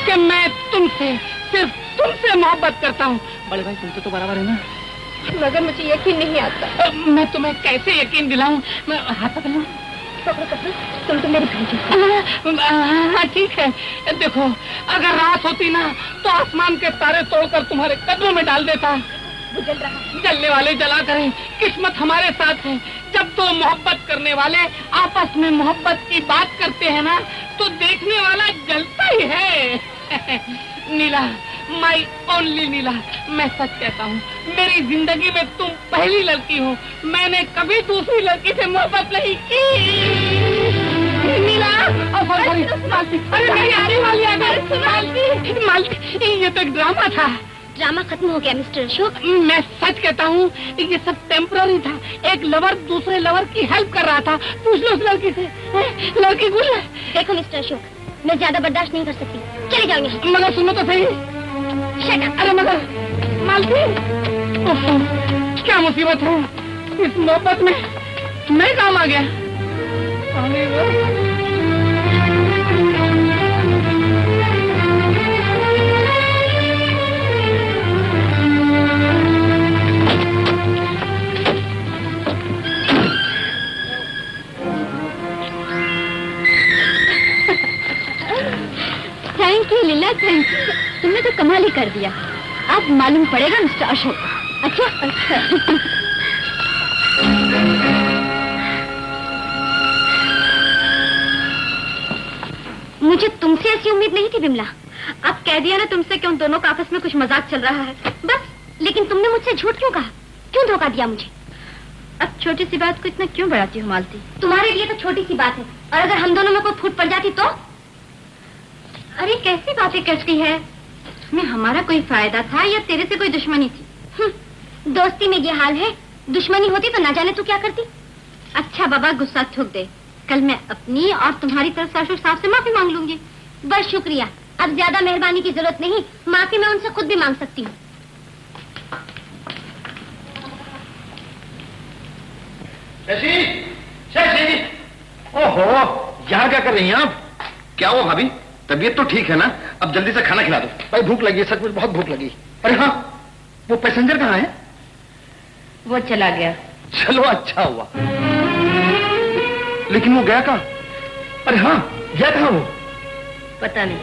कि मैं तुमसे, सिर्फ तुमसे मोहब्बत करता हूँ। बड़े भाई तुमसे तो बराबर है ना? मगर मुझे यकीन नहीं आता। मैं तुम्हें कैसे यकीन दिलाऊं? मैं हाथ पकड़ लूं? तुम तो मेरी भाई। हाँ ठीक है। देखो, अगर रात होती ना तो आसमान के तारे तोड़कर तुम्हारे कदमों में डाल देता। वो जल रहा है। जलने वाले जला करें, किस्मत हमारे साथ है। जब दो मोहब्बत करने वाले आपस में मोहब्बत की बात करते हैं ना, तो देखने वाला जलता ही है। नीला, माई ओनली नीला, मैं सच कहता हूँ, मेरी जिंदगी में तुम पहली लड़की हो। मैंने कभी दूसरी लड़की से मोहब्बत नहीं की। नीला, मालती, अरे मेरी आने वाली आ गई। मालती, ये तो एक ड्रामा था। ड्रामा खत्म हो गया मिस्टर अशोक। मैं सच कहता हूँ, ये सब टेम्पररी था। एक लवर दूसरे लवर की हेल्प कर रहा था। पूछ लो उस लड़की से, लड़की गुल है। देखो मिस्टर अशोक, मैं ज्यादा बर्दाश्त नहीं कर सकती, चले जाओ यहाँ। मगर सुनो तो सही। Shut up. अरे मगर मालती, क्या मुसीबत है इस मोहब्बत में? मैं काम आ गया। Thank you Leela, thank you. तुमने तो कमाल ही कर दिया। अब मालूम पड़ेगा मिस्टर अशोक। अच्छा। मुझे तुमसे ऐसी उम्मीद नहीं थी विमला। अब कह दिया ना तुमसे कि उन दोनों का आपस में कुछ मजाक चल रहा है, बस। लेकिन तुमने मुझसे झूठ क्यों कहा? क्यों धोखा दिया मुझे? अब छोटी सी बात को इतना क्यों बढ़ाती हो मालती? तुम्हारे लिए तो छोटी सी बात है, और अगर हम दोनों में कोई फूट पड़ जाती तो? अरे कैसी बातें करती है? इसमें हमारा कोई फायदा था या तेरे से कोई दुश्मनी थी? दोस्ती में ये हाल है, दुश्मनी होती तो ना जाने तू क्या करती। अच्छा बाबा, गुस्सा थूक दे। कल मैं अपनी और तुम्हारी तरफ से अशोक साहब से माफी मांग लूंगी। बस शुक्रिया, अब ज्यादा मेहरबानी की जरूरत नहीं। माफी मैं उनसे खुद भी मांग सकती हूँ। शशि, शशि, ओहो, यहाँ क्या कर रही हैं आप? क्या हुआ भाभी, तबीयत तो ठीक है ना? अब जल्दी से खाना खिला दो। भाई भूख लगी है, सचमुच बहुत भूख लगी। अरे हाँ, वो पैसेंजर कहाँ है? वो चला गया। चलो अच्छा हुआ। लेकिन वो गया कहाँ? अरे हाँ, गया कहाँ वो? पता नहीं,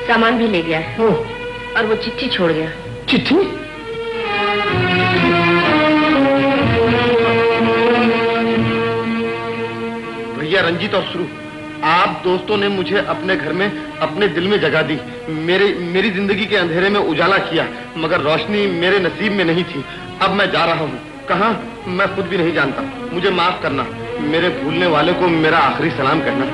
सामान भी ले गया और वो चिट्ठी छोड़ गया। चिट्ठी? भैया रंजीत और सुरू, आप दोस्तों ने मुझे अपने घर में, अपने दिल में जगह दी। मेरी जिंदगी के अंधेरे में उजाला किया, मगर रोशनी मेरे नसीब में नहीं थी। अब मैं जा रहा हूँ, कहाँ मैं खुद भी नहीं जानता। मुझे माफ करना, मेरे भूलने वाले को मेरा आखिरी सलाम कहना।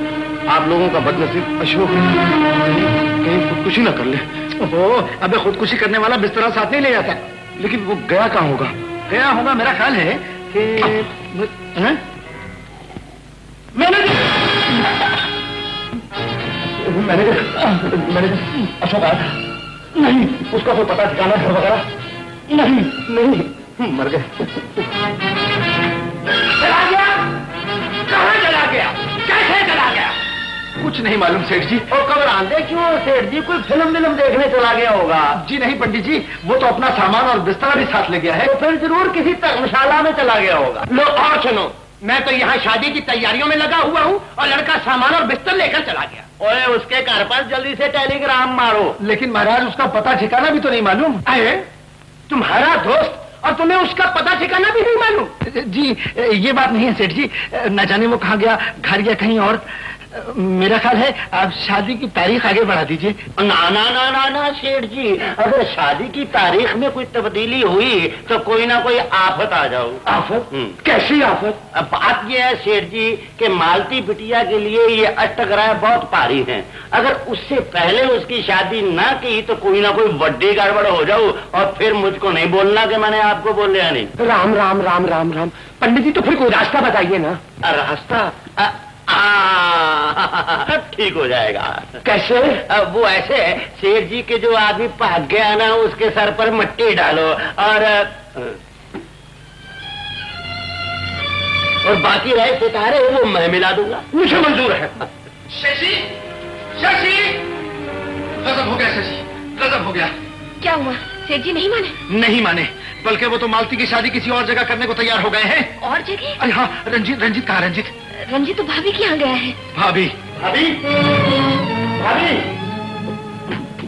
आप लोगों का बदनसीब अशोक कहीं खुदकुशी न कर ले। ओहो, अबे खुदकुशी करने वाला बिस्तरा साथ नहीं ले जाता। लेकिन वो गया कहाँ होगा? गया होगा, मेरा ख्याल है कि मैनेजर अशोक आया था। नहीं, उसका कोई पता ठिकाना घर वगैरह नहीं, मर गए। चला गया? कहाँ चला गया? कैसे चला गया? कुछ नहीं मालूम सेठ जी। और कब आंधे क्यों सेठ जी? कोई फिल्म देखने चला गया होगा। जी नहीं पंडित जी, वो तो अपना सामान और बिस्तरा भी साथ ले गया है। तो फिर जरूर किसी धर्मशाला में चला गया होगा। लो और सुनो, मैं तो यहाँ शादी की तैयारियों में लगा हुआ हूँ और लड़का सामान और बिस्तर लेकर चला गया। ओए, उसके घर पर जल्दी से टेलीग्राम मारो। लेकिन महाराज, उसका पता ठिकाना भी तो नहीं मालूम। अरे तुम्हारा दोस्त और तुम्हें उसका पता ठिकाना भी नहीं मालूम? जी ये बात नहीं है सेठ जी, न जाने वो कहाँ गया, घर या कहीं और। मेरा ख्याल है आप शादी की तारीख आगे बढ़ा दीजिए। ना ना ना ना ना सेठ जी, अगर शादी की तारीख में कोई तब्दीली हुई तो कोई ना कोई आफत आ जाओ। आफत? कैसी आफत? अब बात यह है सेठ जी कि मालती बिटिया के लिए ये अष्टग्रह बहुत भारी हैं। अगर उससे पहले उसकी शादी ना की तो कोई ना कोई बड्डी गड़बड़ हो जाओ और फिर मुझको नहीं बोलना कि मैंने आपको बोल लिया नहीं। राम राम राम राम राम। पंडित जी तो फिर कोई रास्ता बताइए ना। रास्ता ठीक हो जाएगा। कैसे? अब वो ऐसे है, शेर जी के जो आदमी भाग गया ना उसके सर पर मिट्टी डालो और बाकी रहे सितारे वो मैं मिला दूंगा। मुझे मंजूर है। शशि, शशि, गजब हो गया शशि, गजब हो गया। क्या हुआ? सेठ जी नहीं माने? नहीं माने, बल्कि वो तो मालती की शादी किसी और जगह करने को तैयार हो गए हैं। और जगह? अरे हाँ, रंजीत कहाँ? रंजीत तो भाभी के यहाँ गया है। भाभी? भाभी? भाभी?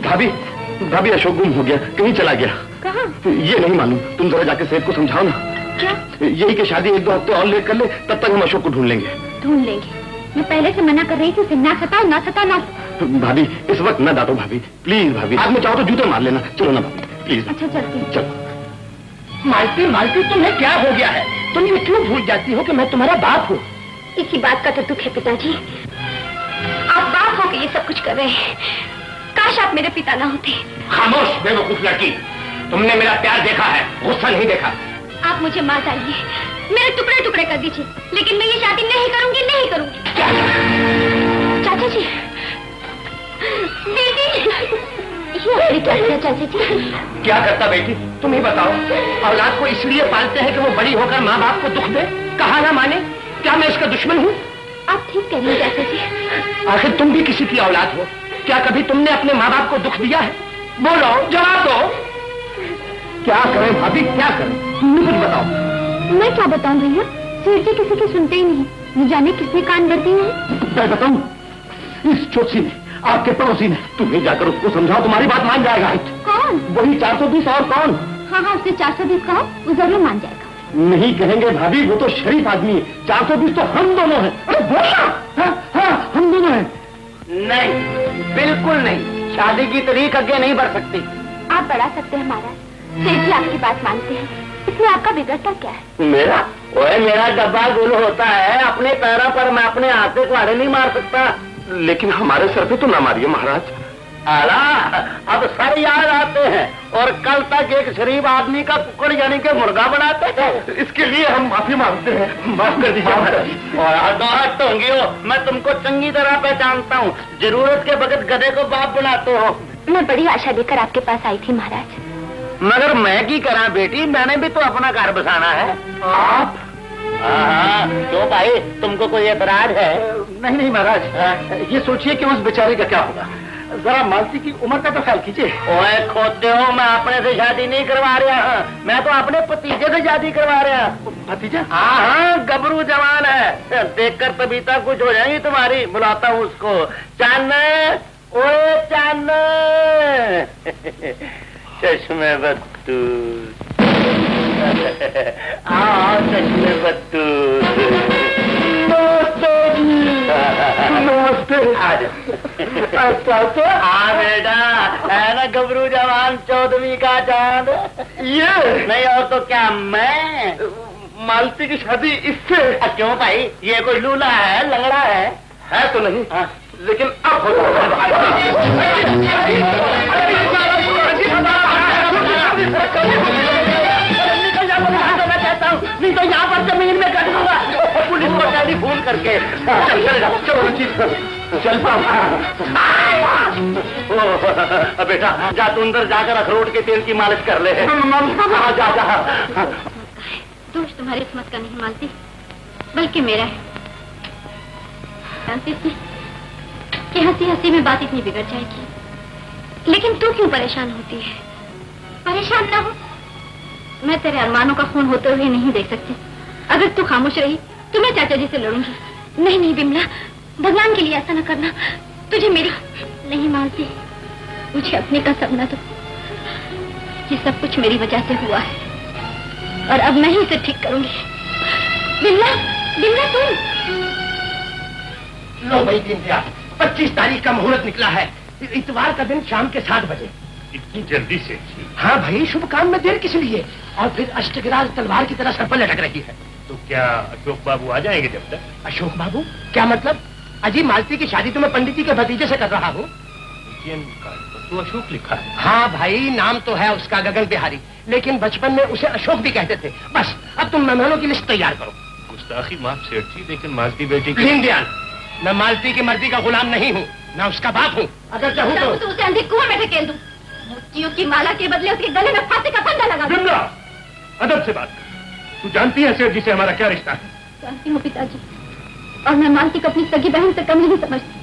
भाभी? भाभी अशोक गुम हो गया, कहीं चला गया। कहाँ? ये नहीं मालूम, तुम जरा जाके सेठ को समझाओ ना। क्या? यही कि शादी 1-2 हफ्ते और लेट कर ले, तब तक हम अशोक को ढूंढ लेंगे। ढूंढ लेंगे? मैं पहले से मना कर रही थी उसे, ना सताओ ना सताओ ना। भाभी इस वक्त न डांटो भाभी, प्लीज भाभी। आज में चाहो तो जूते मार लेना। चलो ना भाभी प्लीज। अच्छा चलती हूँ। चलो। मालती तुम्हें क्या हो गया है? तुम ये क्यों भूल जाती हो कि मैं तुम्हारा बाप हूँ? इसी बात का तो दुख है पिताजी, आप बाप हो के ये सब कुछ कर रहे हैं। काश आप मेरे पिता ना होते। खामोश बेवकूफ लड़की, तुमने मेरा प्यार देखा है, गुस्सा नहीं देखा। आप मुझे मार डालिए, मेरे टुकड़े टुकड़े कर दीजिए, लेकिन मैं ये शादी नहीं करूंगी, नहीं करूंगी। चाचा जी, दीदी, ये क्या किया चाचा जी? क्या करता बेटी, तुम ही बताओ। औलाद को इसलिए पालते हैं कि वो बड़ी होकर माँ बाप को दुख दे, कहा ना माने। क्या मैं इसका दुश्मन हूँ? आप ठीक कह रहे हैं चाचा जी। आखिर तुम भी किसी की औलाद हो, क्या कभी तुमने अपने माँ बाप को दुख दिया है? बोलो, जवाब दो। क्या करें भाभी, क्या करें? तुम भी कुछ बताओ। मैं क्या बताऊं भैया, सेठ जी किसी की सुनते ही नहीं, न जाने किसने कान भर दिए हैं। मैं बताऊं? इस चोची ने, आपके पड़ोसी ने। तुम्हें जाकर उसको समझाओ, तुम्हारी बात मान जाएगा। कौन? वही 420। और कौन? हाँ हाँ, उससे 420 कहो, वो जरूर मान जाएगा। नहीं कहेंगे भाभी, वो तो शरीफ आदमी है। 420 तो हम दोनों हैं। अरे बोला? हाँ, हम दोनों हैं। नहीं, बिल्कुल नहीं, शादी की तारीख आगे नहीं बढ़ सकती। आप बढ़ा सकते हैं महाराज, सेठ जी आपकी बात मानते हैं, इसमें आपका बिगड़ता क्या है? मेरा डब्बा गुल होता है, अपने पैरों पर मैं अपने हाथ से कुहाड़े नहीं मार सकता। लेकिन हमारे सर पे तो ना मारिए महाराज। आला, अब सर याद आते हैं और कल तक एक शरीफ आदमी का कुकड़ यानी के मुर्गा बनाते थे। इसके लिए हम माफी मांगते हैं, माफ कर दीजिए महाराज। और हट टोंगियो, मैं तुमको चंगी तरह पहचानता हूँ, जरूरत के वक्त गधे को बाप बनाते हो। मैं बड़ी आशा लेकर आपके पास आई थी महाराज। मगर मैं की करा बेटी, मैंने भी तो अपना घर बसाना है। आप? हाँ, क्यों भाई, तुमको कोई एतराज है? नहीं महाराज, ये सोचिए कि उस बेचारे का क्या होगा। जरा मालती की उम्र का तो ख्याल कीजिए। ओए खोते हो, मैं अपने से शादी नहीं करवा रहा हूँ, मैं तो अपने भतीजे से शादी करवा रहा हूँ। भतीजा? हाँ, गबरू जवान है, देखकर तबीयता कुछ हो जाएगी तुम्हारी। बुलाता हूँ उसको। चान, ओए चान, चश्मे बत्तू, आओ चश्मे बत्तू। नमस्ते। हाँ बेटा, है ना गबरू जवान 14वीं का चांद। ये नहीं और तो क्या, मैं मालती की शादी इससे? क्यों भाई, ये कोई लूला है, लंगड़ा है तो नहीं। हाँ। लेकिन अब हो नहीं तो यहाँ पर जमीन में कर दूंगा, पुलिस को टेलीफोन करके। चल बेटा जा, तू अंदर जाकर अखरोट के तेल की मालिश कर ले। जा जा। दोष तुम्हारी किस्मत का नहीं मालती, बल्कि मेरा है। जानती थी कि हंसी हंसी में बात इतनी बिगड़ जाएगी, लेकिन तू क्यों परेशान होती है? परेशान ना हो, मैं तेरे अरमानों का खून होते हुए नहीं देख सकती। अगर तू खामोश रही तो मैं चाचा जी से लड़ूंगी। नहीं नहीं बिमला, भगवान के लिए ऐसा न करना, तुझे मेरी नहीं मानती, मुझे अपने का सपना दो। ये सब कुछ मेरी वजह से हुआ है और अब मैं ही इसे ठीक करूंगी। बिल्ला, बिल्ला तुम। लो भाई दीनदयाल, 25 तारीख का मुहूर्त निकला है, इतवार का दिन शाम के 7 बजे। इतनी जल्दी से? हाँ भाई, शुभ काम में देर किस लिए? और फिर अष्टगिराज तलवार की तरह सर पर लटक रही है। तो क्या अशोक बाबू आ जाएंगे जब तक? अशोक बाबू? क्या मतलब? अजी, मालती की शादी तो मैं पंडित जी के भतीजे से कर रहा हूँ। तो अशोक लिखा है। हाँ भाई, नाम तो है उसका गगन बिहारी, लेकिन बचपन में उसे अशोक भी कहते थे। बस अब तुम मेहमानों की लिस्ट तैयार करो। गुस्ताखी माफ सेठ जी, लेकिन मालती बेटी की... दीनदयाल, मैं मालती की मर्जी का गुलाम नहीं हूँ, मैं उसका बाप हूँ। अगर चाहूँ तो उसे अंधे कुएं में ढकेल दूं। मोतियों की माला के बदले उसके गले में फांसी का फंदा लगा दूं। विमला, अदब से बात कर। तू जानती है सेठ जी से हमारा क्या रिश्ता है? जानती हूँ पिताजी, और मैं मालती को अपनी सगी बहन से कम नहीं समझती।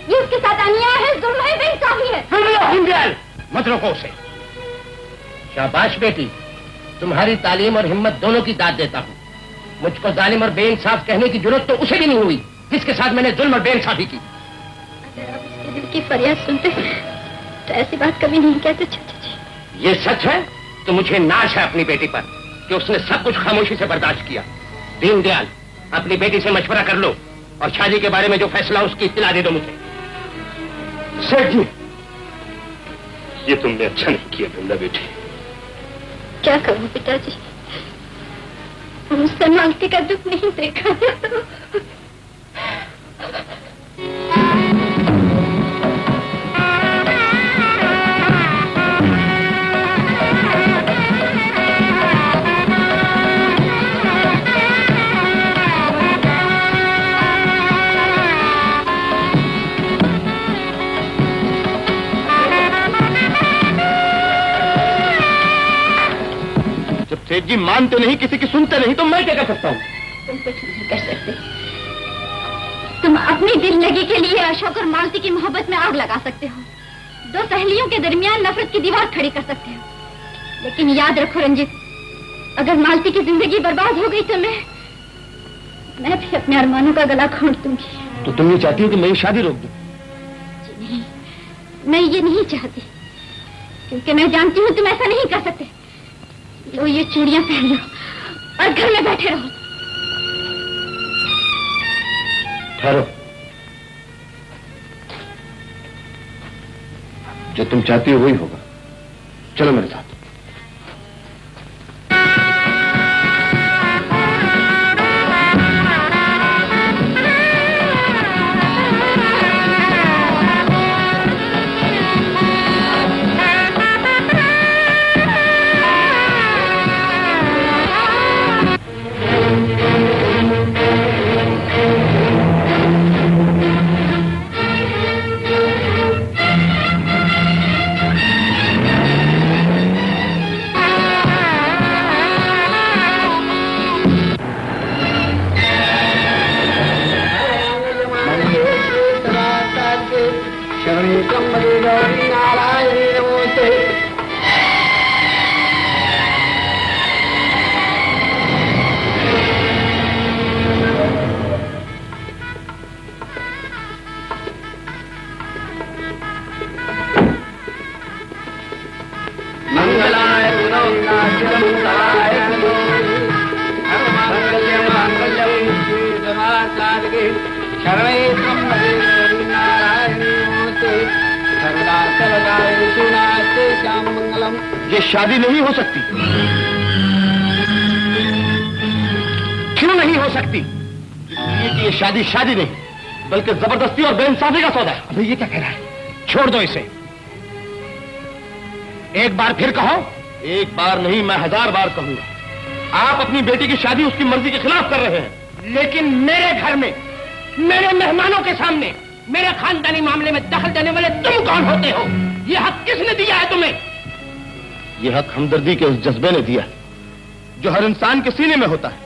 ये उसके साथ अन्याय है, जुल्म है, बेइंसाफी है। दीनदयाल, मत रोको उसे। शाबाश बेटी, तुम्हारी तालीम और हिम्मत दोनों की दाद देता हूँ। मुझको जालिम और बेइंसाफ कहने की जरूरत तो उसे भी नहीं हुई जिसके साथ मैंने जुल्म और बेइंसाफी की। अगर आप उसके दिल की फरियाद सुनते तो ऐसी बात कभी नहीं कहते चाचा जी। ये सच है तो मुझे नाश है अपनी बेटी पर कि उसने सब कुछ खामोशी से बर्दाश्त किया। दीनदयाल, अपनी बेटी से मशवरा कर लो और शादी के बारे में जो फैसला उसकी इत्तला दे दो मुझे। सेठ जी, ये तुमने अच्छा नहीं किया विमला बेटी। क्या करूं पिताजी, मुझसे मालती का दुख नहीं देखा। सेठ जी मानते नहीं, किसी की सुनते नहीं, तो मैं क्या कर सकता हूँ? तुम कुछ नहीं कर सकते। तुम अपनी दिल लगी के लिए अशोक और मालती की मोहब्बत में आग लगा सकते हो, दो सहेलियों के दरमियान नफरत की दीवार खड़ी कर सकते हो। लेकिन याद रखो रंजित, अगर मालती की जिंदगी बर्बाद हो गई तो मैं भी अपने अरमानों का गला घोंट दूंगी। तो तुम ये चाहती हो कि मैं ये शादी रोक दूं? नहीं, मैं ये नहीं चाहती, क्योंकि मैं जानती हूँ तुम ऐसा नहीं कर सकते। लो ये चूड़ियां पहन लो और घर में बैठे रहो। ठहरो, जो तुम चाहती हो वही होगा। चलो मेरे साथ। ये शादी नहीं हो सकती। क्यों नहीं हो सकती? इसलिए कि ये शादी शादी नहीं, बल्कि जबरदस्ती और बेइंसाफी का सौदा है। अबे ये क्या कह रहा है? छोड़ दो इसे। एक बार फिर कहो। एक बार नहीं, मैं 1000 बार कहूंगा। आप अपनी बेटी की शादी उसकी मर्जी के खिलाफ कर रहे हैं। लेकिन मेरे घर में, मेरे मेहमानों के सामने, मेरे खानदानी मामले में दखल देने वाले तुम कौन होते हो? ये हक किसने दिया है तुम्हें? यह हक हमदर्दी के उस जज्बे ने दिया जो हर इंसान के सीने में होता है,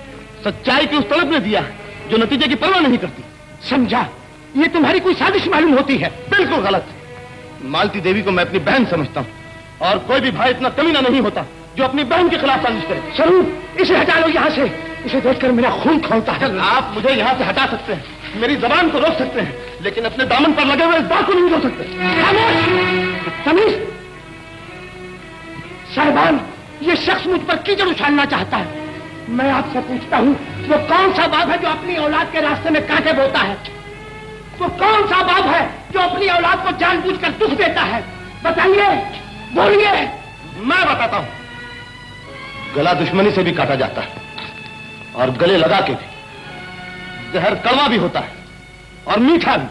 सच्चाई की उस तलब ने दिया जो नतीजे की परवाह नहीं करती। समझा? ये तुम्हारी कोई साजिश मालूम होती है। बिल्कुल गलत। मालती देवी को मैं अपनी बहन समझता हूँ, और कोई भी भाई इतना कमीना नहीं होता जो अपनी बहन के खिलाफ साजिश करे। स्वरूप, इसे हटा लो यहाँ से। इसे देखकर मेरा खून खौलता है। आप मुझे यहाँ से हटा सकते हैं, मेरी जबान को रोक सकते हैं, लेकिन अपने दामन पर लगे हुए इस दाग को नहीं रोक सकते। खामोश! समीर, साहिबान, ये शख्स मुझ पर कीचड़ उछालना चाहता है। मैं आपसे पूछता हूँ, वो कौन सा बाप है जो अपनी औलाद के रास्ते में कांटे बोता है? वो कौन सा बाप है जो अपनी औलाद को जानबूझकर दुख देता है? बताइए, बोलिए। मैं बताता हूं। गला दुश्मनी से भी काटा जाता है और गले लगा के भी। जहर कड़वा भी होता है और मीठा भी।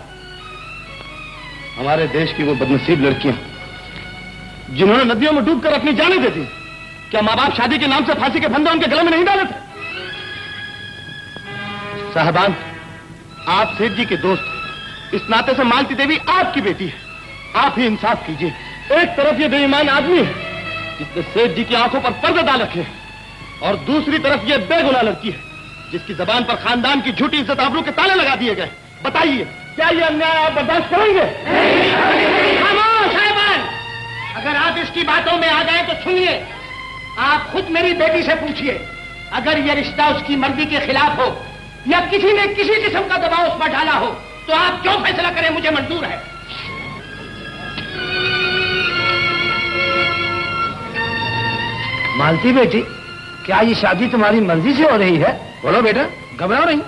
हमारे देश की वो बदनसीब लड़कियां जिन्होंने नदियों में डूबकर अपनी जानें दे दी, क्या मां बाप शादी के नाम से फांसी के फंदे उनके गले में नहीं डाले थे? साहबान, आप सेठ जी के दोस्त, इस नाते से मालती देवी आपकी बेटी है। आप ही इंसाफ कीजिए। एक तरफ ये बेईमान आदमी है जिसने सेठ जी की आंखों पर पर्दे डाल रखे हैं, और दूसरी तरफ ये बेगुनाह लड़की है जिसकी जबान पर खानदान की झूठी इज्जत आबरू के ताले लगा दिए गए। बताइए, क्या ये अन्याय आप बर्दाश्त करेंगे? खामोश साहिबान, अगर आप इसकी बातों में आ गए तो सुनिए। आप खुद मेरी बेटी से पूछिए, अगर यह रिश्ता उसकी मर्जी के खिलाफ हो या किसी ने किसी किस्म का दबाव उस पर डाला हो, तो आप जो फैसला करें मुझे मंजूर है। मालती बेटी, क्या ये शादी तुम्हारी मर्जी से हो रही है? बोलो बेटा, घबराओ नहीं।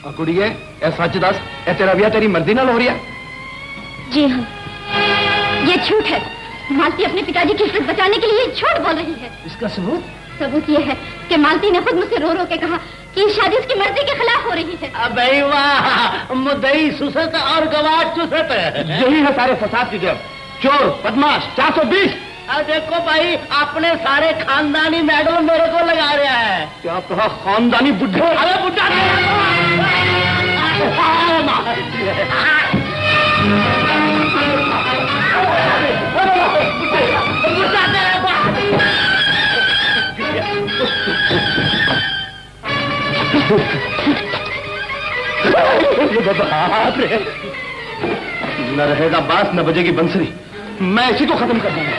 और कुड़िए, ए सचदास, ए तेरा ब्याह तेरी मर्जी ना हो रही है? जी हाँ, ये झूठ है। मालती अपने पिताजी की इज्जत बचाने के लिए झूठ बोल रही है। इसका सबूत? सबूत ये है कि मालती ने खुद मुझसे रो रो के कहा कि ये शादी उसकी मर्जी के खिलाफ हो रही है। अबे वाह, मुद्दई सुसत और गवाह चुसत। यही है सारे फसाद की जड़। चोर, बदमाश, 420। अब देखो भाई, अपने सारे खानदानी मेडल मेरे को लगा रहा है। क्या कहा? खानदानी बुढ़े? अरे बुढ़ा न रहेगा बांस, न बजेगी बंसरी। मैं इसी को खत्म कर दूंगा।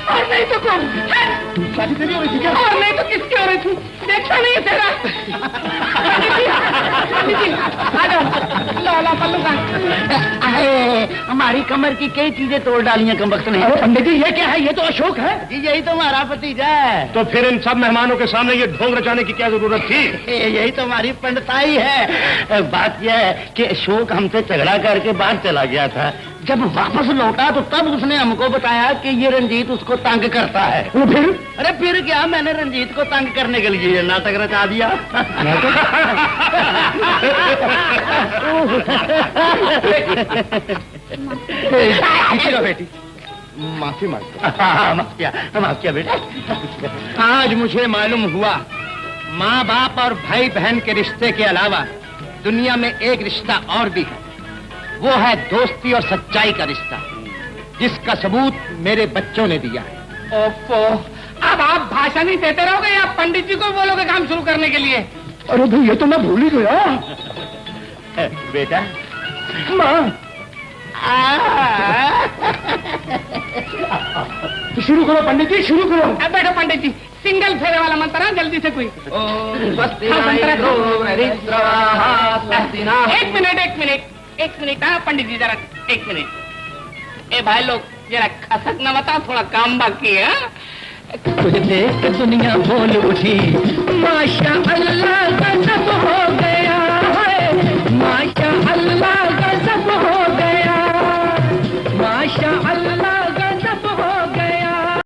और नहीं तो कौन? शादी तेरी हो रही थी क्या? और नहीं तो किसकी हो रही थी? देखा नहीं है तेरा? हमारी कमर की कई चीजें तोड़ डाली हैं कमबख्त ने। अरे पंडित जी, ये क्या है? ये तो अशोक है। जी यही तो हमारा भतीजा है। तो फिर इन सब मेहमानों के सामने ये ढोंग रचाने की क्या जरूरत थी? यही तो हमारी पंडिताई है। बात यह है कि अशोक हमसे झगड़ा करके बाहर चला गया था। जब वापस लौटा तो तब उसने हमको बताया कि ये रंजीत उसको तंग करता है। वो फिर? अरे फिर क्या, मैंने रंजीत को तंग करने के लिए नाटक रचा दिया। बेटी, माफी मांगता हूं। माफ किया बेटा। आज मुझे मालूम हुआ, माँ बाप और भाई बहन के रिश्ते के अलावा दुनिया में एक रिश्ता और भी है। वो है दोस्ती और सच्चाई का रिश्ता, जिसका सबूत मेरे बच्चों ने दिया है। ओफो, अब आप भाषण ही देते रहोगे या पंडित जी को बोलोगे काम शुरू करने के लिए? अरे भाई, ये तो मैं भूल ही गया। बेटा, माँ, शुरू करो पंडित जी, शुरू करो। अब बैठो पंडित जी, सिंगल फेरे वाला मंत्र है, जल्दी से कोई। एक मिनट, हाँ पंडित जी, जरा एक मिनट। ए भाई लोग, जरा खसक न बताओ, थोड़ा काम बाकी है। तुझे देख दुनिया बोल उठी, माशा अल्लाह।